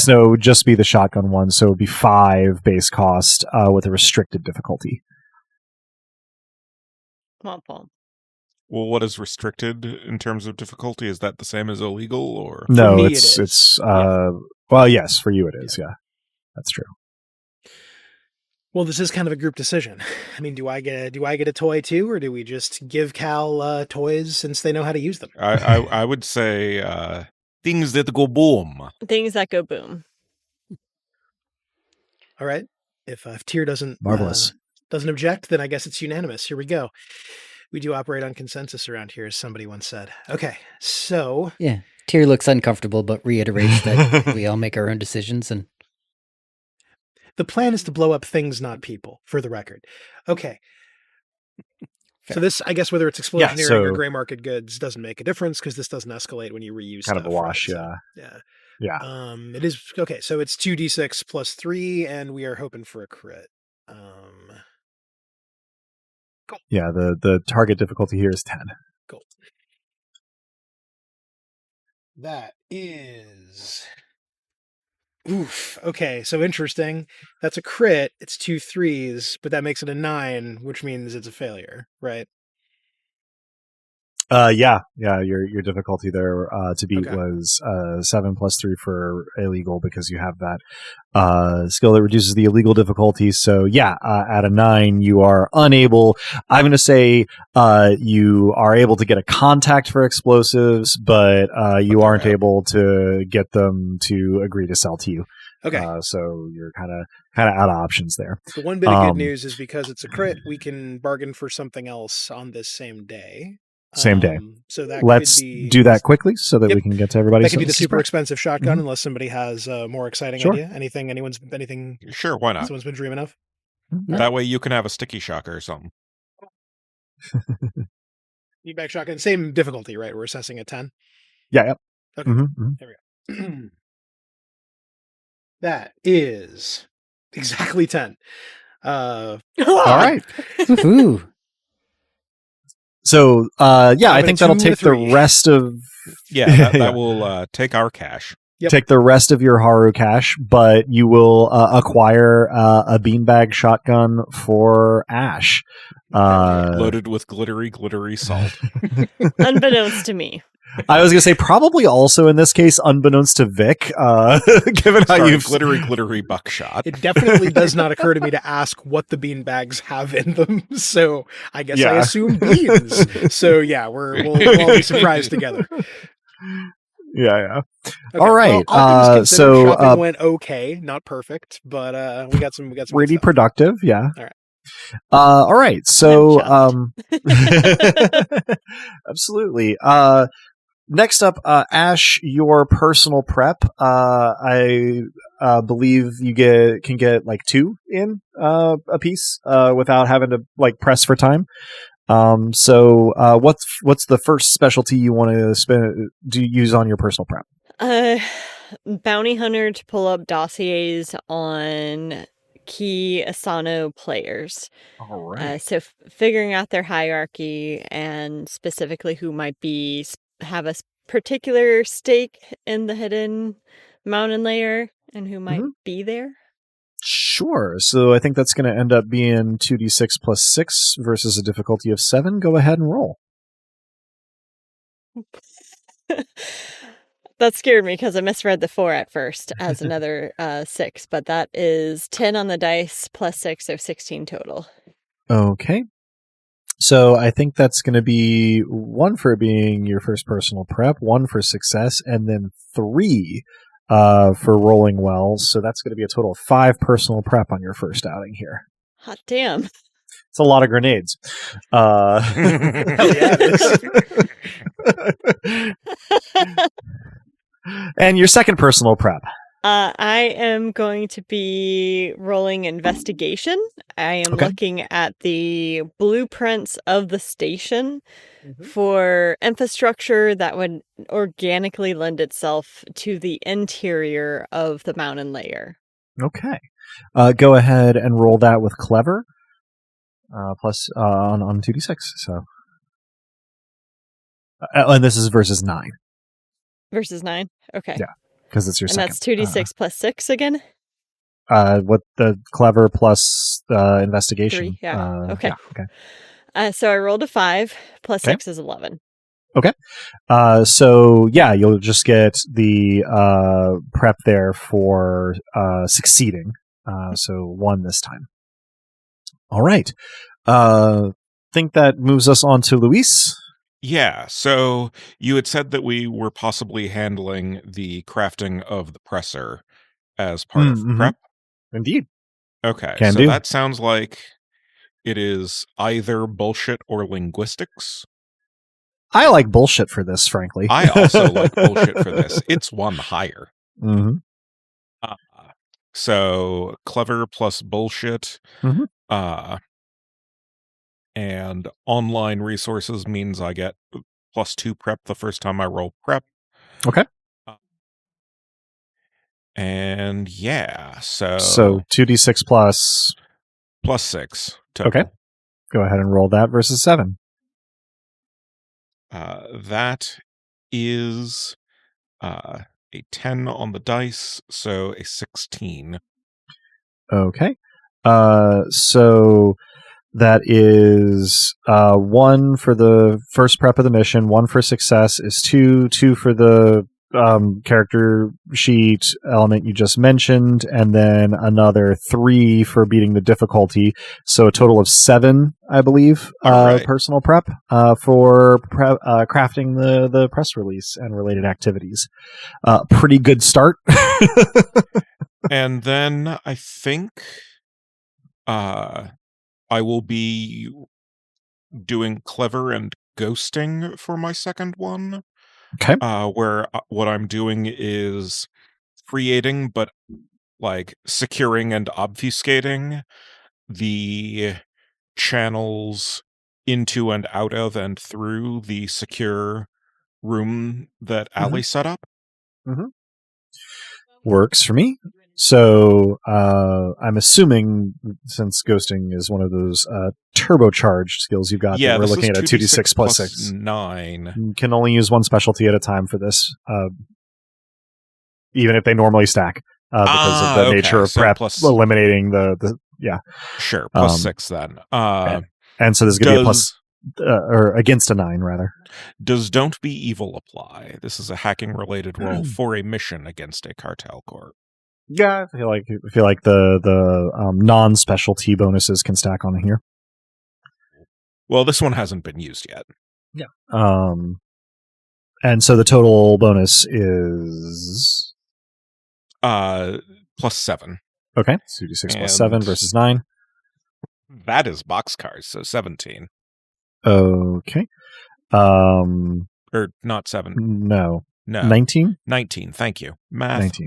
no, it would just be the shotgun one. So it would be 5 base cost with a restricted difficulty. Womp womp. Well, what is restricted in terms of difficulty? Is that the same as illegal, or No, me, it's Yeah. well, yes, for you it is. Yeah, that's true. Well, this is kind of a group decision. I mean, do I get a toy too, or do we just give Cal toys since they know how to use them? I would say things that go boom. Things that go boom. All right. If Tyr doesn't Marvelous. doesn't object, then I guess it's unanimous. Here we go. We do operate on consensus around here, as somebody once said. Okay, so Yeah. Tyr looks uncomfortable, but reiterates that we all make our own decisions. And the plan is to blow up things, not people, for the record. Okay. So this, I guess, whether it's explosionary or gray market goods doesn't make a difference because this doesn't escalate when you reuse Kind stuff. of a wash, right? yeah. So, Yeah. It is okay. So it's 2d6 plus 3, and we are hoping for a crit. Cool. Yeah, the target difficulty here is 10. Cool. That is. Oof. Okay, so interesting. That's a crit. It's 2 3s, but that makes it a 9, which means it's a failure, right? Yeah. Your difficulty there to beat Okay. was 7 plus 3 for illegal because you have that skill that reduces the illegal difficulty. So yeah, at a 9, you are unable. I'm going to say you are able to get a contact for explosives, but you aren't able to get them to agree to sell to you. Okay. So you're kind of out of options there. The one bit of good news is because it's a crit, we can bargain for something else on this same day. Same day. So that Let's could be, do that quickly so that Yep. we can get to everybody. That could be the super expensive shotgun, Mhm. unless somebody has a more exciting Sure. idea. Anything Sure, why not? someone's been dreaming of? That way you can have a sticky shocker or something. Feedback shotgun, same difficulty, right? We're assessing at 10. Yeah. Okay. There we go. That is exactly 10. All right. ooh, So, I I'm think gonna that'll 2 to take 3. the rest of. Yeah, that will take our cash. Yep. take the rest of your Haru cash, but you will acquire a beanbag shotgun for Ash. Loaded with glittery salt. Unbeknownst to me. I was going to say probably also in this case, unbeknownst to Vic, given how Sorry, you've glittery buckshot. It definitely does not occur to me to ask what the beanbags have in them. So I guess I Yeah. assume beans. So yeah, we'll all be surprised together. Yeah. Okay, All right, Well, all things considered, so, shopping went okay, not perfect, but we got some good Pretty stuff. productive, yeah. All right. All right, so I'm absolutely. Next up, Ash, your personal prep. I believe you can get like 2 in a piece without having to like press for time. So what's the first specialty you want to use on your personal prep? Bounty hunter to pull up dossiers on key Asano players. All right. So figuring out their hierarchy and specifically who might have a particular stake in the hidden mountain layer and who might be there. Sure. So I think that's going to end up being 2d6 plus 6 versus a difficulty of 7. Go ahead and roll. That scared me because I misread the 4 at first as another 6, but that is 10 on the dice plus 6, so 16 total. Okay. So I think that's going to be 1 for being your first personal prep, 1 for success, and then 3 for rolling well. So that's going to be a total of 5 personal prep on your first outing here. Hot damn. It's a lot of grenades. Hell yeah, it is. And your second personal prep. I am going to be rolling investigation. I am looking at the blueprints of the station for infrastructure that would organically lend itself to the interior of the mountain layer. Okay. Go ahead and roll that with clever. Plus on 2d6. So, and this is versus 9. Versus 9? Okay. Yeah, because it's your second. And that's 2d6 plus 6 again? What the clever plus investigation? 3, yeah. Okay. Yeah, okay. So I rolled a 5, plus 6 is 11. Okay. So yeah, you'll just get the prep there for succeeding. So 1 this time. All right. Think that moves us on to Luis. Yeah, so you had said that we were possibly handling the crafting of the presser as part of prep. Indeed. Okay, Can so do. that sounds like it is either bullshit or linguistics. I like bullshit for this, frankly. I also like bullshit for this. It's 1 higher. Mm-hmm. So clever plus bullshit. Mm-hmm. And online resources means I get plus 2 prep the first time I roll prep. Okay. And yeah, so 2d6 plus 6 total. Okay. Go ahead and roll that versus 7. That is a 10 on the dice, so a 16. Okay. So that is 1 for the first prep of the mission, 1 for success is 2 for the character sheet element you just mentioned, and then another 3 for beating the difficulty. So a total of 7, I believe, right. personal prep for crafting the press release and related activities. Pretty good start. And then I think I will be doing clever and ghosting for my second one. Okay. Where what I'm doing is creating, but like securing and obfuscating the channels into and out of and through the secure room that Ali set up. Works for me. So I'm assuming, since ghosting is one of those turbocharged skills you've got, that we're looking at a 2d6 plus 6. 9. You can only use 1 specialty at a time for this. even if they normally stack because of the nature of so prep plus, eliminating the Sure, plus 6 then. and so this is going to be a plus or against a 9 rather. Does Don't Be Evil apply? This is a hacking related roll for a mission against a cartel corp. Yeah, I feel like the non-specialty bonuses can stack on here. Well, this one hasn't been used yet. Yeah. And so the total bonus is plus 7. okay. So 2d6 plus 7 versus 9. That is boxcars, so 17. Okay. Or not 7. No. No. 19? 19. Thank you. Math.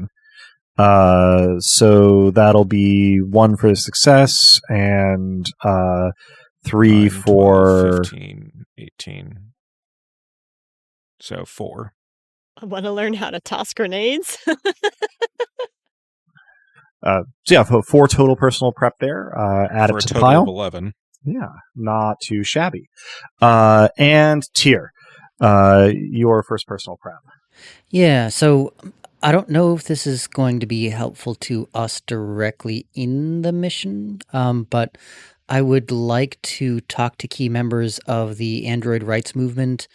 19. So that'll be 1 for success and 3 9, for 12, 15, 18. So 4. I want to learn how to toss grenades. so yeah, 4 total personal prep there. Add For it a to the total pile. of 11. Yeah, not too shabby. And Tyr, your first personal prep. Yeah, so I don't know if this is going to be helpful to us directly in the mission, but I would like to talk to key members of the Android rights movement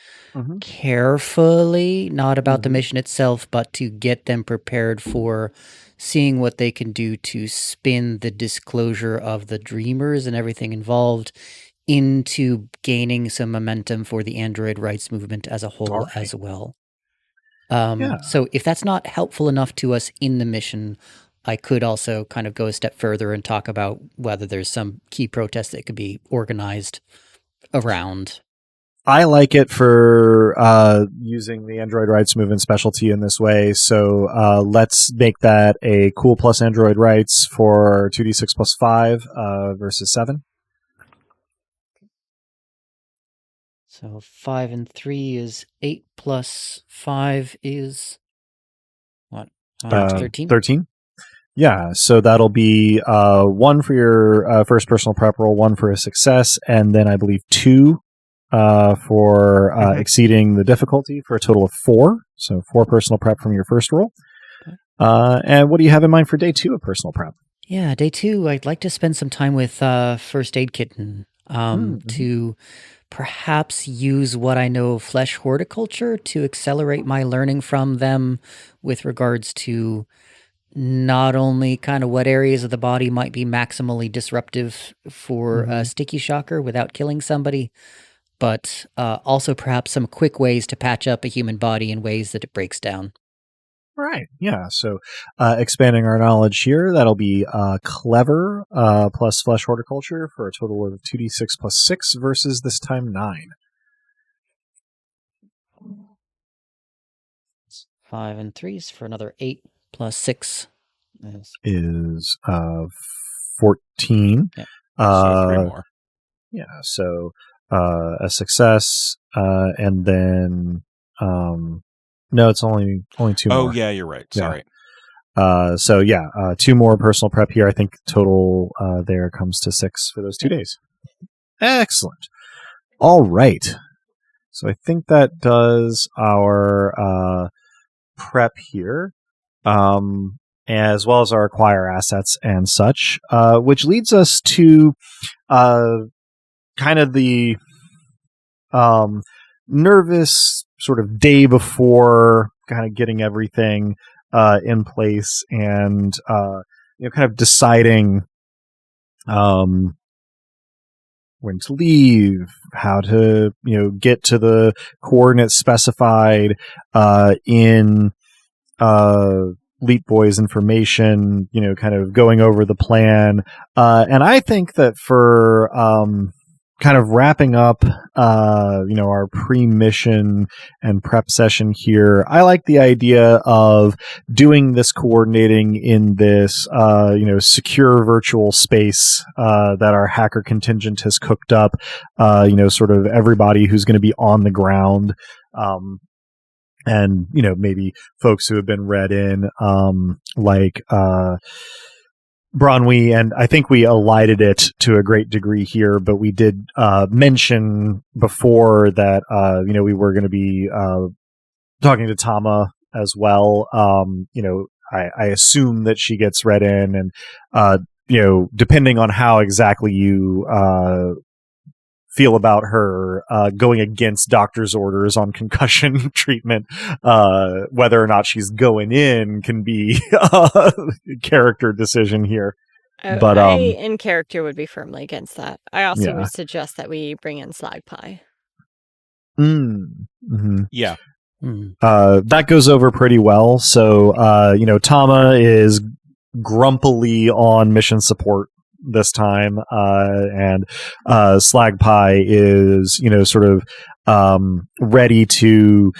carefully, not about the mission itself, but to get them prepared for seeing what they can do to spin the disclosure of the Dreamers and everything involved into gaining some momentum for the Android rights movement as a whole as well. So if that's not helpful enough to us in the mission, I could also kind of go a step further and talk about whether there's some key protest that could be organized around. I like it for using the Android rights movement specialty in this way. So let's make that a cool plus Android rights for 2d6 plus 5 versus 7. So 5 and 3 is 8 plus 5 is what? 13? 13. Yeah, so that'll be 1 for your first personal prep roll, 1 for a success, and then I believe 2 for exceeding the difficulty for a total of 4. So 4 personal prep from your first roll. And what do you have in mind for day 2 of personal prep? Yeah, day 2, I'd like to spend some time with First Aid Kitten to perhaps use what I know of flesh horticulture to accelerate my learning from them with regards to not only kind of what areas of the body might be maximally disruptive for a sticky shocker without killing somebody, but also perhaps some quick ways to patch up a human body in ways that it breaks down. Right. Yeah. So expanding our knowledge here, that'll be clever plus flesh horticulture for a total of 2d6 plus 6 versus this time 9. 5 and 3s for another 8 plus 6 is 14. Yeah. So 3 more. Yeah. So a success and then no, it's only 2 more. Oh, yeah, you're right. Sorry. So yeah, 2 more personal prep here. I think total there comes to 6 for those 2 days. Excellent. All right. So I think that does our prep here, as well as our acquire assets and such, which leads us to kind of the nervous sort of day before kind of getting everything in place and kind of deciding when to leave, how to get to the coordinates specified in Leap Boy's information, kind of going over the plan, and I think that for kind of wrapping up, our pre-mission and prep session here, I like the idea of doing this coordinating in this, secure virtual space that our hacker contingent has cooked up. Sort of everybody who's going to be on the ground, and maybe folks who have been read in, like Bronwy, and I think we elided it to a great degree here, but we did mention before that we were going to be talking to Tama as well. I assume that she gets read in, and depending on how exactly you feel about her going against doctor's orders on concussion treatment, whether or not she's going in can be a character decision here. But I, in character, would be firmly against that. I also would suggest that we bring in Slag Pie. Yeah. That goes over pretty well. So, Tama is grumpily on mission support this time, and Slag Pie is, sort of ready to,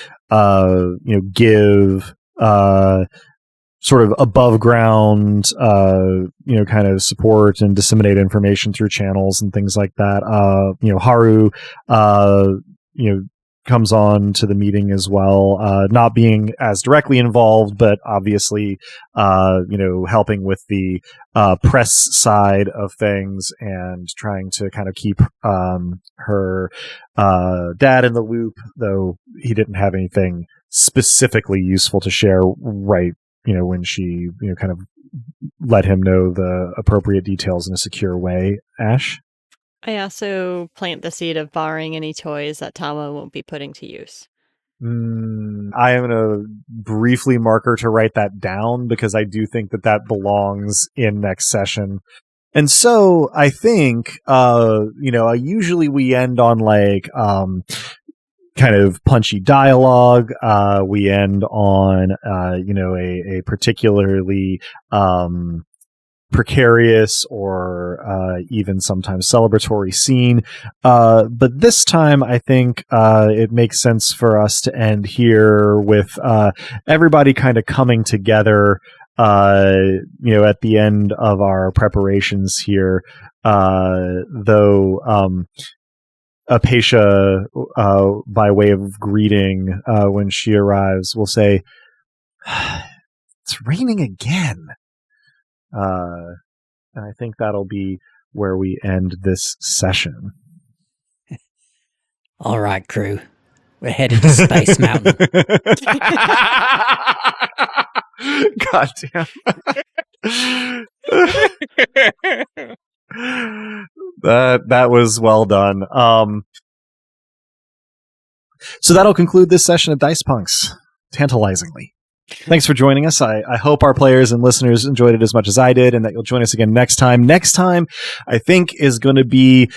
give sort of above ground, kind of support and disseminate information through channels and things like that. Haru, comes on to the meeting as well, not being as directly involved, but obviously, helping with the press side of things and trying to kind of keep her dad in the loop, though he didn't have anything specifically useful to share right, when she, kind of let him know the appropriate details in a secure way. Ash? I also plant the seed of borrowing any toys that Tama won't be putting to use. I am going to briefly mark her to write that down, because I do think that belongs in next session. And so I think, usually we end on like, kind of punchy dialogue. We end on, a particularly, precarious or even sometimes celebratory scene, but this time I think it makes sense for us to end here with everybody kind of coming together, at the end of our preparations here, though Apatia, by way of greeting, when she arrives, will say, "It's raining again." And I think that'll be where we end this session. All right, crew. We're headed to Space Mountain. God damn. That was well done. So that'll conclude this session of Dice Punks, tantalizingly. Thanks for joining us. I hope our players and listeners enjoyed it as much as I did, and that you'll join us again next time. Next time, I think, is going to be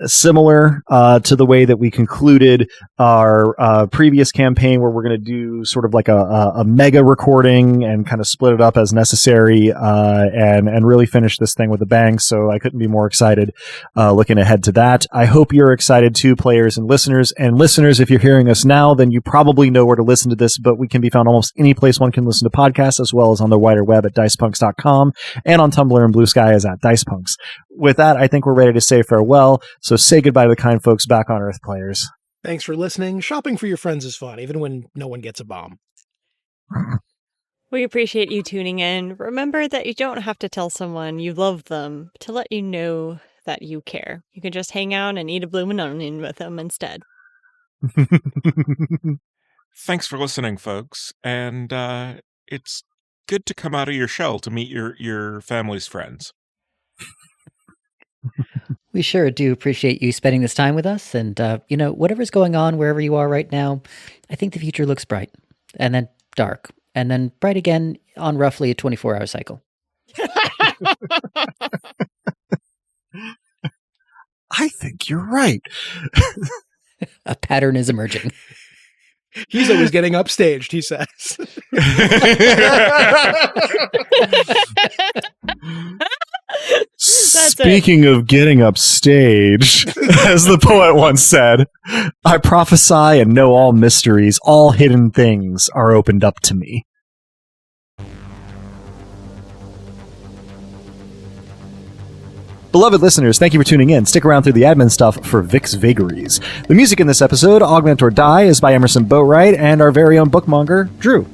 similar to the way that we concluded our previous campaign, where we're going to do sort of like a mega recording and kind of split it up as necessary, and really finish this thing with a bang. So I couldn't be more excited looking ahead to that. I hope you're excited too, players and listeners. And listeners, if you're hearing us now, then you probably know where to listen to this, but we can be found almost any place one can listen to podcasts, as well as on the wider web at dicepunks.com, and on Tumblr and Blue Sky as at dicepunks. With that, I think we're ready to say farewell. So say goodbye to the kind folks back on Earth, players. Thanks for listening. Shopping for your friends is fun, even when no one gets a bomb. We appreciate you tuning in. Remember that you don't have to tell someone you love them to let you know that you care. You can just hang out and eat a bloomin' onion with them instead. Thanks for listening, folks. And it's good to come out of your shell to meet your family's friends. We sure do appreciate you spending this time with us. And, whatever's going on wherever you are right now, I think the future looks bright, and then dark, and then bright again on roughly a 24-hour cycle. I think you're right. A pattern is emerging. He's always getting upstaged, he says. Speaking of getting upstaged, as the poet once said, I prophesy and know all mysteries, all hidden things are opened up to me. Beloved listeners, thank you for tuning in. Stick around through the admin stuff for Vic's Vagaries. The music in this episode, Augment or Die, is by Emerson Boatwright and our very own bookmonger, Drew.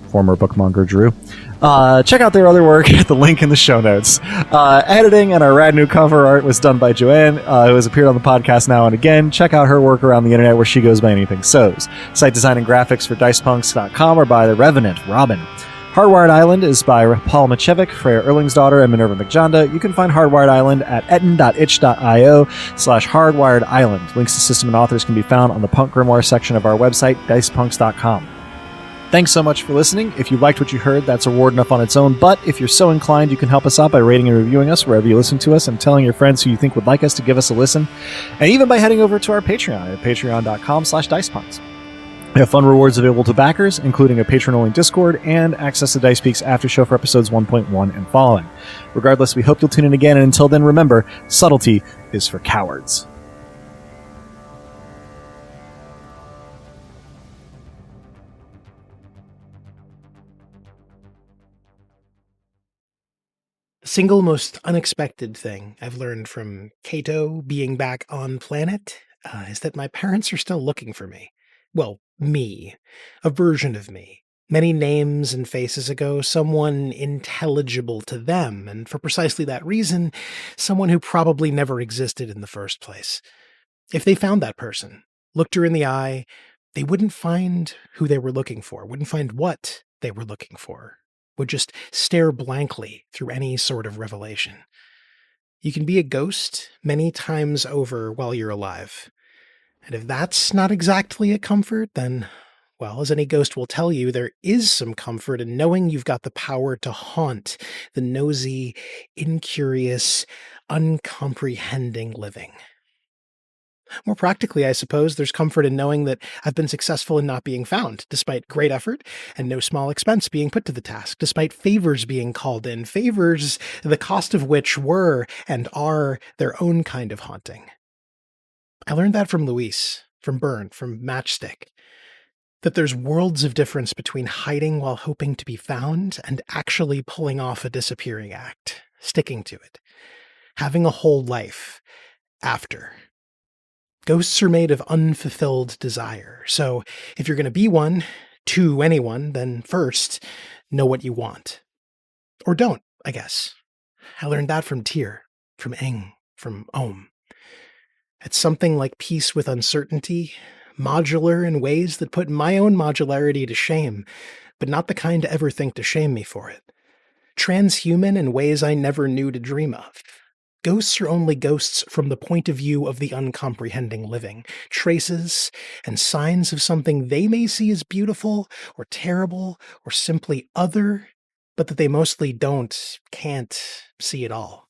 Former bookmonger Drew. Check out their other work at the link in the show notes. Editing and our rad new cover art was done by Joanne, who has appeared on the podcast now and again. Check out her work around the internet where she goes by anything so's. Site design and graphics for dicepunks.com or by The Revenant, Robin. Hardwired Island is by Paul Macevic, Freya Erlingsdottir, and Minerva McJonda. You can find Hardwired Island at etten.itch.io/hardwired island. Links to system and authors can be found on the Punk Grimoire section of our website, dicepunks.com. Thanks so much for listening. If you liked what you heard, that's reward enough on its own, but if you're so inclined, you can help us out by rating and reviewing us wherever you listen to us and telling your friends who you think would like us to give us a listen, and even by heading over to our Patreon at patreon.com/dicepunks. We have fun rewards available to backers, including a patron-only Discord and access to Dice Peak's after show for episodes 1.1 and following. Regardless, we hope you'll tune in again, and until then, remember, subtlety is for cowards. The single most unexpected thing I've learned from Kato being back on planet is that my parents are still looking for me. Well, me. A version of me. Many names and faces ago, someone intelligible to them, and for precisely that reason, someone who probably never existed in the first place. If they found that person, looked her in the eye, they wouldn't find who they were looking for, wouldn't find what they were looking for, would just stare blankly through any sort of revelation. You can be a ghost many times over while you're alive. And if that's not exactly a comfort, then, well, as any ghost will tell you, there is some comfort in knowing you've got the power to haunt the nosy, incurious, uncomprehending living. More practically, I suppose, there's comfort in knowing that I've been successful in not being found, despite great effort and no small expense being put to the task, despite favors being called in, favors the cost of which were and are their own kind of haunting. I learned that from Luis, from Byrne, from Matchstick, that there's worlds of difference between hiding while hoping to be found and actually pulling off a disappearing act, sticking to it, having a whole life after. Ghosts are made of unfulfilled desire, so if you're going to be one to anyone, then first, know what you want. Or don't, I guess. I learned that from Tyr, from Ing, from Ohm. It's something like peace with uncertainty, modular in ways that put my own modularity to shame, but not the kind to ever think to shame me for it. Transhuman in ways I never knew to dream of. Ghosts are only ghosts from the point of view of the uncomprehending living, traces and signs of something they may see as beautiful or terrible or simply other, but that they mostly can't see at all.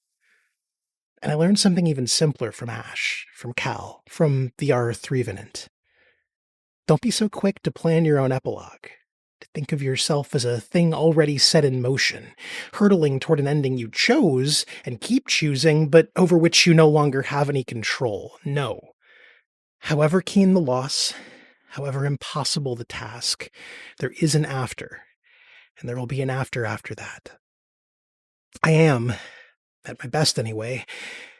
And I learned something even simpler from Ash, from Cal, from the R3 Venant. Don't be so quick to plan your own epilogue, to think of yourself as a thing already set in motion, hurtling toward an ending you chose and keep choosing, but over which you no longer have any control. No. However keen the loss, however impossible the task, there is an after, and there will be an after that. I am, at my best anyway,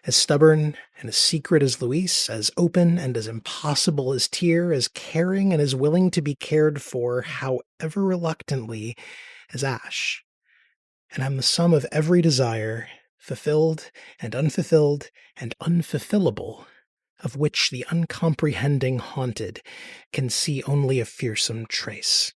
as stubborn and as secret as Luis, as open and as impossible as Tyr, as caring and as willing to be cared for, however reluctantly, as Ash. And I'm the sum of every desire, fulfilled and unfulfillable, of which the uncomprehending haunted can see only a fearsome trace.